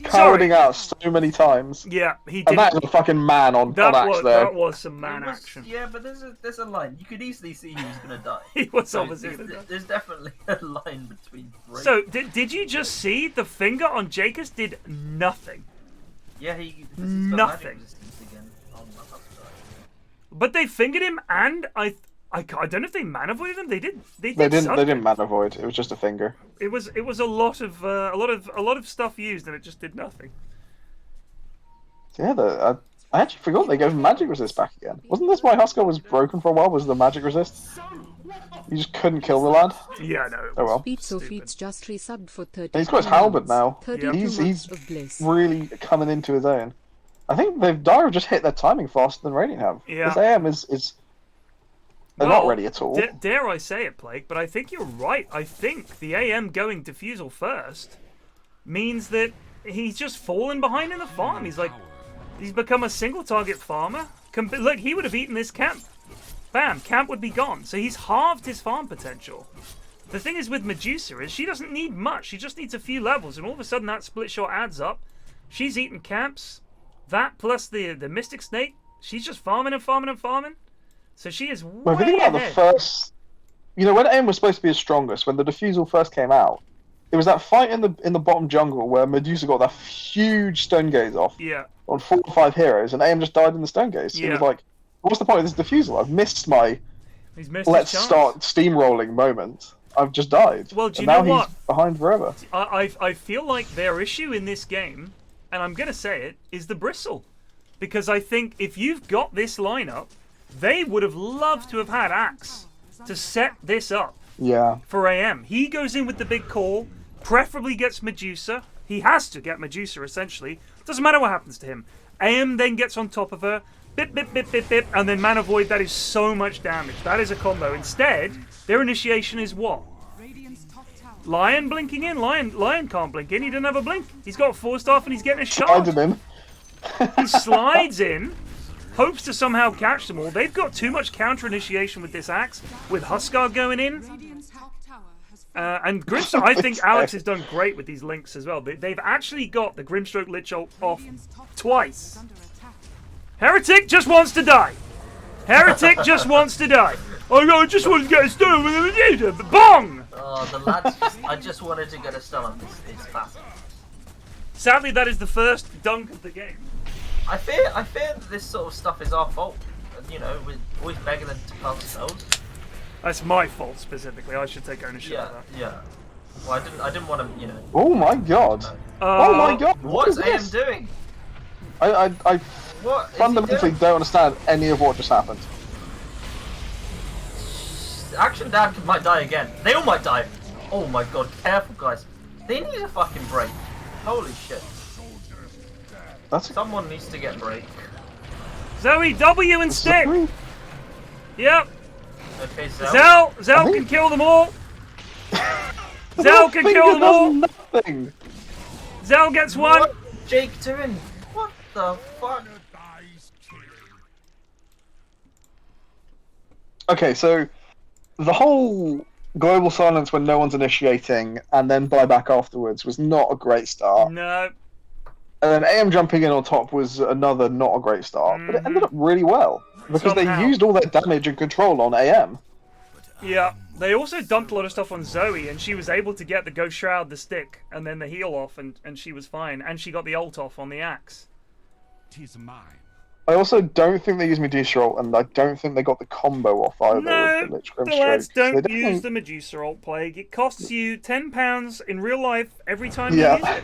cowarding out so many times. Yeah, he did. And that is a fucking man on axe there. That was some man It was- action. Yeah, but there's a line. You could easily see who's gonna die. He was So obviously there's, gonna die. there's definitely a line between. Break. So, did you just see the finger on Jacobs did nothing? yeah, he's got nothing. magic resistance again. Oh, my God. But they fingered him, and I don't know if they mana voided him. They did. They They didn't. something. They didn't mana void. It was just a finger. It was a lot of stuff used, and it just did nothing. Yeah, I actually forgot they gave magic resist back again. Wasn't this why Husker was broken for a while? Was the magic resist? You just couldn't kill the lad. Yeah, no. Oh well. Pizzo Feeds just resubbed for 30. He's got his halberd now. 32 He's months of bliss. really coming into his own. I think they've Dire have just hit their timing faster than Radiant have. Yeah. This AM is they're not ready at all. Dare I say it, Plague? But I think you're right. I think the AM going Diffusal first means that he's just fallen behind in the farm. He's become a single target farmer. Look, he would have eaten this camp. Bam, camp would be gone. So he's halved his farm potential. The thing is with Medusa is she doesn't need much. She just needs a few levels, and all of a sudden that split shot adds up. She's eating camps. That plus the Mystic Snake. She's just farming and farming and farming. So she is way Well, if you think about ahead. the first, when AM was supposed to be his strongest, when the Diffusal first came out, it was that fight in the bottom jungle where Medusa got that huge stone gaze off on 4 or 5 heroes, and AM just died in the stone gaze. He was like, what's the point of this Diffusal? I've missed my let's start steamrolling moment. I've just died. Well, do you and know now what? he's behind forever. I feel like their issue in this game, and I'm going to say it, is the bristle. Because I think if you've got this lineup, they would have loved to have had Axe to set this up for AM. He goes in with the big call, preferably gets Medusa. He has to get Medusa, essentially. Doesn't matter what happens to him. AM then gets on top of her, bip, bip, bip, bip, bip, and then Mana Void. That is so much damage. That is a combo. Instead, their initiation is what? Lion blinking in? Lion can't blink in. He doesn't have a blink. He's got a 4-staff and he's getting a shot. He slides in, hopes to somehow catch them all. They've got too much counter initiation with this axe, with Huskar going in. And Grimstroke, I think Alex has done great with these links as well. They've actually got the Grimstroke Lich Ult off twice. Heretic just wants to die. Heretic just wants to die. I just want to get a stun with a Medusa. Bong! Oh, the lads I just wanted to get a stun on this. It's fast. Sadly, that is the first dunk of the game. I fear that this sort of stuff is our fault. You know, we're always begging them to cast spells. That's my fault specifically. I should take ownership of that. Yeah. Well, I didn't want to, Oh my god! Oh my god! What's AM this? doing? I What is fundamentally he doing? don't understand any of what just happened. Action Dad might die again. They all might die. Oh my god, careful guys. They need a fucking break. Holy shit. Someone needs to get break. Zoe, W and stick! Yep. Okay, Zell. Zell can kill them all. Zell can kill them all. Nothing. Zell gets one. What Jake doing? What the fuck? Okay, so the whole global silence when no one's initiating and then buyback afterwards was not a great start. No. And then AM jumping in on top was another not a great start, but it ended up really well because Somehow. they used all their damage and control on AM. Yeah. They also dumped a lot of stuff on Zoe, and she was able to get the Ghost Shroud, the stick, and then the heal off, and she was fine. And she got the ult off on the axe. 'Tis mine. I also don't think they used Medusa ult, and I don't think they got the combo off either. No, with the Lich the lads Grimstroke. don't They use the Medusa ult, Plague. It costs you £10 in real life every time you use it.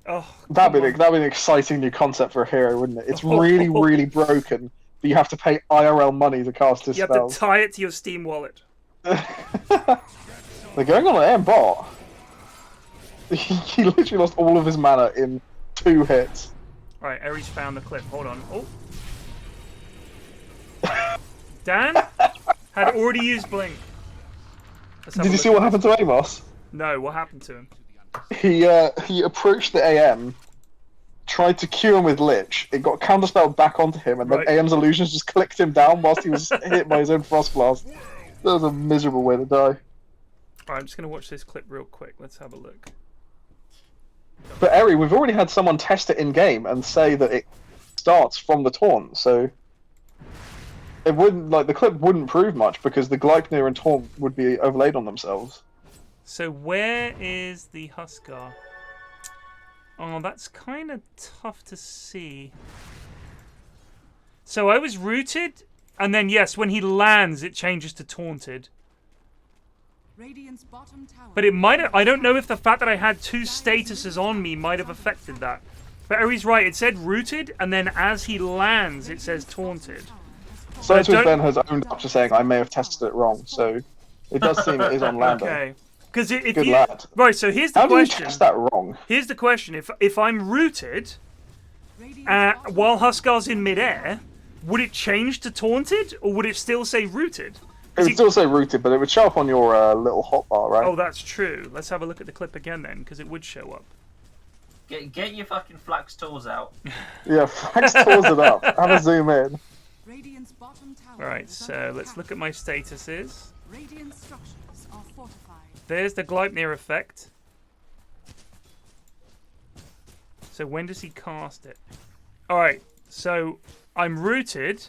Oh, That'd be an exciting new concept for a hero, wouldn't it? It's really, really broken, but you have to pay IRL money to cast his you spells. have to tie it to your Steam wallet. They're going on an AM bot. He literally lost all of his mana in 2 hits. Alright, Ares found the clip. Hold on. Oh. Dan had already used Blink. Did you see what happened to Amos? No, what happened to him? He approached the AM, tried to cue him with Lich. It got counterspelled back onto him, and then AM's illusions just clicked him down whilst he was hit by his own Frost Blast. That was a miserable way to die. Alright, I'm just gonna watch this clip real quick. Let's have a look. But Eri, we've already had someone test it in game and say that it starts from the taunt, so it wouldn't the clip wouldn't prove much because the Gleipnir and taunt would be overlaid on themselves. So where is the Huskar? Oh, that's kind of tough to see. So I was rooted, and then yes, when he lands, it changes to taunted. But it might have, I don't know if the fact that I had 2 statuses on me might have affected that. But Eri's right, it said rooted, and then as he lands, it says taunted. So Ben has owned up to saying I may have tested it wrong, so it does seem it is on landing. Okay. Because if Good you lad. right, so here's the How question. How do you test that wrong? Here's the question: if I'm rooted, while Huskar's in midair, would it change to taunted, or would it still say rooted? It would still say rooted, but it would show up on your little hotbar, right? Oh, that's true. Let's have a look at the clip again then, because it would show up. Get your fucking flax tools out. Yeah, flax tools it up. Have a zoom in. Alright, so let's look at my statuses. Radiant structures are fortified. There's the Gleipnir effect. So when does he cast it? Alright, so I'm rooted,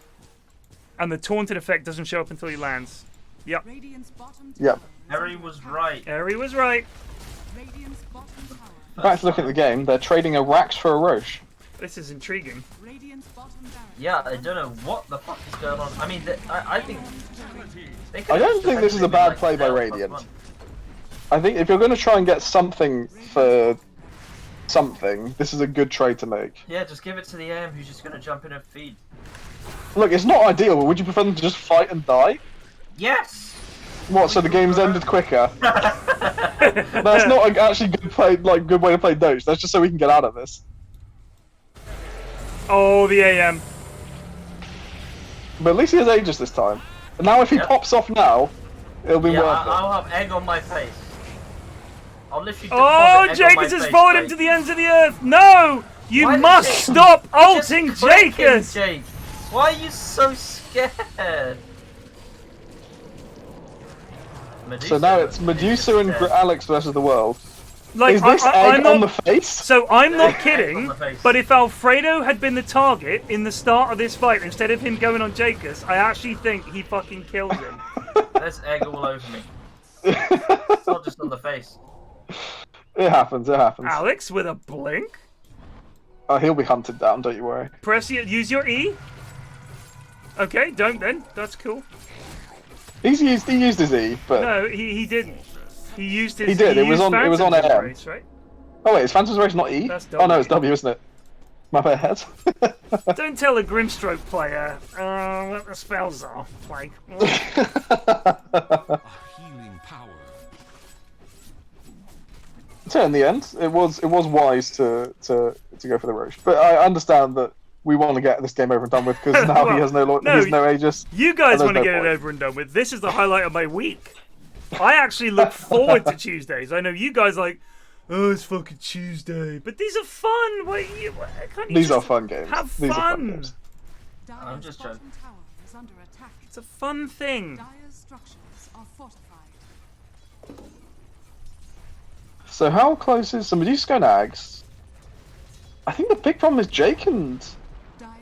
and the taunted effect doesn't show up until he lands. Yep. Yep. Harry was right. Harry was right. Back to looking at the game, they're trading a Rax for a Roche. This is intriguing. Yeah, I don't know what the fuck is going on. I mean, I think... I don't think this is a bad play by Radiant. I think if you're going to try and get something for something, this is a good trade to make. Yeah, just give it to the AM who's just going to jump in and feed. Look, it's not ideal, but would you prefer them to just fight and die? Yes! What, so the game's ended quicker? That's not actually good way to play Doge. That's just so we can get out of this. Oh, the AM. But at least he has Aegis this time. And now if he pops off now, it'll be worth it. I'll have egg on my face. I'll literally Jacus has followed him to the ends of the earth! No! You must stop ulting Jacus! Jake. Why are you so scared? Medusa, so now it's Medusa and Alex versus the world. Like, is this egg on the face? So I'm not kidding, but if Alfredo had been the target in the start of this fight, instead of him going on Jacus, I actually think he fucking kills him. There's egg all over me. It's not just on the face. It happens, it happens. Alex with a blink? Oh, he'll be hunted down, don't you worry. Use your E. Okay, don't then. That's cool. He used his E, but... No, he didn't. He used his... He did, it was on AM. Race, right? Oh wait, is Phantom's Race not E? That's W. Oh no, it's W, isn't it? My bad. Don't tell a Grimstroke player what the spells are. Like... healing power. So in the end, it was wise to go for the Roche. But I understand that we want to get this game over and done with because now he has no Aegis. You guys want to get it over and done with. This is the highlight of my week. I actually look forward to Tuesdays. I know you guys like, oh, it's fucking Tuesday, but these are fun. These are fun games. Have fun. fun. Games. I'm just joking. It's a fun thing. So how close is Medusa going to Ags? I think the big problem is Jake and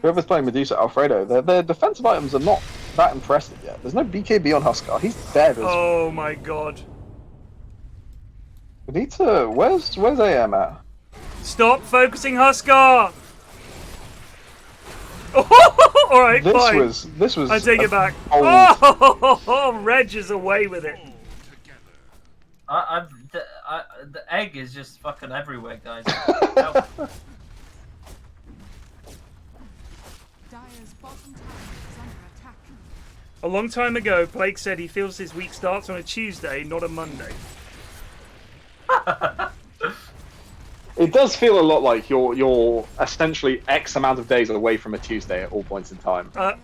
whoever's playing Medusa, Alfredo. Their defensive items are not that impressive yet. There's no BKB on Huskar. He's dead. Oh my god. We need to. Where's AM at? Stop focusing Huskar. Oh, all right, fine. This was. I take it back. Oh, Reg is away with it. The egg is just fucking everywhere, guys. A long time ago, Blake said he feels his week starts on a Tuesday, not a Monday. It does feel a lot like you're essentially X amount of days away from a Tuesday at all points in time. I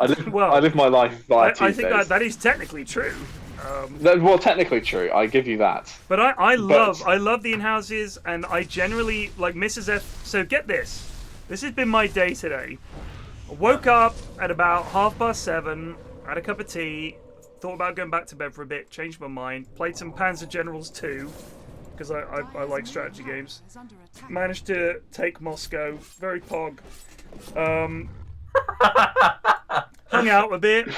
live my life via Tuesdays. I think that is technically true. Well, technically true. I give you that. But I love the in-houses, and I generally like Mrs. F. So get this. This has been my day today. I woke up at about 7:30, had a cup of tea, thought about going back to bed for a bit, changed my mind, played some Panzer Generals 2, because I like strategy games. Managed to take Moscow, very pog. Hung out a bit,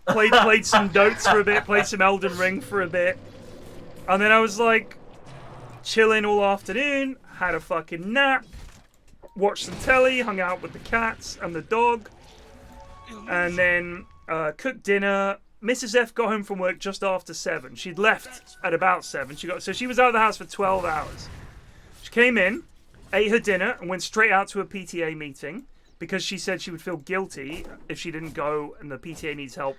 played some Dotes for a bit, played some Elden Ring for a bit, and then I was like chilling all afternoon, had a fucking nap, watched some telly, hung out with the cats and the dog, and then cooked dinner. Mrs. F got home from work just after 7. She'd left at about 7. So she was out of the house for 12 hours. She came in, ate her dinner, and went straight out to a PTA meeting because she said she would feel guilty if she didn't go and the PTA needs help.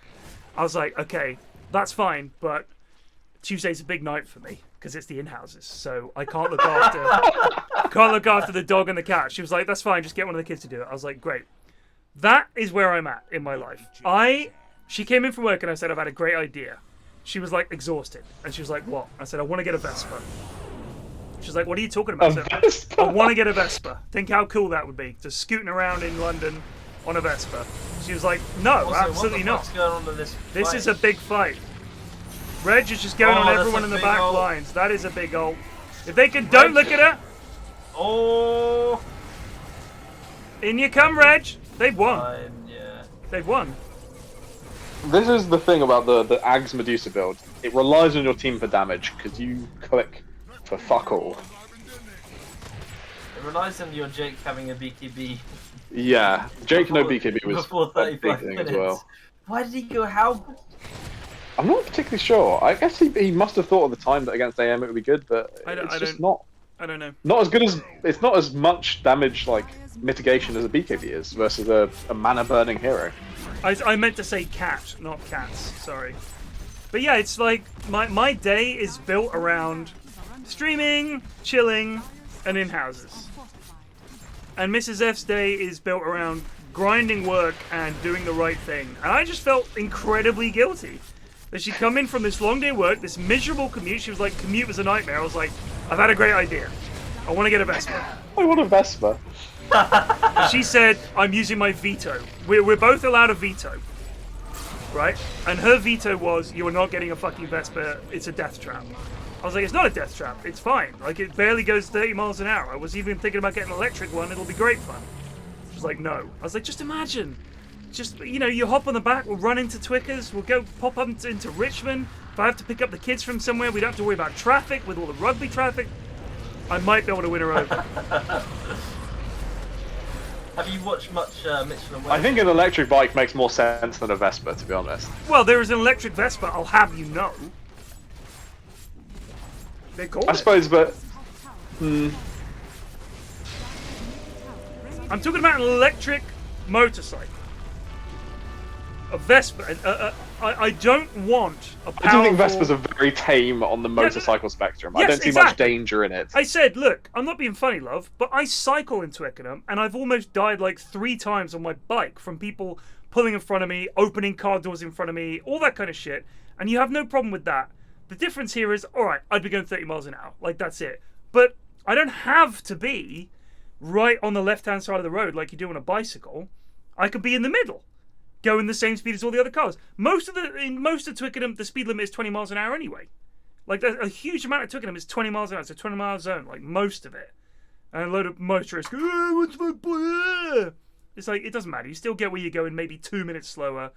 I was like, okay, that's fine, but Tuesday's a big night for me because it's the in-houses, so I can't look after the dog and the cat. She was like, that's fine, just get one of the kids to do it. I was like, great. That is where I'm at in my life. She came in from work and I said, I've had a great idea. She was like exhausted. And she was like, what? I said, I want to get a Vespa. She's like, what are you talking about? I said, I want to get a Vespa. Think how cool that would be. Just scooting around in London on a Vespa. She was like, no, also, absolutely not. Going on this is a big fight. Reg is just going on everyone in the back lines. That is a big ult. If they can, don't look at her. Oh. In you come, Reg. They've won. Fine, yeah. They've won. This is the thing about the Ags Medusa build. It relies on your team for damage, because you click for fuck all. It relies on your Jake having a BKB. Yeah, Jake no BKB was before a big thing as well. Why did he go how? I'm not particularly sure. I guess he must have thought at the time that against AM it would be good, but it's just not. I don't know. Not as good as it's not as much damage like mitigation as a BKB is versus a mana burning hero. I meant to say cat, not cats. Sorry. But yeah, it's like my day is built around streaming, chilling, and in-houses. And Mrs. F's day is built around grinding work and doing the right thing. And I just felt incredibly guilty that she'd come in from this long day of work, this miserable commute. She was like, commute was a nightmare. I was like, I've had a great idea. I want to get a Vespa. I want a Vespa. She said, I'm using my veto. We're both allowed a veto. Right? And her veto was, you are not getting a fucking Vespa. It's a death trap. I was like, it's not a death trap. It's fine. Like, it barely goes 30 miles an hour. I was even thinking about getting an electric one. It'll be great fun. She was like, no. I was like, just imagine. Just, you know, you hop on the back, we'll run into Twickers, we'll go pop up into Richmond. If I have to pick up the kids from somewhere, we don't have to worry about traffic with all the rugby traffic. I might be able to win her over. Have you watched much Mitchell and Webb? I think an electric bike makes more sense than a Vespa, to be honest. Well, there is an electric Vespa, I'll have you know. They call it. I suppose, but... I'm talking about an electric motorcycle. A Vespa. I don't want a powerful... I do think Vespas are very tame on the motorcycle spectrum. Yes, I don't see much danger in it. I said, look, I'm not being funny, love, but I cycle in Twickenham, and I've almost died like 3 times on my bike from people pulling in front of me, opening car doors in front of me, all that kind of shit, and you have no problem with that. The difference here is, alright, I'd be going 30 miles an hour, like that's it. But I don't have to be right on the left-hand side of the road like you do on a bicycle. I could be in the middle, going the same speed as all the other cars. In most of Twickenham, the speed limit is 20 miles an hour anyway. Like, a huge amount of Twickenham is 20 miles an hour. It's a 20-mile zone, like most of it. And a load of motorists go, oh, what's my boy? It's like, it doesn't matter. You still get where you're going, maybe 2 minutes slower.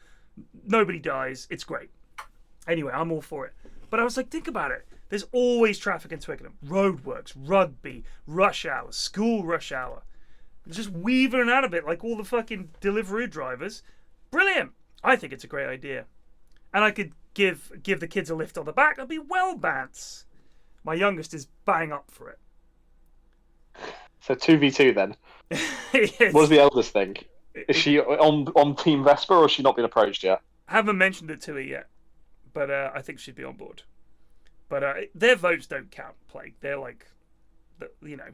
Nobody dies. It's great. Anyway, I'm all for it. But I was like, think about it. There's always traffic in Twickenham. Roadworks, rugby, rush hour, school rush hour. Just weaving out of it like all the fucking Deliveroo drivers. Brilliant. I think it's a great idea. And I could give the kids a lift on the back. I'd be well bants. My youngest is bang up for it. So 2v2 then. Yes. What does the eldest think? Is she on Team Vespa or has she not been approached yet? I haven't mentioned it to her yet. But I think she'd be on board. But their votes don't count, Plague. They're like, you know,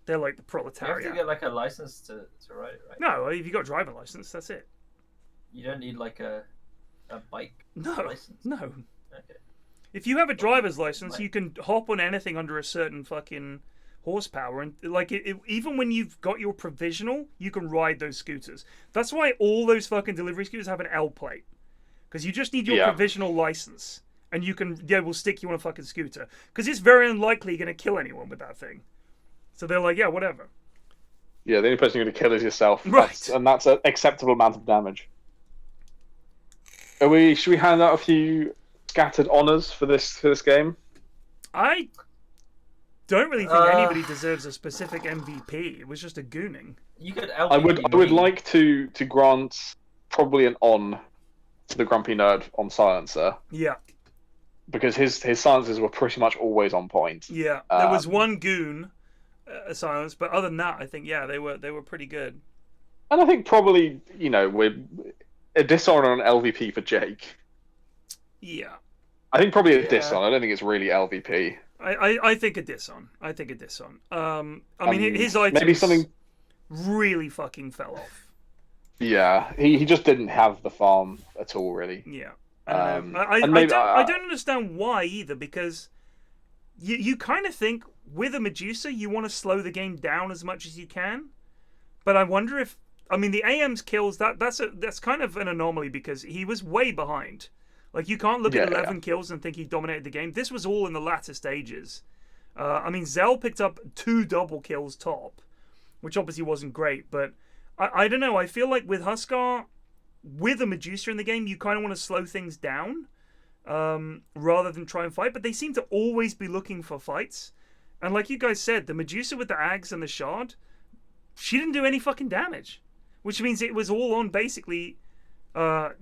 They're like the You have proletariat. to get like a license to ride it, right? No, if you got a driving license, that's it. You don't need like a bike license. No. Okay. If you have a driver's license, you can hop on anything under a certain fucking horsepower, and like even when you've got your provisional, you can ride those scooters. That's why all those fucking delivery scooters have an L plate, because you just need your provisional license, and you can we'll stick you on a fucking scooter, because it's very unlikely you're gonna kill anyone with that thing. So they're like, yeah, whatever. Yeah, the only person you're gonna kill is yourself, right? And that's an acceptable amount of damage. Should we hand out a few scattered honors for this game? I don't really think anybody deserves a specific MVP. It was just a gooning. You could. I would like to grant probably an on to the Grumpy Nerd on Silencer. Yeah. Because his silences were pretty much always on point. Yeah, there was one goon silence, but other than that, I think they were pretty good. And I think probably we're a dishonor on LVP for Jake. Yeah. I think probably a diss on. I don't think it's really LVP. I think a diss on. I mean, his items maybe something really fucking fell off. Yeah, he just didn't have the farm at all, really. Yeah. I don't understand why either, because you kind of think with a Medusa you want to slow the game down as much as you can, but I wonder if the AM's kills that's kind of an anomaly, because he was way behind. Like, you can't look at 11 kills and think he dominated the game. This was all in the latter stages. Zell picked up 2 double kills top, which obviously wasn't great, but I don't know. I feel like with Huskar, with a Medusa in the game, you kind of want to slow things down rather than try and fight, but they seem to always be looking for fights. And like you guys said, the Medusa with the Ags and the Shard, she didn't do any fucking damage, which means it was all on basically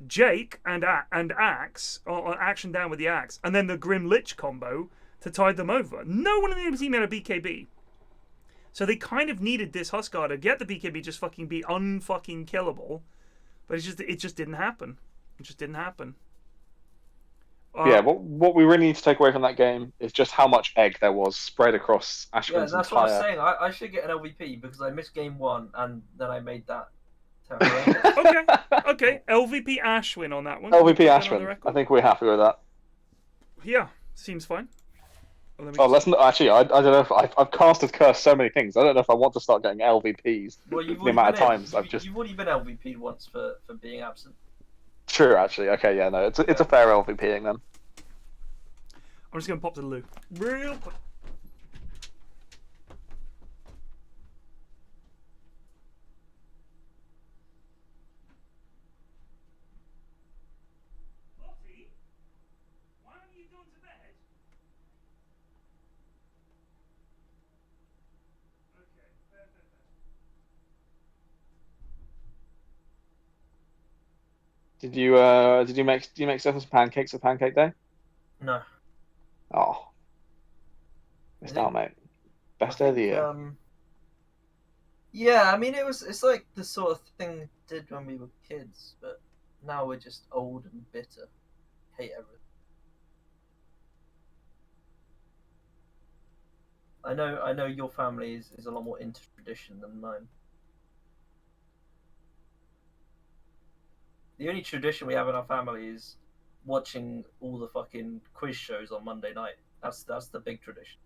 Jake and Axe, or Action down with the Axe, and then the Grim Lich combo to tide them over. No one in the team had a BKB. So they kind of needed this Huskar to get the BKB, just fucking be unfucking killable. But it just didn't happen. It just didn't happen. Yeah, what we really need to take away from that game is just how much egg there was spread across Ashwin's that's entire... what I was saying. I should get an LVP because I missed game 1 and then I made that terrible. Okay. LVP Ashwin on that one. LVP Ashwin. I think we're happy with that. Yeah, seems fine. Let's not, actually, I don't know if I've casted curse so many things. I don't know if I want to start getting LVPs. Well, the amount of times you've already been LVP'd once for being absent. True, actually. Okay, yeah, no, it's a fair LVPing then. I'm just gonna pop to the loo real quick. Lottie, why aren't you going to bed? Okay, fair. Did you make Stefan some pancakes for Pancake Day? No. Oh, missed out, mate. Best day of the year. Yeah, I mean it's like the sort of thing we did when we were kids, but now we're just old and bitter. Hate everything. I know your family is a lot more into tradition than mine. The only tradition we have in our family is watching all the fucking quiz shows on Monday night. That's the big tradition.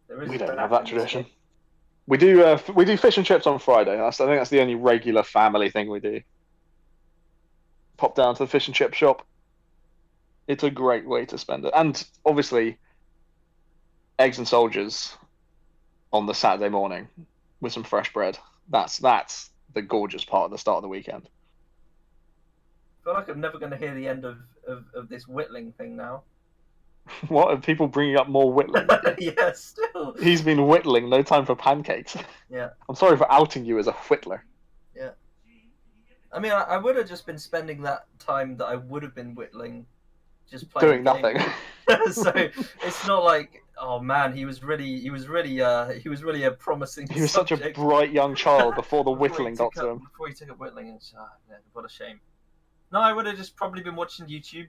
We don't have that tradition. We do fish and chips on Friday. I think that's the only regular family thing we do. Pop down to the fish and chip shop. It's a great way to spend it, and obviously, eggs and soldiers on the Saturday morning with some fresh bread. That's the gorgeous part of the start of the weekend. I feel like I'm never going to hear the end of this whittling thing now. What? Are people bringing up more whittling? Yeah, still. He's been whittling, no time for pancakes. Yeah. I'm sorry for outing you as a whittler. Yeah. I mean, I would have just been spending that time that I would have been whittling just playing doing nothing. So it's not like, oh man, he was really a promising. He was such a bright young child before the whittling got to him. Before he took up whittling, and man, what a shame. No, I would have just probably been watching YouTube.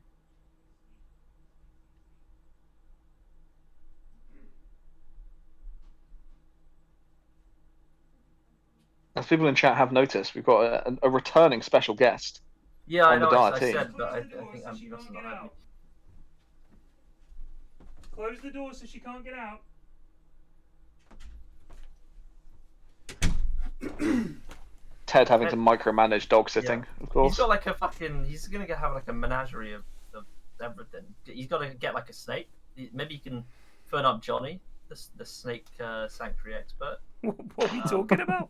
As people in chat have noticed, we've got a returning special guest. Yeah, I know. I said, but I think you must not have me. Close the door so she can't get out. Ted having to micromanage dog sitting, of course. He's got like a fucking. He's gonna have like a menagerie of everything. He's got to get like a snake. Maybe you can phone up Johnny, the snake sanctuary expert. What are we talking about?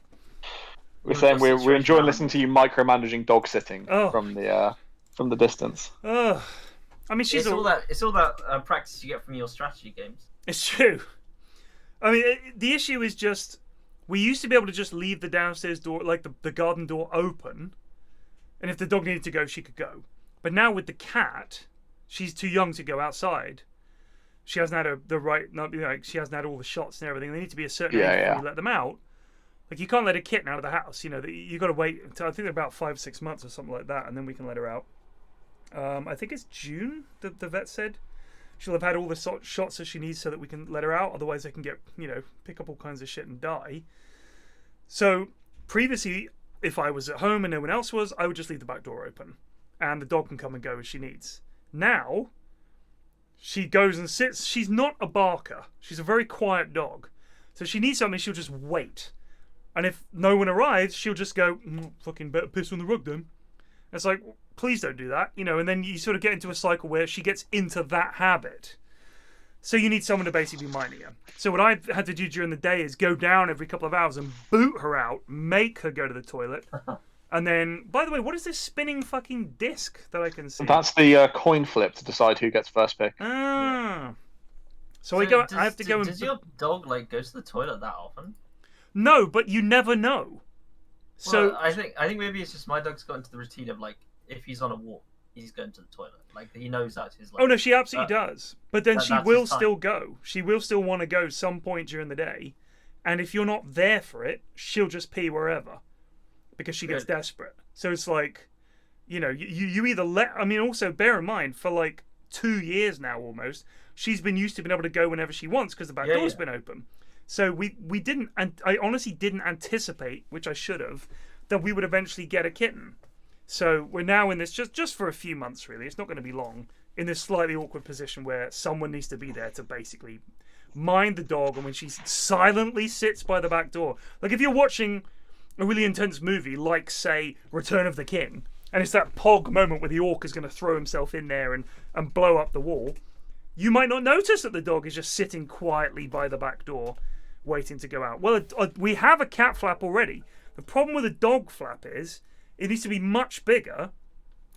We're saying we're enjoying listening to you micromanaging dog sitting from the distance. I mean, it's all that practice you get from your strategy games. It's true. I mean, the issue is just we used to be able to just leave the downstairs door, like the garden door, open, and if the dog needed to go, she could go. But now with the cat, she's too young to go outside. She hasn't had she hasn't had all the shots and everything. They need to be a certain age before you let them out. Like, you can't let a kitten out of the house. You know, you got to wait until I think they're about 5-6 months or something like that, and then we can let her out. I think it's June. The vet said she'll have had all the shots that she needs so that we can let her out. Otherwise, they can get pick up all kinds of shit and die. So previously, if I was at home and no one else was, I would just leave the back door open, and the dog can come and go as she needs. Now, she goes and sits. She's not a barker. She's a very quiet dog. So if she needs something, she'll just wait. And if no one arrives, she'll just go, fucking better piss on the rug then. And it's like, please don't do that. And then you sort of get into a cycle where she gets into that habit. So you need someone to basically be minding her. So what I've had to do during the day is go down every couple of hours and boot her out, make her go to the toilet. And then, by the way, what is this spinning fucking disc that I can see? That's the coin flip to decide who gets first pick. Ah. So I have to go and... Does your dog, go to the toilet that often? No, but you never know. So I think maybe it's just my dog's got into the routine of, if he's on a walk, he's going to the toilet. He knows that's his... oh, no, she absolutely does. But then she will still go. She will still want to go some point during the day. And if you're not there for it, she'll just pee wherever. Because she gets desperate. So it's like, you either let... I mean, also, bear in mind, for 2 years now almost, she's been used to being able to go whenever she wants because the back door's been open. So we didn't... And I honestly didn't anticipate, which I should have, that we would eventually get a kitten. So we're now in this, just for a few months, really. It's not going to be long, in this slightly awkward position where someone needs to be there to basically mind the dog, and when she silently sits by the back door. If you're watching a really intense movie, say, Return of the King, and it's that Pog moment where the orc is going to throw himself in there and blow up the wall, you might not notice that the dog is just sitting quietly by the back door, waiting to go out. Well, we have a cat flap already. The problem with a dog flap is it needs to be much bigger.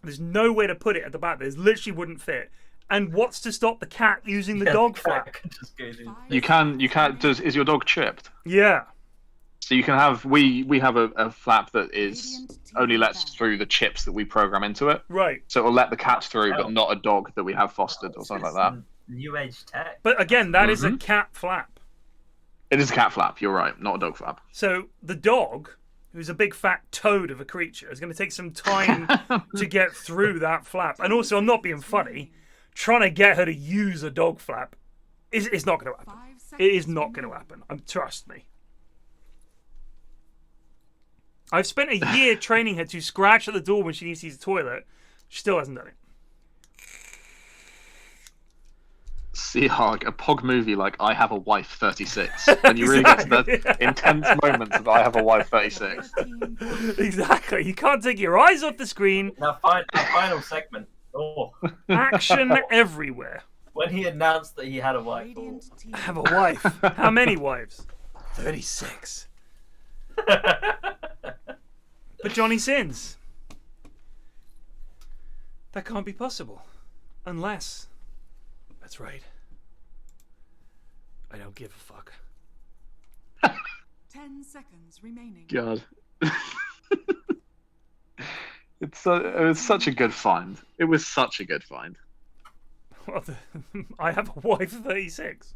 There's no way to put it at the back. There's literally wouldn't fit. And what's to stop the cat using the dog flap? You can. Is your dog chipped? Yeah. So you can have. We have a flap that is only lets through the chips that we program into it. Right. So it'll let the cats through, but not a dog that we have fostered or something like that. New age tech. But again, that is a cat flap. It is a cat flap. You're right, not a dog flap. So the dog, who's a big fat toad of a creature, is going to take some time to get through that flap. And also, I'm not being funny. Trying to get her to use a dog flap is not going to happen. It is not going to happen. Trust me. I've spent a year training her to scratch at the door when she needs to use the toilet. She still hasn't done it. Sea-Hog, a Pog movie like I Have a Wife 36. When you really get to the intense moments of I Have a Wife 36. Exactly. You can't take your eyes off the screen. Now, final segment. Oh. Action everywhere. When he announced that he had a wife. I have a wife. How many wives? 36. But Johnny sins. That can't be possible. Unless... That's right. I don't give a fuck. 10 seconds remaining. God. It was such a good find. It was such a good find. What I have a wife of 36.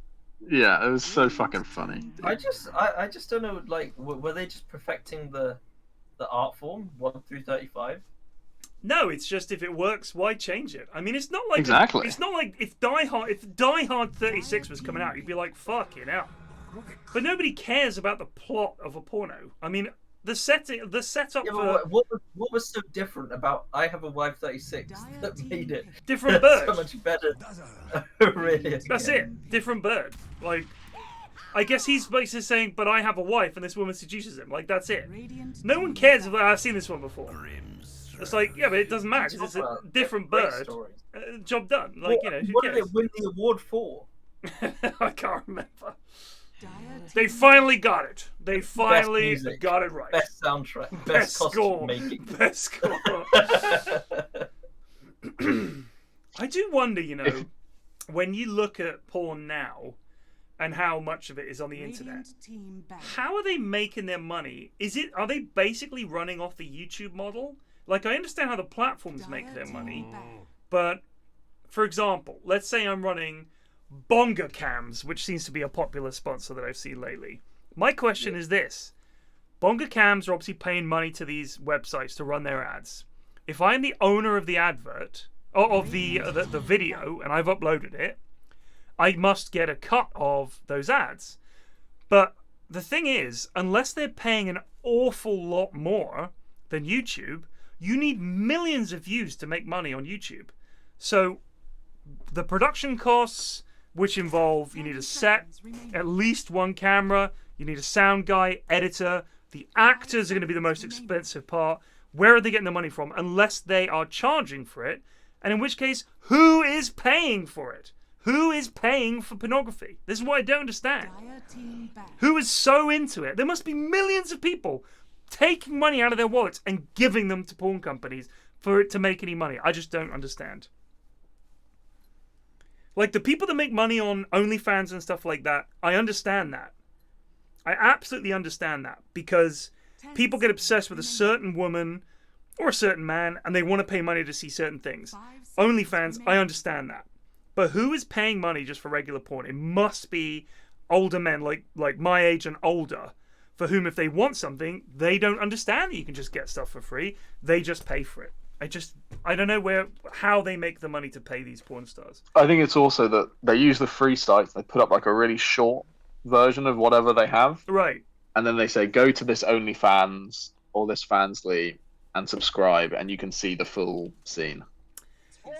Yeah, it was so fucking funny. I just don't know, were they just perfecting the art form 1 through 35? No, it's just if it works, why change it? I mean, it's not like exactly. It's not like if Die Hard 36 was coming out, you'd be like, fucking hell. But nobody cares about the plot of a porno. I mean, the setup Yeah, for what was so different about I Have a Wife 36 that made it different bird. so much better? Really? That's it. Different bird. Like, I guess he's basically saying, but I have a wife and this woman seduces him. Like, that's it. No one cares if I've seen this one before. It's like, yeah, but it doesn't matter because it's a different bird. Job done. Like, you know, who what cares? did it win the award for? I can't remember. They finally got it. They finally got it right. Best soundtrack. Best score. Making. Best score. I do wonder, you know, when you look at porn now and how much of it is on the internet, how are they making their money? Are they basically running off the YouTube model? Like, I understand how the platforms make their money, but for example, let's say I'm running Bonga Cams, which seems to be a popular sponsor that I've seen lately. My question is this. Bonga Cams are obviously paying money to these websites to run their ads. If I'm the owner of the advert, or of the video, and I've uploaded it, I must get a cut of those ads. But the thing is, unless they're paying an awful lot more than YouTube, you need millions of views to make money on YouTube. So the production costs, which involve, you need a set, at least one camera, you need a sound guy, editor, the actors are going to be the most expensive part. Where are they getting the money from? Unless they are charging for it. And in which case, who is paying for it? Who is paying for pornography? This is what I don't understand. Who is so into it? There must be millions of people taking money out of their wallets and giving them to porn companies for it to make any money. I just don't understand. Like, the people that make money on OnlyFans and stuff like that, I understand that. I absolutely understand that. Because people get obsessed with a certain woman or a certain man, and they want to pay money to see certain things. OnlyFans, I understand that. But who is paying money just for regular porn? It must be older men, like my age and older, for whom if they want something, they don't understand that you can just get stuff for free. They just pay for it. I don't know how they make the money to pay these porn stars. I think it's also that they use the free sites. They put up like a really short version of whatever they have. Right. And then they say, go to this OnlyFans or this Fansly and subscribe, and you can see the full scene.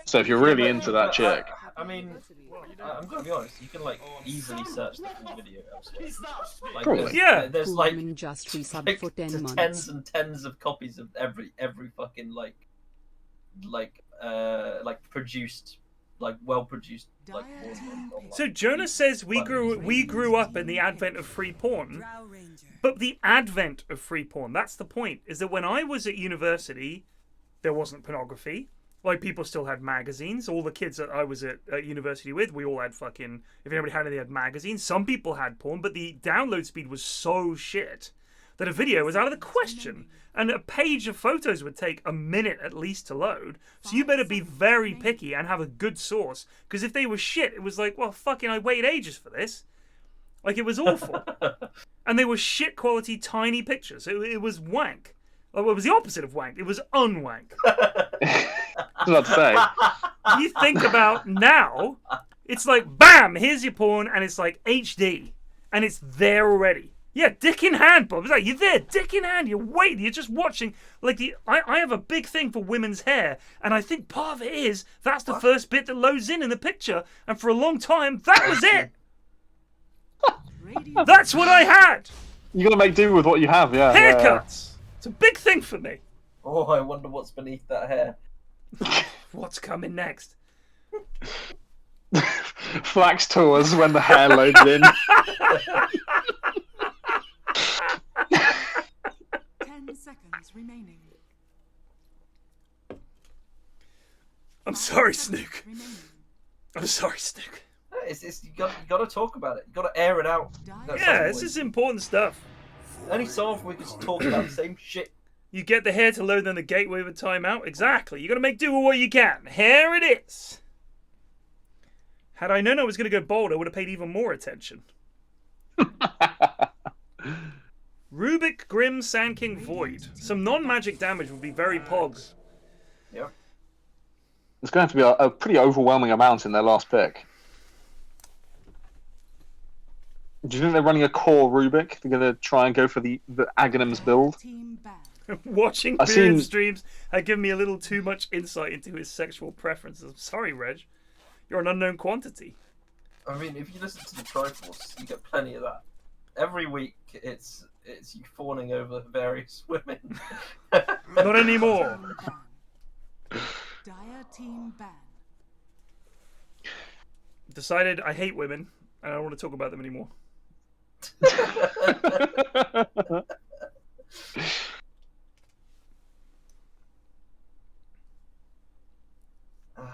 So if you're really into that chick... I mean, I'm going to be honest, you can like easily search the full video elsewhere. Like, Probably. There's like just resubbed for 10 months. tens and tens of copies of every fucking produced, well produced porn. So Jonas says we grew up in the advent of free porn. But the advent of free porn, that's the point, is that when I was at university, there wasn't pornography. Like, people still had magazines. All the kids that I was at university with, we all had fucking... If anybody had any, they had magazines. Some people had porn, but the download speed was so shit that a video was out of the question. And a page of photos would take a minute at least to load. So you better be very picky and have a good source. Because if they were shit, it was like, well, fucking, I waited ages for this. Like, it was awful. And they were shit quality, tiny pictures. It was wank. Well, it was the opposite of wank. It was unwank. I was about to say. You think about now, it's like, bam, here's your porn, and it's like HD. And it's there already. Yeah, dick in hand, Bob. It's like, you're there, dick in hand, you're waiting, you're just watching. Like, I have a big thing for women's hair, and I think part of it is, that's the first bit that loads in the picture. And for a long time, that was it. That's what I had. You gotta make do with what you have, yeah. Haircuts. It's a big thing for me. Oh, I wonder what's beneath that hair. What's coming next? Flax tours when the hair loads in. 10 seconds remaining. I'm sorry, Snook. I'm sorry, Snook. You got to talk about it. You got to air it out. Yeah, this is important stuff. Any so often we can just talk about the same shit. You get the hair to load, then the gateway with timeout. Exactly. You got to make do with what you can. Here it is. Had I known I was going to go bold, I would have paid even more attention. Rubik, Grim, Sand King, Void. Some non-magic damage would be very pog. Yeah. It's going to have to be a pretty overwhelming amount in their last pick. Do you think they're running a core Rubik? They're going to try and go for the Aghanim's build? Watching Pyrion streams had given me a little too much insight into his sexual preferences. I'm sorry, Reg. You're an unknown quantity. I mean, if you listen to the Triforce, you get plenty of that. Every week, it's you fawning over various women. Not anymore. Dire team ban. Decided I hate women, and I don't want to talk about them anymore.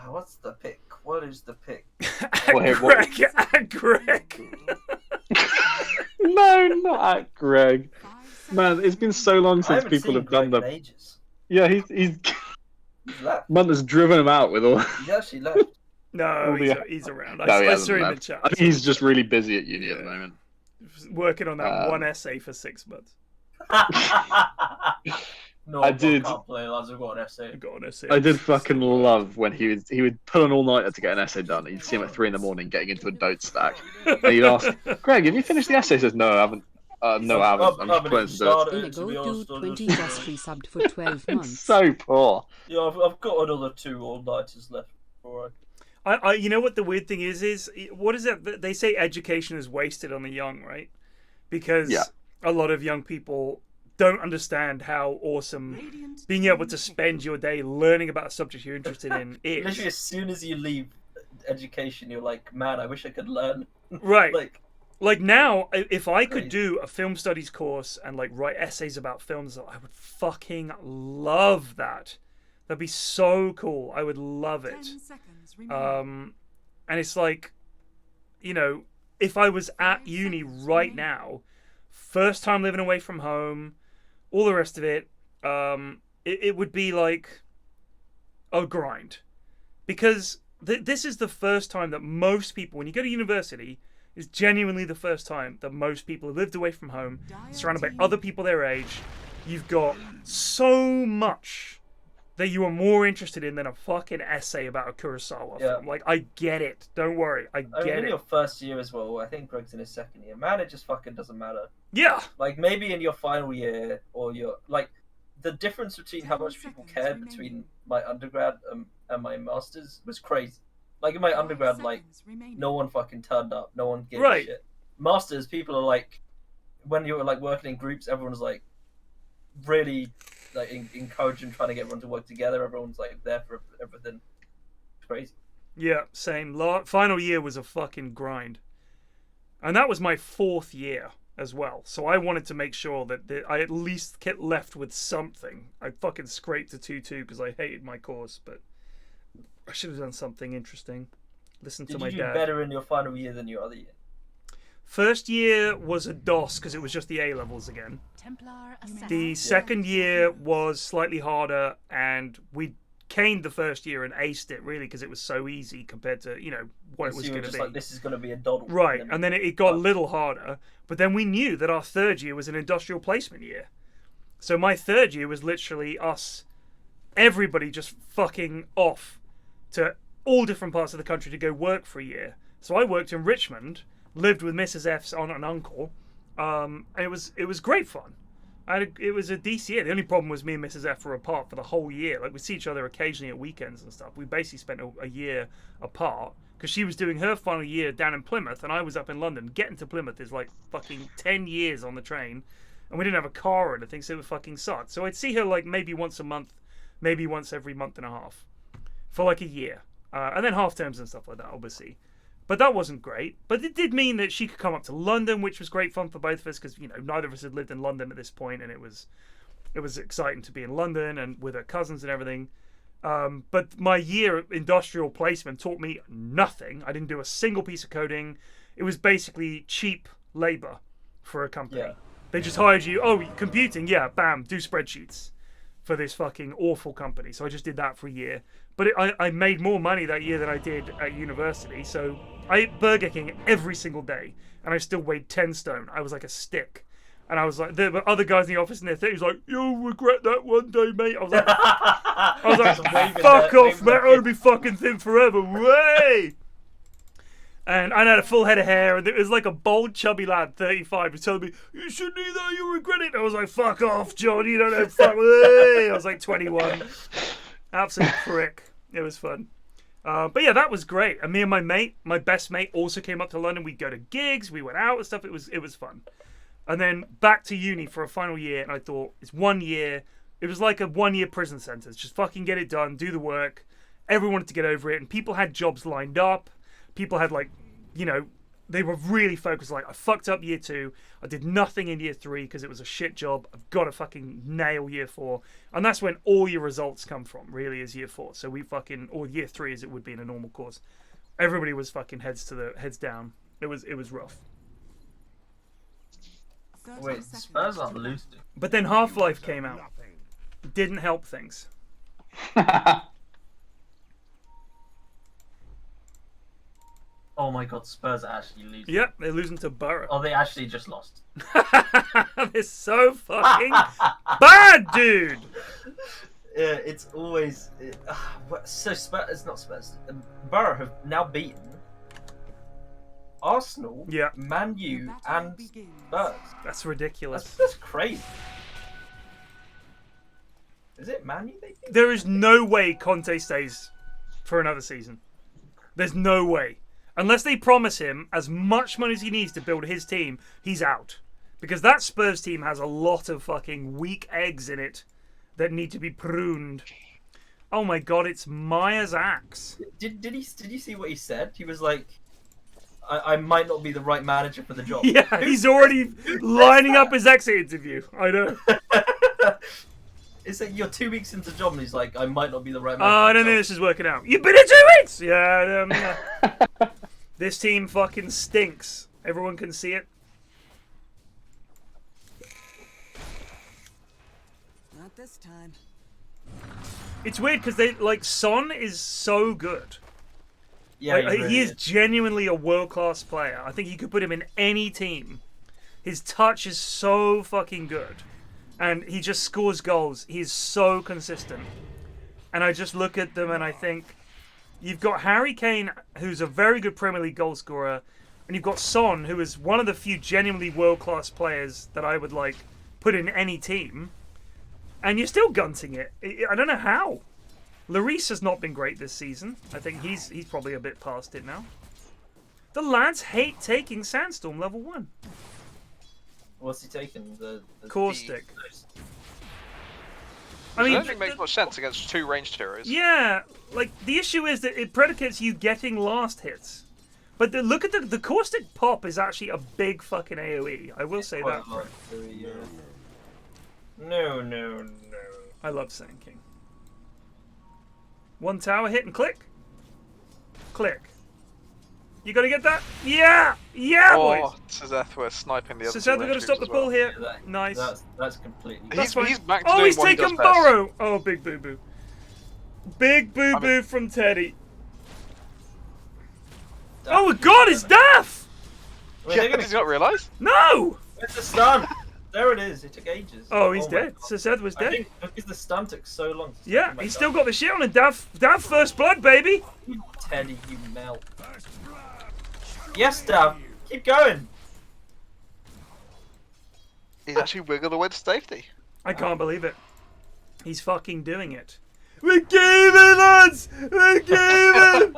What's the pick? What is the pick? At Greg. No, not at Greg. Man, it's been so long since people have done them. Yeah, he's left. Munter's driven him out with all. He actually left. No, he's around. No, I saw him in chat. I think he's just really busy at uni at the moment. Working on that one essay for 6 months. No, I did. Can't play, lads. I've got an essay. I did fucking love when he would pull an all-nighter to get an essay done. You'd see him at 3 in the morning getting into a dote stack. And you'd ask, Greg, have you finished the essay? He says, no, I haven't. No, I haven't. I'm just playing some dots. Indigo 20 just resubbed for 12 months. So poor. Yeah, I've got another 2 all-nighters left. All right. You know what the weird thing is what is it? They say education is wasted on the young, right? Because a lot of young people don't understand how awesome being able to spend your day learning about a subject you're interested in is. Literally, as soon as you leave education, you're like, man, I wish I could learn. Right. Like now, if I could do a film studies course and like write essays about films, I would fucking love that. That'd be so cool. I would love it. And it's like, you know, if I was at uni right now, first time living away from home, all the rest of it, it would be like a grind. Because this is the first time that most people, when you go to university, is genuinely the first time that most people have lived away from home, surrounded by other people their age. You've got so much that you are more interested in than a fucking essay about a Kurosawa film. Like, I get it. Don't worry. I get it. In your first year as well, I think Greg's in his second year. Man, it just fucking doesn't matter. Yeah. Like, maybe in your final year, or your... Like, the difference between how much people cared between my undergrad and my master's was crazy. Like, in my undergrad, like, no one fucking turned up. No one gave a shit. Masters, people are like... When you were, like, working in groups, everyone's, like, really... like encouraging, trying to get everyone to work together. Everyone's like there for everything. It's crazy. Yeah, same. Final year was a fucking grind, and that was my 4th year as well. So I wanted to make sure that I at least get left with something. I fucking scraped a 2-2 because I hated my course, but I should have done something interesting. Listen to my dad. Did you do better in your final year than your other year? First year was a DOS because it was just the A levels again. The second year was slightly harder, and we caned the first year and aced it really because it was so easy compared to, you know, what it was going to be. Like, this is going to be a doddle. Right, and then it got a little harder, but then we knew that our third year was an industrial placement year. So my third year was literally everybody just fucking off to all different parts of the country to go work for a year. So I worked in Richmond, lived with Mrs. F's aunt and uncle, and it was great fun. And it was a decent year. The only problem was me and Mrs. F were apart for the whole year. Like, we'd see each other occasionally at weekends and stuff. We basically spent a year apart because she was doing her final year down in Plymouth and I was up in London. Getting to Plymouth is like fucking 10 years on the train, and we didn't have a car or anything, so it fucking sucked. So I'd see her like maybe once a month, maybe once every month and a half for like a year. And then half terms and stuff like that, obviously. But that wasn't great. But it did mean that she could come up to London, which was great fun for both of us because, you know, neither of us had lived in London at this point, and it was exciting to be in London and with her cousins and everything. But my year of industrial placement taught me nothing. I didn't do a single piece of coding. It was basically cheap labor for a company. Yeah. They just hired you. Oh, computing, yeah, bam, do spreadsheets for this fucking awful company. So I just did that for a year. But I made more money that year than I did at university. So I ate Burger King every single day, and I still weighed 10 stone. I was like a stick. And I was like, there were other guys in the office in their 30s like, you'll regret that one day, mate. I was like, fuck off, mate. I'll be fucking thin forever. Way! And I had a full head of hair, and it was like a bald, chubby lad, 35, was telling me, "You shouldn't do that, you'll regret it." I was like, "Fuck off, John, you don't know fuck." I was like 21. Absolute prick. It was fun. But yeah, that was great. And me and my mate, my best mate, also came up to London. We'd go to gigs, we went out and stuff. It was fun. And then back to uni for a final year, and I thought, it's 1 year. It was like a 1 year prison sentence. Just fucking get it done, do the work. Everyone wanted to get over it, and people had jobs lined up. People had, like, you know, they were really focused. Like, I fucked up year 2. I did nothing in year 3 because it was a shit job. I've got to fucking nail year 4. And that's when all your results come from, really, is year 4. So we fucking, or year 3 as it would be in a normal course. Everybody was fucking heads down. It was rough. Wait, Spurs aren't losing. But then Half-Life came out. Didn't help things. Oh my god, Spurs are actually losing. Yep, they're losing to Borough. Oh, they actually just lost. They're so fucking bad, dude! Yeah, it's always... so Spurs... It's not Spurs. Borough have now beaten Arsenal, yeah, Man U, and Spurs. That's ridiculous. That's crazy. Is it Man U they beat? There is no way Conte stays for another season. There's no way. Unless they promise him as much money as he needs to build his team, he's out. Because that Spurs team has a lot of fucking weak eggs in it that need to be pruned. Oh my god, it's Maya's axe. Did you see what he said? He was like, I might not be the right manager for the job. Yeah, he's already lining up his exit interview. I know. It's like you're 2 weeks into the job and he's like, I might not be the right manager. I don't think this is working out. You've been in 2 weeks! Yeah, this team fucking stinks. Everyone can see it. Not this time. It's weird because they like Son is so good. Yeah, like, he he is genuinely a world-class player. I think you could put him in any team. His touch is so fucking good. And he just scores goals. He's so consistent. And I just look at them and I think, you've got Harry Kane, who's a very good Premier League goal scorer, and you've got Son, who is one of the few genuinely world-class players that I would like put in any team. And you're still gunting it. I don't know how. Lloris has not been great this season. I think he's probably a bit past it now. The lads hate taking Sandstorm level 1. What's he taking? The Caustic. I mean, I don't think it makes much sense against 2 ranged heroes. Yeah, like the issue is that it predicates you getting last hits. But look at the Caustic pop is actually a big fucking AoE. I will say that. No. I love Sand King. 1 tower hit and click. Click. You gotta get that? Yeah! Yeah, boys! Sazeth, we're sniping the other Sazeth, we're gonna stop the pull here. Yeah, nice. That's completely... He's back to doing he's what he does taken best. Burrow! Oh, big boo-boo. Big boo-boo from Teddy. Oh my god, it's Daff! Wait, Yeah, did you not realise? No! It's a stun! There it is, it took ages. Oh, he's dead. Sazeth was dead. I think because the stun took so long. Yeah, he's still got the shit on him. Daff first blood, baby! Teddy, you melt. Yes, Dav. Keep going. He's actually wiggled away to safety. I can't believe it. He's fucking doing it. We're gaming, lads! We're gaming!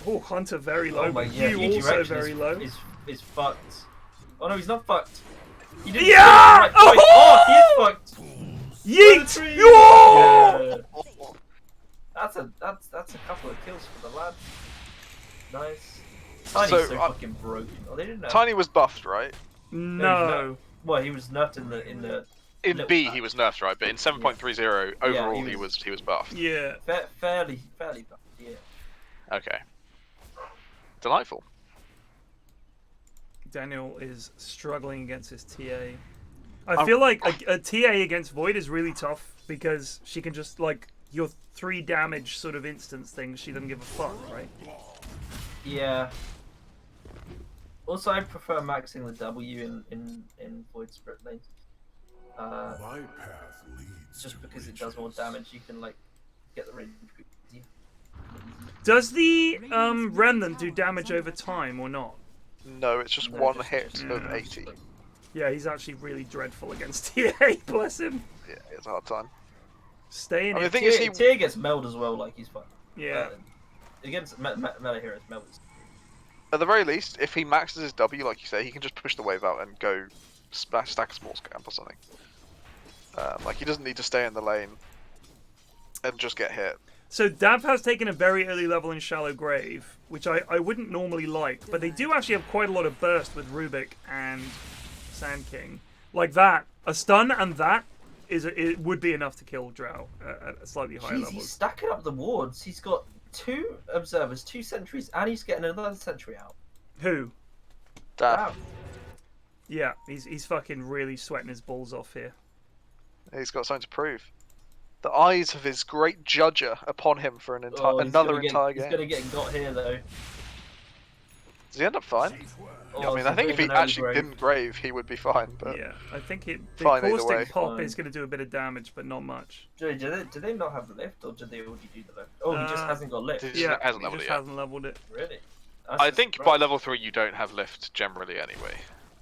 Oh, Hunter very low. Oh my, yeah, you also very low. Is fucked. Oh no, he's not fucked. He didn't yeah! say the right oh, he is fucked. Yeet! Oh! Yeah. That's a couple of kills for the lad. Nice. Tiny's so fucking broken. Oh, they didn't know. Tiny was buffed, right? No. Well, he was nerfed in B he was nerfed, right? But in 7.30 overall he was buffed. Yeah. Fairly buffed. Yeah. Okay. Delightful. Daniel is struggling against his TA. I feel like a TA against Void is really tough because she can just like your 3 damage sort of instance thing. She doesn't give a fuck, right? Yeah. Also, I prefer maxing the W in Void Spirit lanes. Just because it does more damage, you can like get the range easier. Does the remnant do damage over time or not? No, it's just one hit of 80. Yeah, he's actually really dreadful against TA. Bless him. Yeah, it's a hard time. Stay in it. The thing is, TA gets meld as well, like he's fine. Yeah. Against meta heroes, meld is. At the very least, if he maxes his W, like you say, he can just push the wave out and go stack a small scamp or something. Like, he doesn't need to stay in the lane and just get hit. So Dav has taken a very early level in Shallow Grave, which I wouldn't normally like, but they do actually have quite a lot of burst with Rubik and Sand King. Like that, a stun and that it would be enough to kill Drow at a slightly higher level. He's stacking up the wards. He's got 2 observers, 2 sentries, and he's getting another sentry out. Who? Dav. Yeah, he's fucking really sweating his balls off here. He's got something to prove. The eyes of his great judger upon him for an another entire game. He's gonna get got here though. Does he end up fine? I mean, I think if he actually didn't grave, he would be fine. But yeah, I think the caustic pop is going to do a bit of damage, but not much. Do they not have the lift, or did they already do the lift? Oh, he just hasn't got lift. He hasn't leveled it yet. Hasn't leveled it. Really? I think by level 3 you don't have lift generally anyway.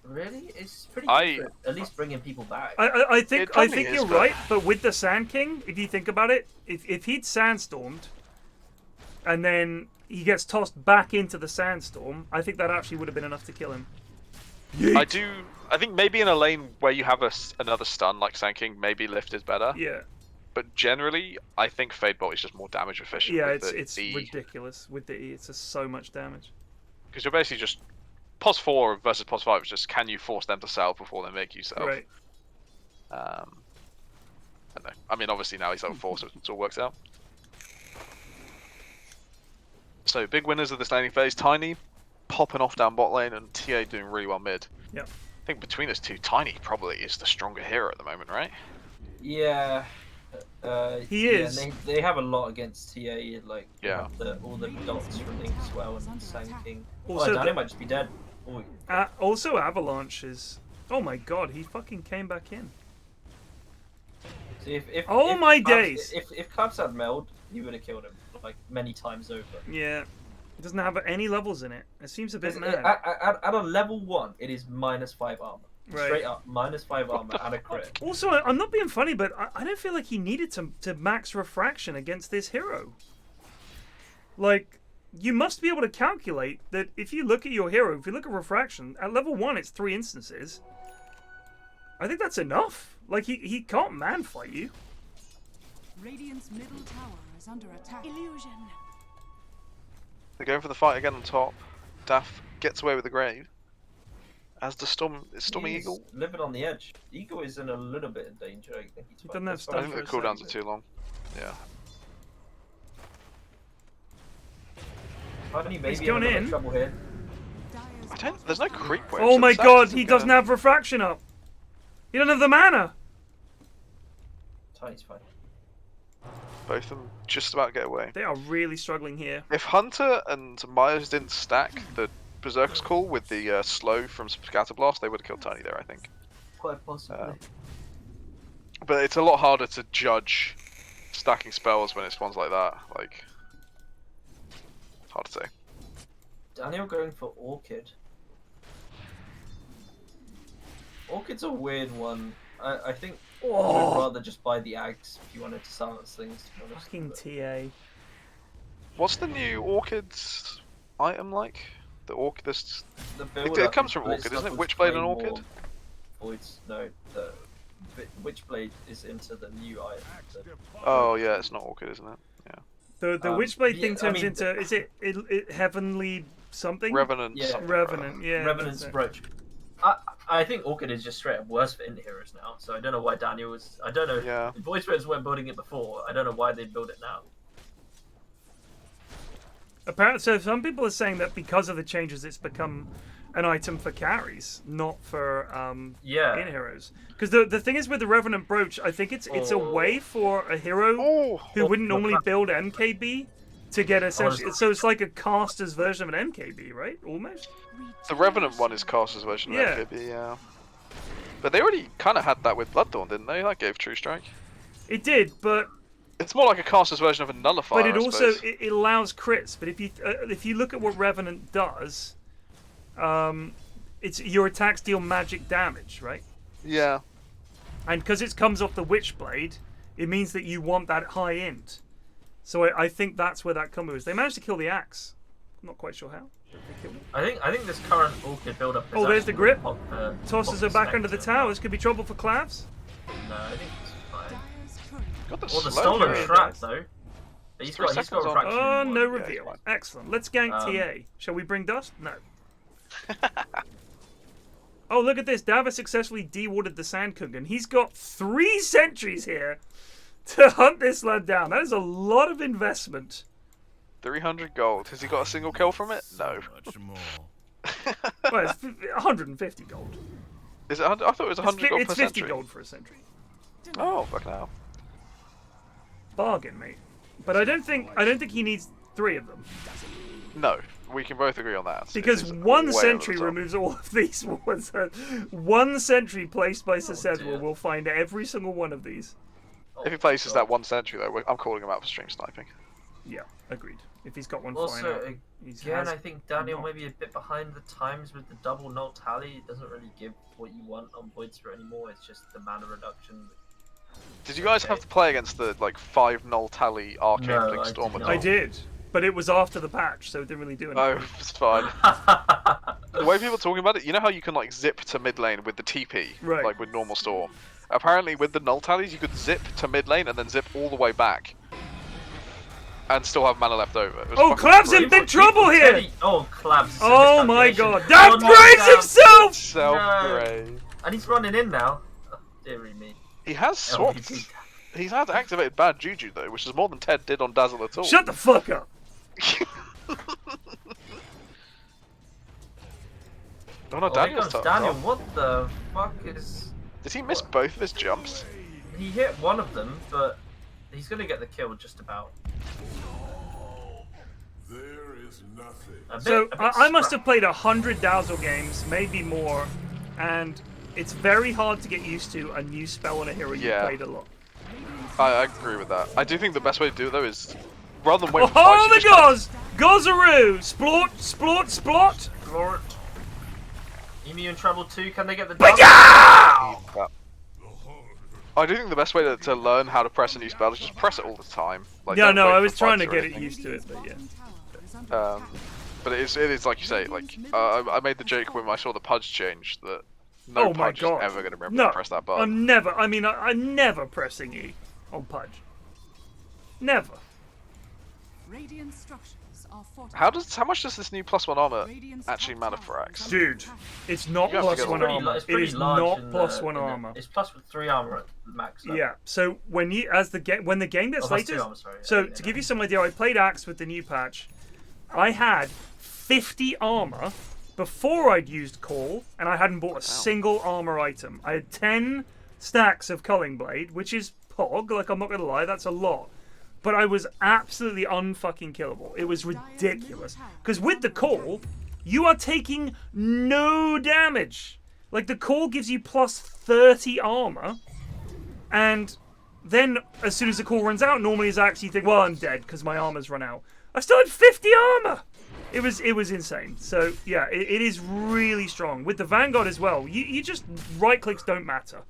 Really? It's pretty good at least bringing people back. I think you're right, but with the Sand King, if you think about it, if he'd sandstormed, and then he gets tossed back into the sandstorm, I think that actually would have been enough to kill him. Yeet. I think maybe in a lane where you have another stun like Sand King, maybe lift is better. Yeah. But generally, I think Fade Bolt is just more damage efficient. Yeah, it's ridiculous with the E. It's just so much damage. Because you're basically just POS 4 versus POS 5 is just can you force them to salve before they make you salve. Right. I don't know. I mean, obviously now he's level 4, so it all works out. So big winners of this laning phase: Tiny popping off down bot lane and TA doing really well mid. Yep. I think between us two, Tiny probably is the stronger hero at the moment, right? Yeah. He is. They have a lot against TA, like all the dots from Link as well and Sand King. Also, Danny might just be dead. Also, Avalanche is. Oh my god, he fucking came back in. See, if Claps had meld, he would have killed him like many times over. Yeah. It doesn't have any levels in it. It seems a bit mad. At a level 1, it is -5 armor. Right. Straight up, -5 armor and a crit. Also, I'm not being funny, but I don't feel like he needed to max refraction against this hero. Like, you must be able to calculate that if you look at your hero, if you look at refraction, at level 1 it's 3 instances. I think that's enough. Like, he can't man fight you. Radiant's middle tower is under attack. Illusion. They're going for the fight again on top. Daff gets away with the grave. As the storming eagle living on the edge. Eagle is in a little bit of danger. I think he doesn't have stuff. I think the cooldowns are too long. Yeah. He's going in. Trouble here. There's no creep wave. Oh my god, he doesn't have refraction up. He doesn't have the mana. Tiny's fine. Both of them just about get away. They are really struggling here. If Hunter and Myers didn't stack the Berserker's Call with the slow from Scatterblast, they would have killed Tiny there, I think. Quite possibly. But it's a lot harder to judge stacking spells when it's ones like that. Like, hard to say. Daniel going for Orchid. Orchid's a weird one. I think you would rather just buy the Ags if you wanted to silence things. To be honest. Fucking TA. What's the new Orchid's item like? The Orchid. It comes from Orchid, isn't it? Witchblade and Orchid. Voids. No, the Witchblade is into the new item. Oh yeah, it's not Orchid, isn't it? Yeah. The Witchblade thing turns into is it Heavenly something? Revenant. Yeah. Revenant. Yeah. Revenant's Brooch. I think Orchid is just straight up worse for indie heroes now. So I don't know why Daniel was. I don't know. Yeah. The Voice Friends weren't building it before. I don't know why they'd build it now. Apparently, so some people are saying that because of the changes, it's become an item for carries, not for in heroes. Because the thing is with the Revenant Brooch, I think it's a way for a hero who wouldn't normally build MKB to get essentially. So it's like a caster's version of an MKB, right? Almost. The Revenant one is caster's version of MKB, yeah. But they already kind of had that with Bloodthorn, didn't they? That gave True Strike. It did, but It's more like a caster's version of a nullifier. But it I also suppose. it allows crits. But if you look at what Revenant does, it's your attacks deal magic damage, right? Yeah. And because it comes off the Witchblade, it means that you want that high int. So I think that's where that combo is. They managed to kill the axe. I'm not quite sure how. I think this current orchid build up. Oh, there's the grip. Tosses her back under the tower. This could be trouble for Clavs. No, I think it's fine. Got the Or the slow stolen period. trap though. He's got seconds a on. fraction. Oh, no one. reveal. Excellent. Let's gank TA. Shall we bring Dust? No. Oh, look at this. Dava successfully de-watered the Sandkungan. He's got 3 sentries here to hunt this lad down. That is a lot of investment. 300 gold. Has he got a single kill from it? No. Much more. Well, it's 150 gold. Is it? I thought it was 100 gold per It's 50 century. gold for a sentry. Oh, fucking hell. Bargain, mate. But I don't think he needs 3 of them. No, we can both agree on that. Because It is one way over sentry the top. removes all of these ones. One sentry placed by Sessedwell will find every single one of these. If he places that 1 sentry though, I'm calling him out for stream sniping. Yeah, agreed. If he's got one flying out, Also, again, I think Daniel may be a bit behind the times with the double null tally. It doesn't really give what you want on Void Spirit anymore. It's just the mana reduction. Did you guys have to play against the 5 null tally arcane No, Blink I Storm did at not. all? I did, but it was after the patch, so it didn't really do Oh, anything. it's fine. The way people are talking about it, you know how you can zip to mid lane with the TP, Right. like with normal Storm? Apparently with the null tallies you could zip to mid lane and then zip all the way back. And still have mana left over. It was Oh, fucking Clav's in great. big trouble here! Teddy- Oh, Clabs. Oh my god. That praised himself! Self-grave. And he's running in now. Oh, dearie me. He has swapped. LVP. He's had activated bad juju though, which is more than Ted did on Dazzle at all. Shut the fuck up! Oh no, Oh, here Daniel's comes top. Daniel. What the fuck is... Did he miss both of his jumps? He hit one of them, but he's going to get the kill just about. There is nothing. So I must have played 100 Dazzle games, maybe more, and it's very hard to get used to a new spell on a hero you played a lot. I agree with that. I do think the best way to do it though is, rather than wait for Oh, fights, the goz! Gozaroo! Splort, splort, splort! Lord. Emu in trouble too. Can they get the Ba-ya! I do think the best way to learn how to press a new spell is just press it all the time. Yeah, don't no, wait I for was trying to fights or get it anything. used to it, but yeah. But it is like you say, I made the joke when I saw the Pudge change that no Oh my Pudge god. is ever going to remember No, to press that button. I'm never pressing E on Pudge. Never. Radiant structures are How much does this new +1 armor actually matter for Axe? Dude, it's not You have to +1 get armor. It's It pretty is large not in +1 the- armor. It's +3 armor at max. Though. Yeah. So when the game gets Oh, that's 2 later, armor, sorry. so Yeah, to yeah. give you some idea, I played Axe with the new patch. I had 50 armor before I'd used Call, and I hadn't bought a single armor item. I had 10 stacks of Culling Blade, which is pog. Like, I'm not gonna lie, that's a lot. But I was absolutely unfucking killable. It was ridiculous. Because with the Call, you are taking no damage. Like, the Call gives you +30 armor, and then as soon as the Call runs out, normally as Axe, you think, well, I'm dead because my armor's run out. I still had 50 armor! It was insane. So, yeah, it is really strong. With the Vanguard as well, you just, right clicks don't matter.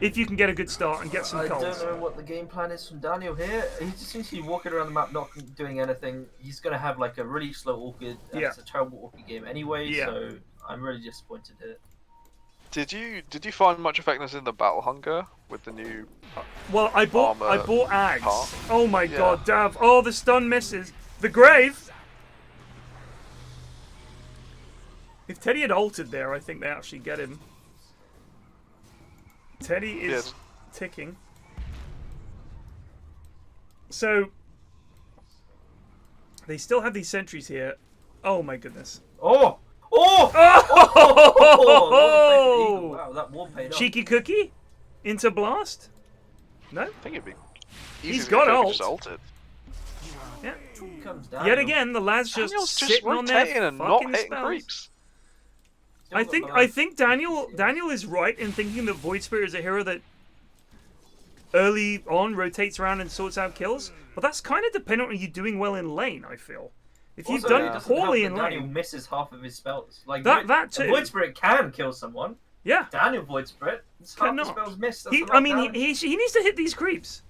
If you can get a good start and get some I culls. don't know what the game plan is from Daniel here. He just seems to be walking around the map, not doing anything. He's going to have like a really slow Orchid, and it's a terrible Orchid game anyway. So I'm really disappointed here. Did you find much effectiveness in the Battle Hunger with the new? Well, I bought Ags. part? Oh my god, Dav! Oh, the stun misses. The grave. If Teddy had altered there, I think they actually get him. Teddy is ticking. So they still have these sentries here. Oh my goodness. Oh! Oh! Oh! Wow, that war paid off. Cheeky cookie into blast. No. I think it'd be. Easy He's to got get ult. Just ulted. Yeah. Comes down. Yet again, the lad's Daniel's just sitting on their rotating and not fucking hitting spells. creeps. I think Daniel is right in thinking that Void Spirit is a hero that early on rotates around and sorts out kills, but that's kind of dependent on you doing well in lane, I feel. If you've done poorly in Daniel lane... misses half of his spells. Like that too. Void Spirit can kill someone. Yeah. Daniel Void Spirit, half the spells missed. He needs to hit these creeps.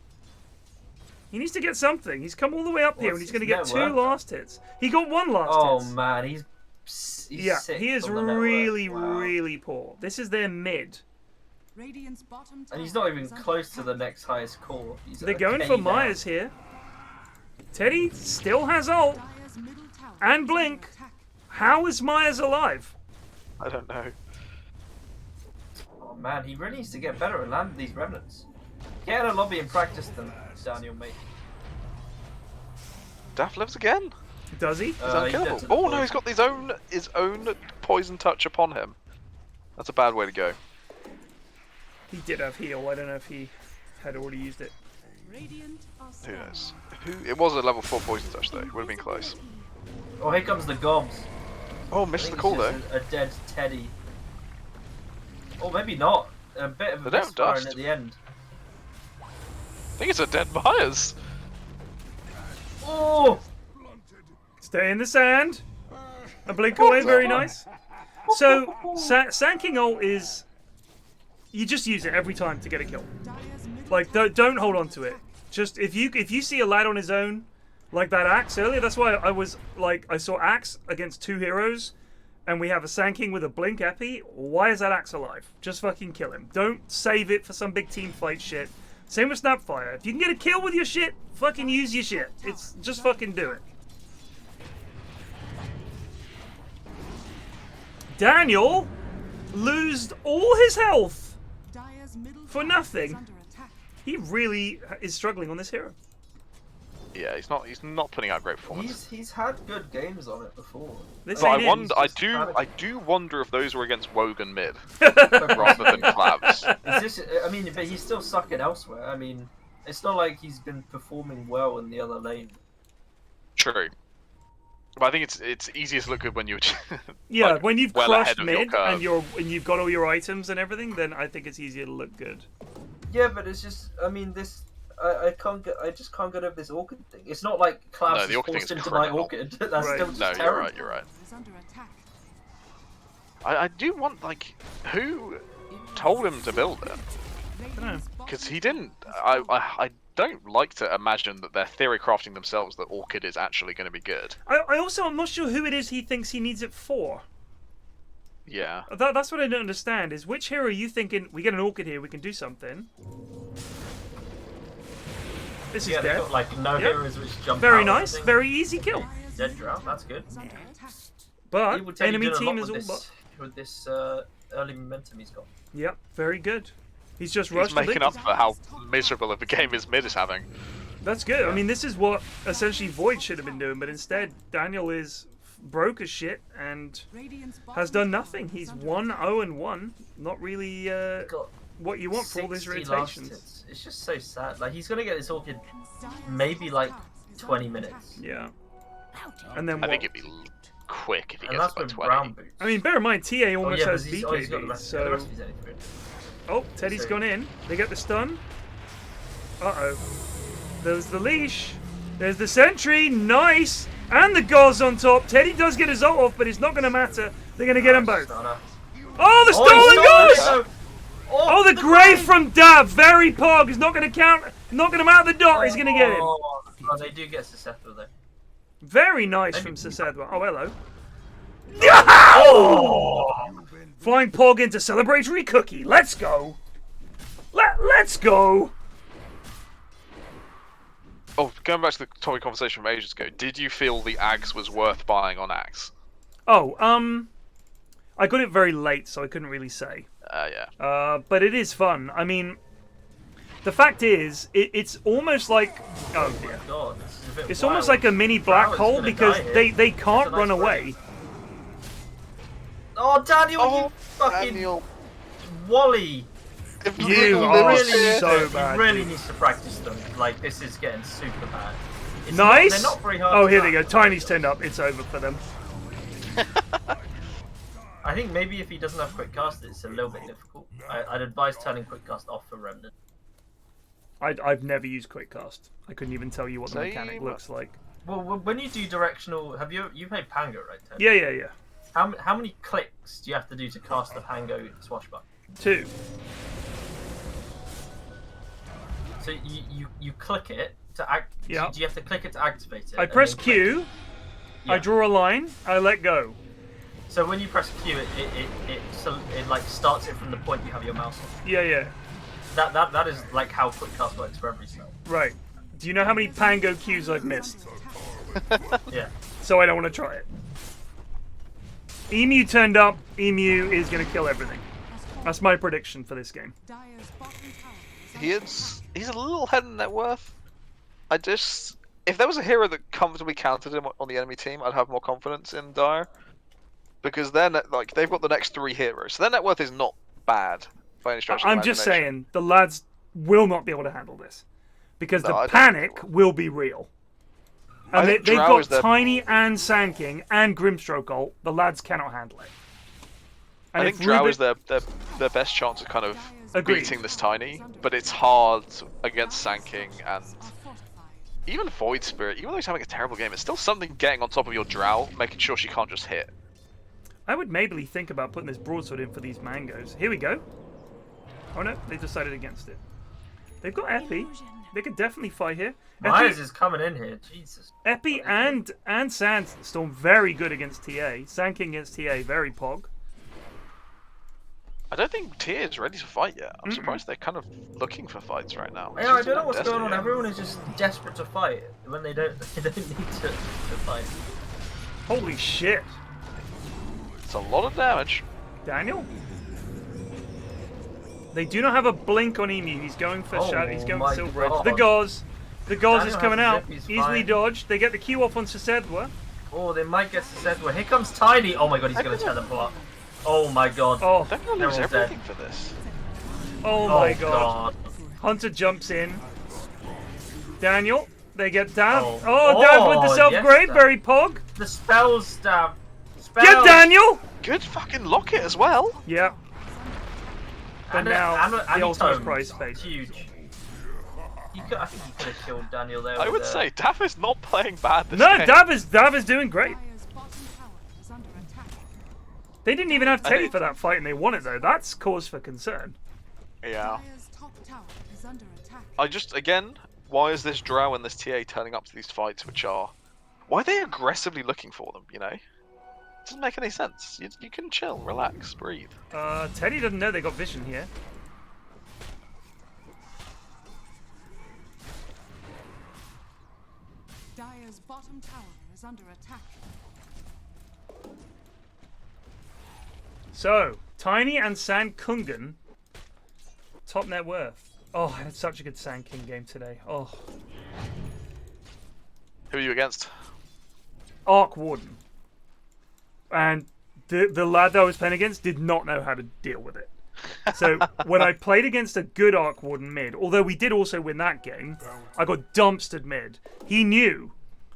He needs to get something. He's come all the way up here and he's going to get 2 last hits. He got 1 last hit. Oh man, he's sick he is really, really poor. This is their mid. And he's not even close to the next highest core. They're going for Myers here. Teddy still has ult. And Blink. How is Myers alive? I don't know. Oh man, he really needs to get better at landing these remnants. Get in a lobby and practice them, Daniel, mate. Daft lives again. Does he? He's unkillable. Oh no, he's got his own poison touch upon him. That's a bad way to go. He did have heal. I don't know if he had already used it. Who knows? It was a level 4 poison touch though. Would have been close. Oh, here comes the gobs. Oh, missed the call though. A dead Teddy. Or maybe not. A bit of a misfiring at the end. I think it's a dead Myers. Oh! Stay in the sand. And blink away, very nice. So, Sand ult is... You just use it every time to get a kill. Like, don't hold on to it. Just, if you see a lad on his own, like that Axe earlier, that's why I was, like, I saw Axe against 2 heroes, and we have a Sand King with a blink epi. Why is that Axe alive? Just fucking kill him. Don't save it for some big team fight shit. Same with Snapfire. If you can get a kill with your shit, fucking use your shit. It's just fucking do it. Daniel losed all his health for nothing. He really is struggling on this hero. Yeah, he's not putting out great performance. He's had good games on it before. But I do wonder if those were against Wogan mid rather than Clavs. I mean, but he's still sucking elsewhere. I mean, it's not like he's been performing well in the other lane. True. But I think it's easier to look good when you yeah, like, when you've well crushed ahead mid and you've got all your items and everything, then I think it's easier to look good. Yeah, but it's just, I mean, this I just can't get over this orchid thing. It's not like Klaus is forced into my orchid. That's still just terrible. You're right. I do want, like, who told him to build it? I don't know. Because he didn't. I don't like to imagine that they're theory crafting themselves that Orchid is actually going to be good. I'm not sure who it is he thinks he needs it for. Yeah. That's what I don't understand, is which hero are you thinking, we get an Orchid here, we can do something. This is dead. Got, like, no heroes which jump very out, nice, very easy kill. Dead drought, that's good. But enemy team is all with this early momentum he's got. Yep, very good. He's just rushed. He's making up for how miserable of a game his mid is having. That's good. I mean, this is what essentially Void should have been doing, but instead Daniel is broke as shit and has done nothing. He's 1-0-1. Not really what you want for all these rotations. It's just so sad. Like, he's gonna get this Orchid maybe like 20 minutes. Yeah. And then I think it'd be quick if he gets by 20. I mean, bear in mind, TA almost has BKB, so... Oh, Teddy's gone in. They get the stun. Uh-oh. There's the leash. There's the sentry. Nice! And the Gauze on top. Teddy does get his ult off, but it's not going to matter. They're going to get them both. Oh, the stolen Gauze! Oh, the Grave from Dab. Very pog. He's not going to count. Knocking him out of the dot. He's going to get him. Oh, they do get Sisethra, though. Very nice from Sisethra. Oh, hello. Oh! Flying Pog into celebratory cookie. Let's go. Let's go. Oh, going back to the topic conversation from ages ago, did you feel the Axe was worth buying on Axe? Oh, I got it very late, so I couldn't really say. Yeah. But it is fun. I mean, the fact is, it's almost like... Oh, dear. God, it's almost like a mini black hole because they can't run away. Oh, Daniel, you fucking Wally! You are so bad. He really needs to practice them. Like, this is getting super bad. Nice! They're not very hard. Oh, here they go. Tiny's turned up. It's over for them. I think maybe if he doesn't have quick cast, it's a little bit difficult. I'd advise turning quick cast off for Remnant. I've never used quick cast. I couldn't even tell you what the mechanic looks like. Well, when you do directional, have you played Pango, right, Tony? Yeah. How many clicks do you have to do to cast the Pango swashbuckler? 2. So you click it to act. Yeah. Do you have to click it to activate it? I press Q. I draw a line. I let go. So when you press Q, it like starts it from the point you have your mouse on. Yeah. That is like how quick cast works for every spell. Right. Do you know how many Pango Qs I've missed? Yeah. So I don't want to try it. Emu turned up. Emu is going to kill everything. That's my prediction for this game. He's a little head in net worth. If there was a hero that comfortably countered him on the enemy team, I'd have more confidence in Dire. Because they've got the next 3 heroes, so their net worth is not bad by any stretch of the I'm just imagination. saying, the lads will not be able to handle this. Because the panic will be real. And they've got Tiny and Sand King and Grimstroke ult. The lads cannot handle it. And I think Drow is their best chance of kind of beating this Tiny, but it's hard against Sand King and even Void Spirit. Even though he's having a terrible game, it's still something getting on top of your Drow, making sure she can't just hit. I would maybe think about putting this broadsword in for these mangoes. Here we go. Oh no, they decided against it. They've got Epi. They could definitely fight here. Myers is coming in here, Jesus. Epi and Sandstorm very good against TA. Sand King against TA, very pog. I don't think TA is ready to fight yet. I'm surprised they're kind of looking for fights right now. Yeah, I don't know what's going on. Everyone is just desperate to fight when they don't need to fight. Holy shit. It's a lot of damage. Daniel? They do not have a blink on Emu. He's going for shadow. He's going for Silver Edge. The Gauze. The Gauze is coming out. Easily dodged. They get the Q off on Sasedwa. Oh, they might get Sasedwa. Here comes Tiny. Oh my god, he's going to teleport. Oh my god. Oh, they're going to lose everything for this. Oh my god. Hunter jumps in. Daniel. They get Dab. Oh, Dab with the self-grave. Very pog. The spells stab. Get Daniel! Good fucking locket as well. Yeah. But now the ultimate prize face. Huge. I think you could have killed Daniel there. I would say Dab is not playing bad this game. No, Dab is doing great. They didn't even have Teddy for that fight and they won it though. That's cause for concern. Yeah. Again, why is this Drow and this TA turning up to these fights which are... Why are they aggressively looking for them, you know? It doesn't make any sense. You can chill, relax, breathe. Teddy doesn't know they got vision here. Dire's bottom tower is under attack. So, Tiny and Sand Kungan, top net worth. Oh, I had such a good Sand King game today. Oh. Who are you against? Arc Warden. And the lad that I was playing against did not know how to deal with it. So when I played against a good Arc Warden mid, although we did also win that game, I got dumpstered mid. He knew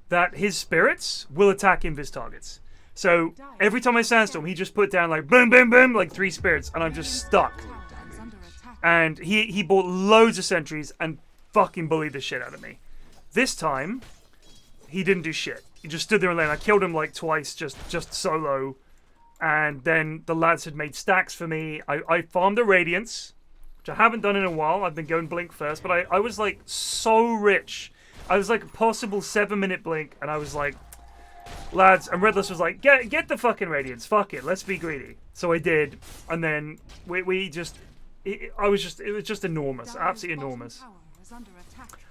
that his spirits will attack invis targets. So every time I sandstorm, he just put down like boom, boom, boom, like 3 spirits, and I'm just stuck. And he bought loads of sentries and fucking bullied the shit out of me. This time, he didn't do shit. He just stood there in lane. I killed him like twice, just solo. And then the lads had made stacks for me. I farmed a Radiance, which I haven't done in a while. I've been going Blink first, but I was like so rich. I was like a possible 7-minute Blink, and I was like, lads, and Redless was like, get the fucking Radiance. Fuck it, let's be greedy. So I did, and then we just, it was just enormous, absolutely enormous.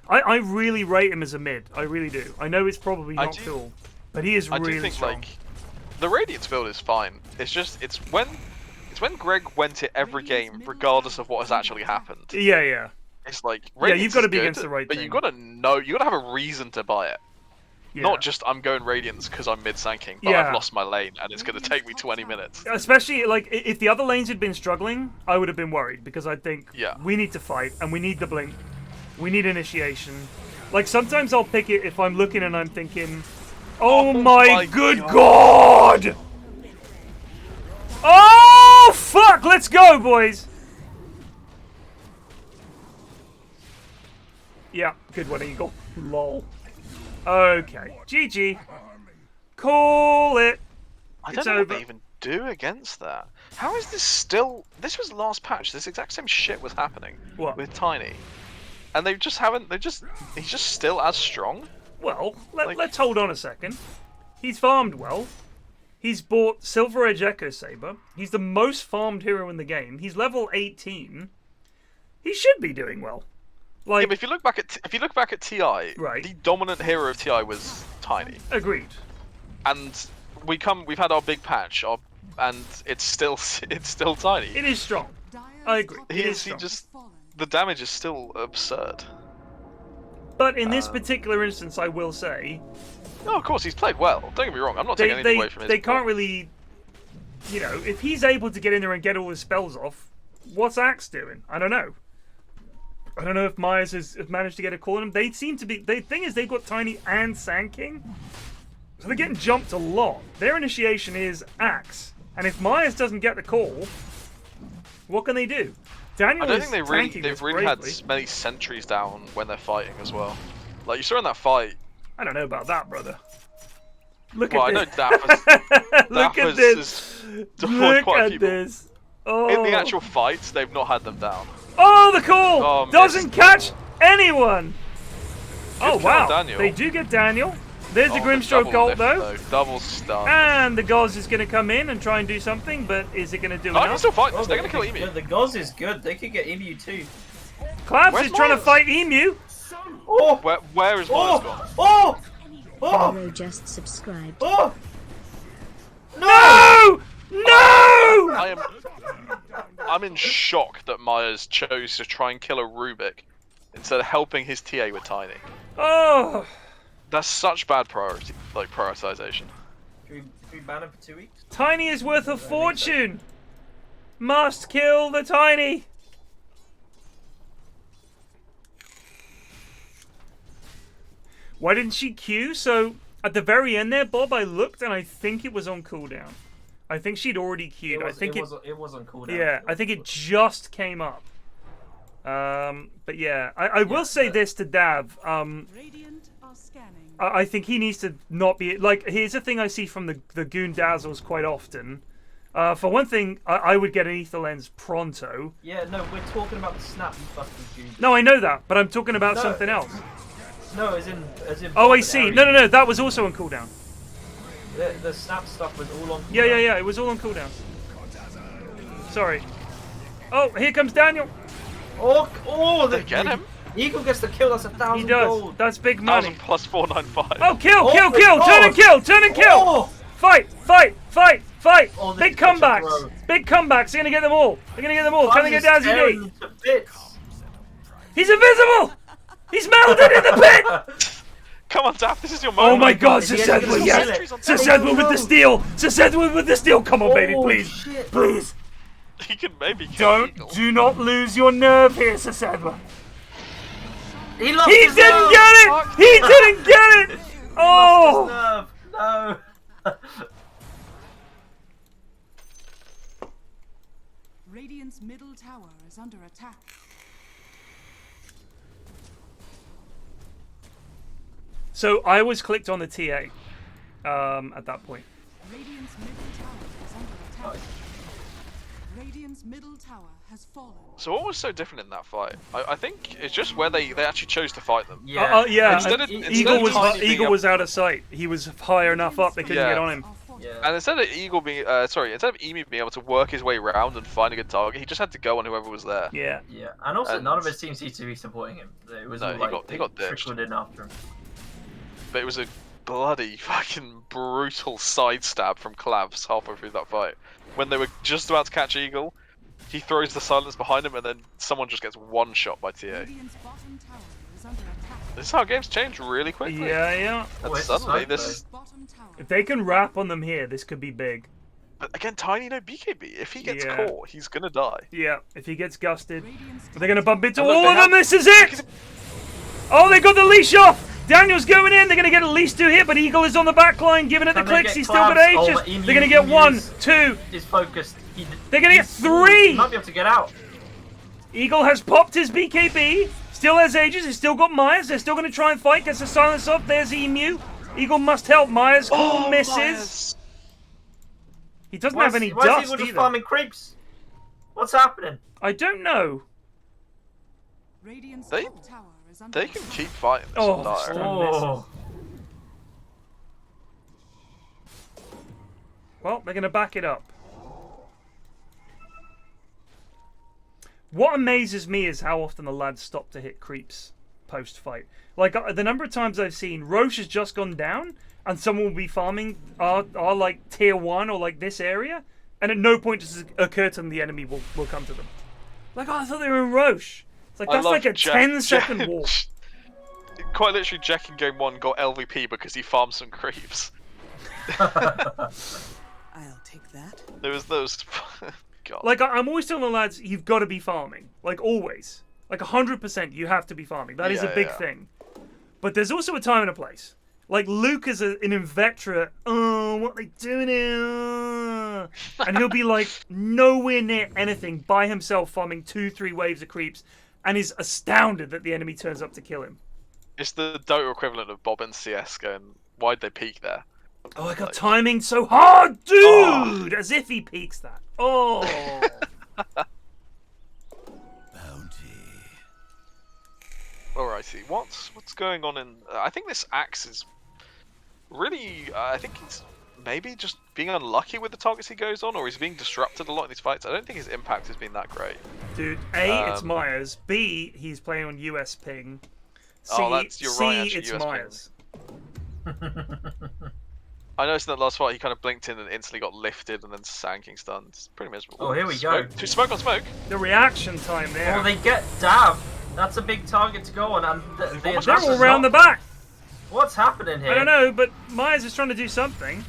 I really rate him as a mid. I really do. I know it's probably not cool, but he is really strong. Like, the Radiance build is fine. It's when Greg went it every game, regardless of what has actually happened. Yeah. It's like Radiance you've got to be good, against the right but thing. you got to have a reason to buy it. Yeah. Not just I'm going Radiance because I'm mid-sanking, but I've lost my lane and it's going to take me 20 minutes. Especially like if the other lanes had been struggling, I would have been worried because I'd think we need to fight and we need the blink, we need initiation. Like sometimes I'll pick it if I'm looking and I'm thinking, oh my good god! Oh fuck! Let's go, boys. Yeah, good one, Eagle. Lol. Okay, GG. Call it. I don't know what they even do against that. How is this still... This was last patch. This exact same shit was happening with Tiny. And they just haven't... He's just still as strong? Well, let's hold on a second. He's farmed well. He's bought Silver Edge Echo Saber. He's the most farmed hero in the game. He's level 18. He should be doing well. Like, yeah, but if you look back at TI, the dominant hero of TI was Tiny. Agreed. And we've had our big patch, and it's still Tiny. It is strong. I agree. The damage is still absurd. But in this particular instance, I will say... No, of course, he's played well. Don't get me wrong, I'm not taking anything away from his... They can't really... You know, if he's able to get in there and get all his spells off, what's Axe doing? I don't know. I don't know if Myers has managed to get a call on him. They seem to be... The thing is, they've got Tiny and Sand King. So they're getting jumped a lot. Their initiation is Axe. And if Myers doesn't get the call, what can they do? Daniel I don't think they've really had many sentries down when they're fighting as well. Like, you saw in that fight... I don't know about that, brother. Look at this. I know Daphus. Look at this. Look at this. Oh. In the actual fights, they've not had them down. Oh, the call! Doesn't catch anyone! Oh, wow. Daniel. They do get Daniel. There's the Grimstroke Cult, though. Double stun. And the Goz is going to come in and try and do something, but is it going to do enough? I can still fight this. They're going to kill Emu. The Goz is good. They could get Emu too. Claps is trying to fight Emu. Oh! Where is Myers gone? Oh! Hero just subscribed. Oh! No! No! I'm in shock that Myers chose to try and kill a Rubik instead of helping his TA with Tiny. Oh! That's such bad prioritization. Can we ban him for 2 weeks? Tiny is worth a fortune. Must kill the Tiny. Why didn't she queue? So at the very end there, Bob, I looked and I think it was on cooldown. I think she'd already queued. It was on cooldown. Yeah, I think it just came up. But yeah, I will say this to Dav. I think he needs to not be like. Here's the thing I see from the Goon Dazzles quite often. For one thing, I would get an Ether Lens pronto. Yeah, no, we're talking about the snap you fucking Goon. No, I know that, but I'm talking about something else. No, as in. Oh, I see. No, that was also on cooldown. The snap stuff was all on cooldown. Yeah, it was all on cooldown. Sorry. Oh, here comes Daniel. Oh, they get him. Eagle gets the kill. That's 1,000 He does. gold. That's big money. 1,000 plus 495. Oh, kill! Turn and kill! Oh. Fight! Oh, big comebacks! Big comebacks! They're gonna get them all. Can they get Dazzy D? He's invisible! He's melted in the pit! Come on, Daff, this is your moment. Oh my god, Sir Sedwin, yes! Sir Sedwin with the steal! Sir Sedwin with the steal! Come on, baby, please! Shit. Please! He can maybe kill Eagle. Do not lose your nerve here, Sir Sedwin. He lost He his didn't nerve. get it! He didn't get it! Oh! No. Radiant's middle tower is under attack. So I was clicked on the TA at that point. Radiant's middle tower is under attack. Radiant's middle tower has fallen. So what was so different in that fight? I think it's just where they actually chose to fight them. Yeah. Eagle was out of sight. He was high enough up they couldn't get on him. Yeah. And instead of instead of Emu being able to work his way around and find a good target, he just had to go on whoever was there. Yeah. Yeah. And also, none of his team seemed to be supporting him. It was he got trickled in after him. But it was a bloody fucking brutal side stab from Clavs halfway through that fight. When they were just about to catch Eagle, he throws the silence behind him, and then someone just gets one shot by TA. This is how games change really quickly. Yeah. And suddenly this. If they can wrap on them here, this could be big. But again, Tiny no BKB. If he gets caught, he's gonna die. Yeah, if he gets gusted, they're gonna bump into all of them. This is it. Oh, they got the leash off. Daniel's going in. They're going to get at least 2 here, but Eagle is on the back line, giving it the clicks. He's still got Aegis. They're going to get 1, 2. He's focused. They're going to get 3. He might be able to get out. Eagle has popped his BKB. Still has Aegis. He's still got Myers. They're still going to try and fight. Gets the silence off. There's Emu. Eagle must help. Myers. Cool misses. Myers. He doesn't have any why dust is Eagle just either. farming creeps? What's happening? I don't know. Radiant's They top tower is under can keep fighting this Oh, all night. stun. Oh. Well, they're going to back it up. What amazes me is how often the lads stop to hit creeps post-fight. Like, the number of times I've seen Roche has just gone down and someone will be farming our like, tier 1 or, like, this area, and at no point does it occur to them the enemy will come to them. Like, oh, I thought they were in Roche. It's like, that's like a 10-second walk. Quite literally, Jack in game 1 got LVP because he farmed some creeps. I'll take that. There was those... God. Like, I'm always telling the lads, you've got to be farming. Like, always. Like, 100% you have to be farming. That is a big thing. But there's also a time and a place. Like, Luke is an Inveterate. Oh, what are they doing here? And he'll be, like, nowhere near anything by himself farming 2-3 waves of creeps and is astounded that the enemy turns up to kill him. It's the Dota equivalent of Bob and CS going, why'd they peak there? Oh, I got timing so hard, dude! As if he peaks that. Oh. Alrighty, what's going on in... I think this axe is really... I think he's maybe just being unlucky with the targets he goes on, or he's being disrupted a lot in these fights. I don't think his impact has been that great. Dude, A, it's Myers. B, he's playing on US ping. C, you're right, actually, it's US Myers. I noticed in that last fight he kind of blinked in and instantly got lifted and then sanking stunned. It's pretty miserable. Oh, here we go. Smoke on smoke. The reaction time there. Oh, they get Dav. That's a big target to go on, and they're all round the back. What's happening here? I don't know, but Myers is trying to do something.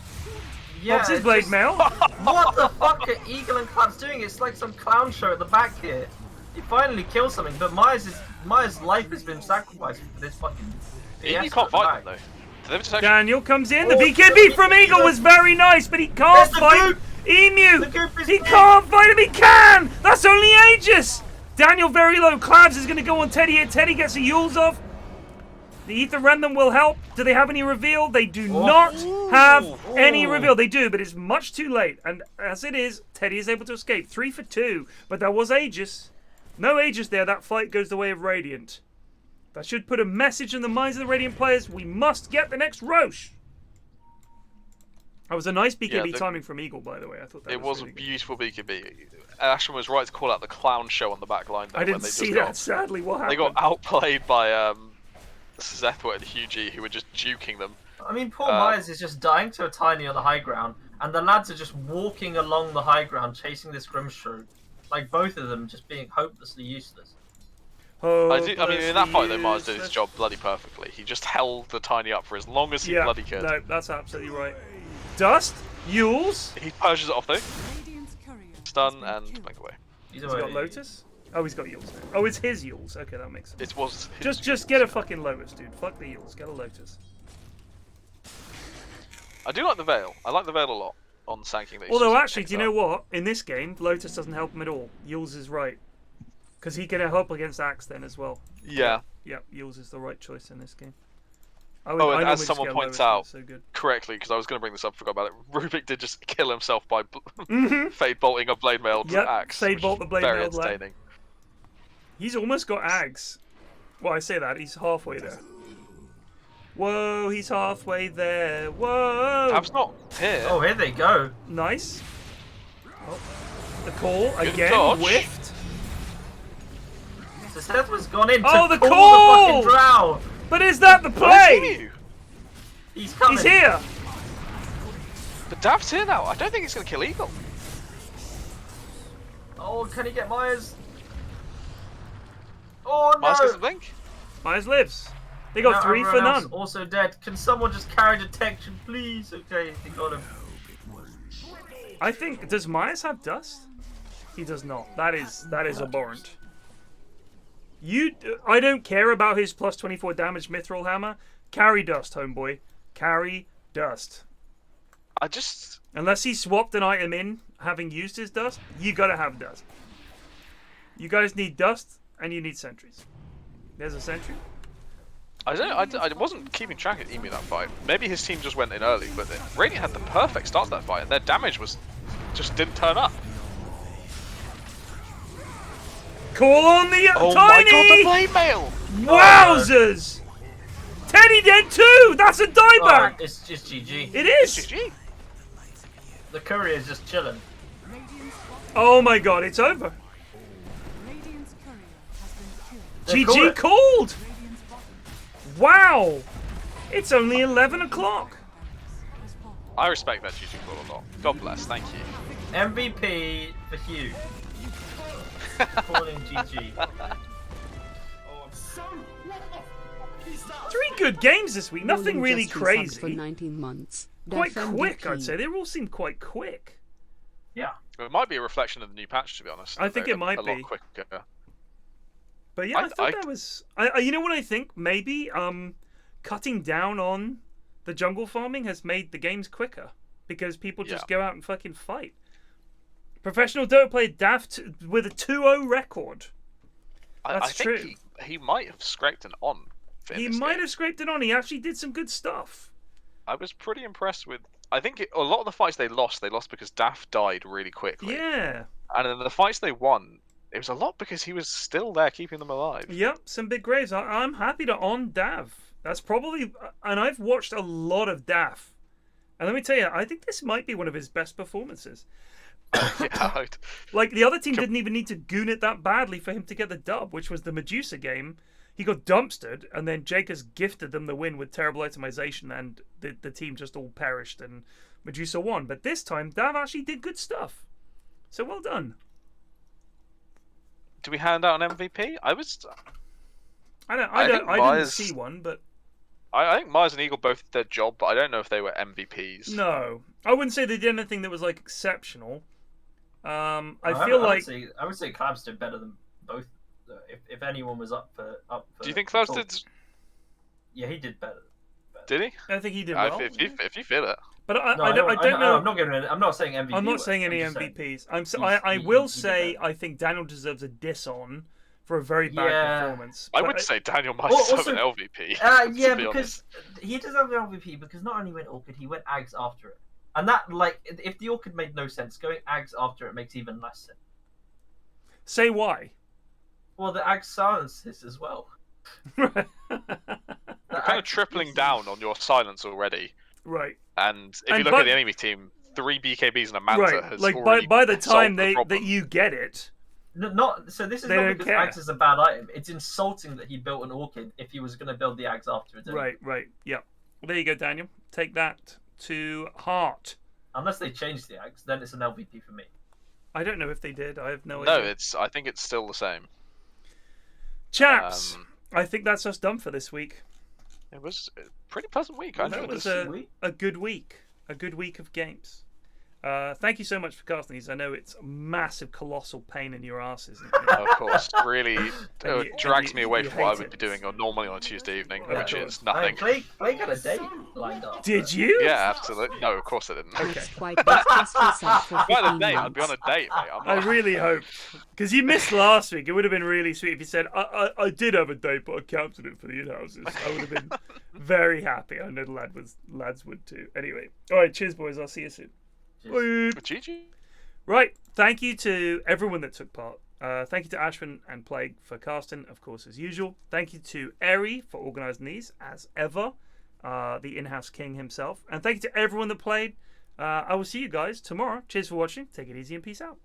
Yeah, Pops his blade mail. What the fuck are Eagle and Claps doing? It's like some clown show at the back here. He finally kills something, but Myers' life has been sacrificed for this fucking. You can't fight them though. Daniel comes in. The BKB from Eagle was very nice, but he can't fight Emu. He can't fight him. He can. That's only Aegis. Daniel very low. Clabs is going to go on Teddy here. Teddy gets a Yules off. The Ether Random will help. Do they have any reveal? They do not have any reveal. They do, but it's much too late. And as it is, Teddy is able to escape. 3 for 2. But there was Aegis. No Aegis there. That fight goes the way of Radiant. That should put a message in the minds of the Radiant players. We must get the next Roche. That was a nice BKB timing from Eagle, by the way. I thought that was really a beautiful BKB. Ashton was right to call out the clown show on the back line. I didn't see that, sadly. What happened? They got outplayed by Zethwa and HUE.G, who were just juking them. I mean, poor Myers is just dying to a tiny on the high ground, and the lads are just walking along the high ground chasing this Grimshrew. Like, both of them just being hopelessly useless. I mean, in that fight, though, Myers did his job bloody perfectly. He just held the tiny up for as long as he bloody could. No, that's absolutely right. Dust, Yules. He purges it off, though. Stun and make away. He's got Lotus? Oh, he's got Yules. Oh, it's his Yules. Okay, that makes sense. It was his just get a fucking Lotus, dude. Fuck the Yules. Get a Lotus. I do like the Veil. I like the Veil a lot on sanking. Although, actually, do you know what? In this game, Lotus doesn't help him at all. Yules is right. Because he can help against Axe then as well. Yeah. Yeah, Yules is the right choice in this game. And as someone points out correctly, because I was going to bring this up, forgot about it, Rubik did just kill himself by fade bolting a blade mail to Axe. Fade bolt the blade very mail. entertaining. He's almost got Axe. Well, I say that, he's halfway there. Whoa, he's halfway there. Whoa! Perhaps not here. Oh, here they go. Nice. Oh, the call Good again, dodge. whiffed. The Seth was gone in to the call! The fucking drow. But is that the play? He's coming. He's here. But Dav's here now. I don't think he's going to kill Eagle. Oh, can he get Myers? Oh no! Myers gets the blink. Myers lives. They got 3 for none. Also dead. Can someone just carry detection, please? Okay, they got him. I think, does Myers have dust? He does not. That is abhorrent. I don't care about his plus 24 damage mithril hammer. Carry dust, homeboy. Carry dust. Unless he swapped an item in, having used his dust, you gotta have dust. You guys need dust, and you need sentries. There's a sentry. I wasn't keeping track of Emu that fight. Maybe his team just went in early, but Radiant had the perfect start to that fight, and their damage just didn't turn up. Call on the Oh Tiny! my god, the blade mail! Wowzers! Teddy dead too! That's a dieback! It's just GG. It is! It's GG. The courier is just chilling. Oh my god, it's over. Radiant's courier has been killed. GG called! Wow! It's only 11 o'clock. I respect that GG call a lot. God bless, thank you. MVP for Hugh. Calling GG. 3 good games this week. Nothing really crazy. For 19 months. Quite quick, I'd say. They all seem quite quick. Yeah. It might be a reflection of the new patch, to be honest. I think it might a be. lot quicker. But yeah, I thought that was. You know what I think? Maybe cutting down on the jungle farming has made the games quicker because people just go out and fucking fight. Professional Dota player Daft with a 2-0 record. That's true. Think he might have scraped an on. He might have scraped it on. He actually did some good stuff. I was pretty impressed with. I think a lot of the fights they lost because Daft died really quickly. Yeah. And then the fights they won, it was a lot because he was still there keeping them alive. Yep, some big graves. I'm happy to on Dav. That's probably, and I've watched a lot of Dav, and let me tell you, I think this might be one of his best performances. Yeah, like the other team didn't even need to goon it that badly for him to get the dub, which was the Medusa game. He got dumpstered, and then Jakers gifted them the win with terrible itemization, and the team just all perished, and Medusa won. But this time, Dav actually did good stuff. So well done. Do we hand out an MVP? I didn't see one, but I think Myers and Eagle both did their job, but I don't know if they were MVPs. No, I wouldn't say they did anything that was like exceptional. I would say Clabs did better than both. If anyone was up for do you think Clabs did? Yeah, he did better. Did he? I think he did well. If you feel it. But I don't know. I'm not saying MVP. I'm not saying any MVPs. I will say I think Daniel deserves a diss on for a very bad performance. I would say Daniel might deserve an LVP. Yeah, because he deserves an LVP because not only went Orchid, he went Ags after it. And that, like, if the Orchid made no sense, going Ags after it makes even less sense. Say why. Well, the Ags silences as well. You're kind of tripling down on your silence already. Right. And if you look at the enemy team, 3 BKBs and a Manta has already by the time that you get it. So this is not because Ags is a bad item. It's insulting that he built an Orchid if he was going to build the Ags after it. Right. Yeah. There you go, Daniel. Take that to heart. Unless they changed the Ags, then it's an LVP for me. I don't know if they did. I have no idea. No, I think it's still the same. Chaps, I think that's us done for this week. It was a pretty pleasant week. I know it was a good week. A good week of games. Thank you so much for casting these. I know it's a massive, colossal pain in your asses. Of course, really drags me away from what I would be doing normally on a Tuesday evening, which is nothing. Blake got a date lined up. Did you? Yeah, absolutely. No, of course I didn't. Okay. If I had a date, I'd be on a date, mate. I really hope. Because you missed last week. It would have been really sweet if you said, I did have a date, but I counted it for the in-houses. I would have been very happy. I know the lads would too. Anyway. All right, cheers, boys. I'll see you soon. GG. Right, thank you to everyone that took part. Thank you to Ashwin and Plague for casting, of course, as usual. Thank you to Eri for organising these, as ever, the in-house king himself. And thank you to everyone that played. I will see you guys tomorrow. Cheers for watching. Take it easy and peace out.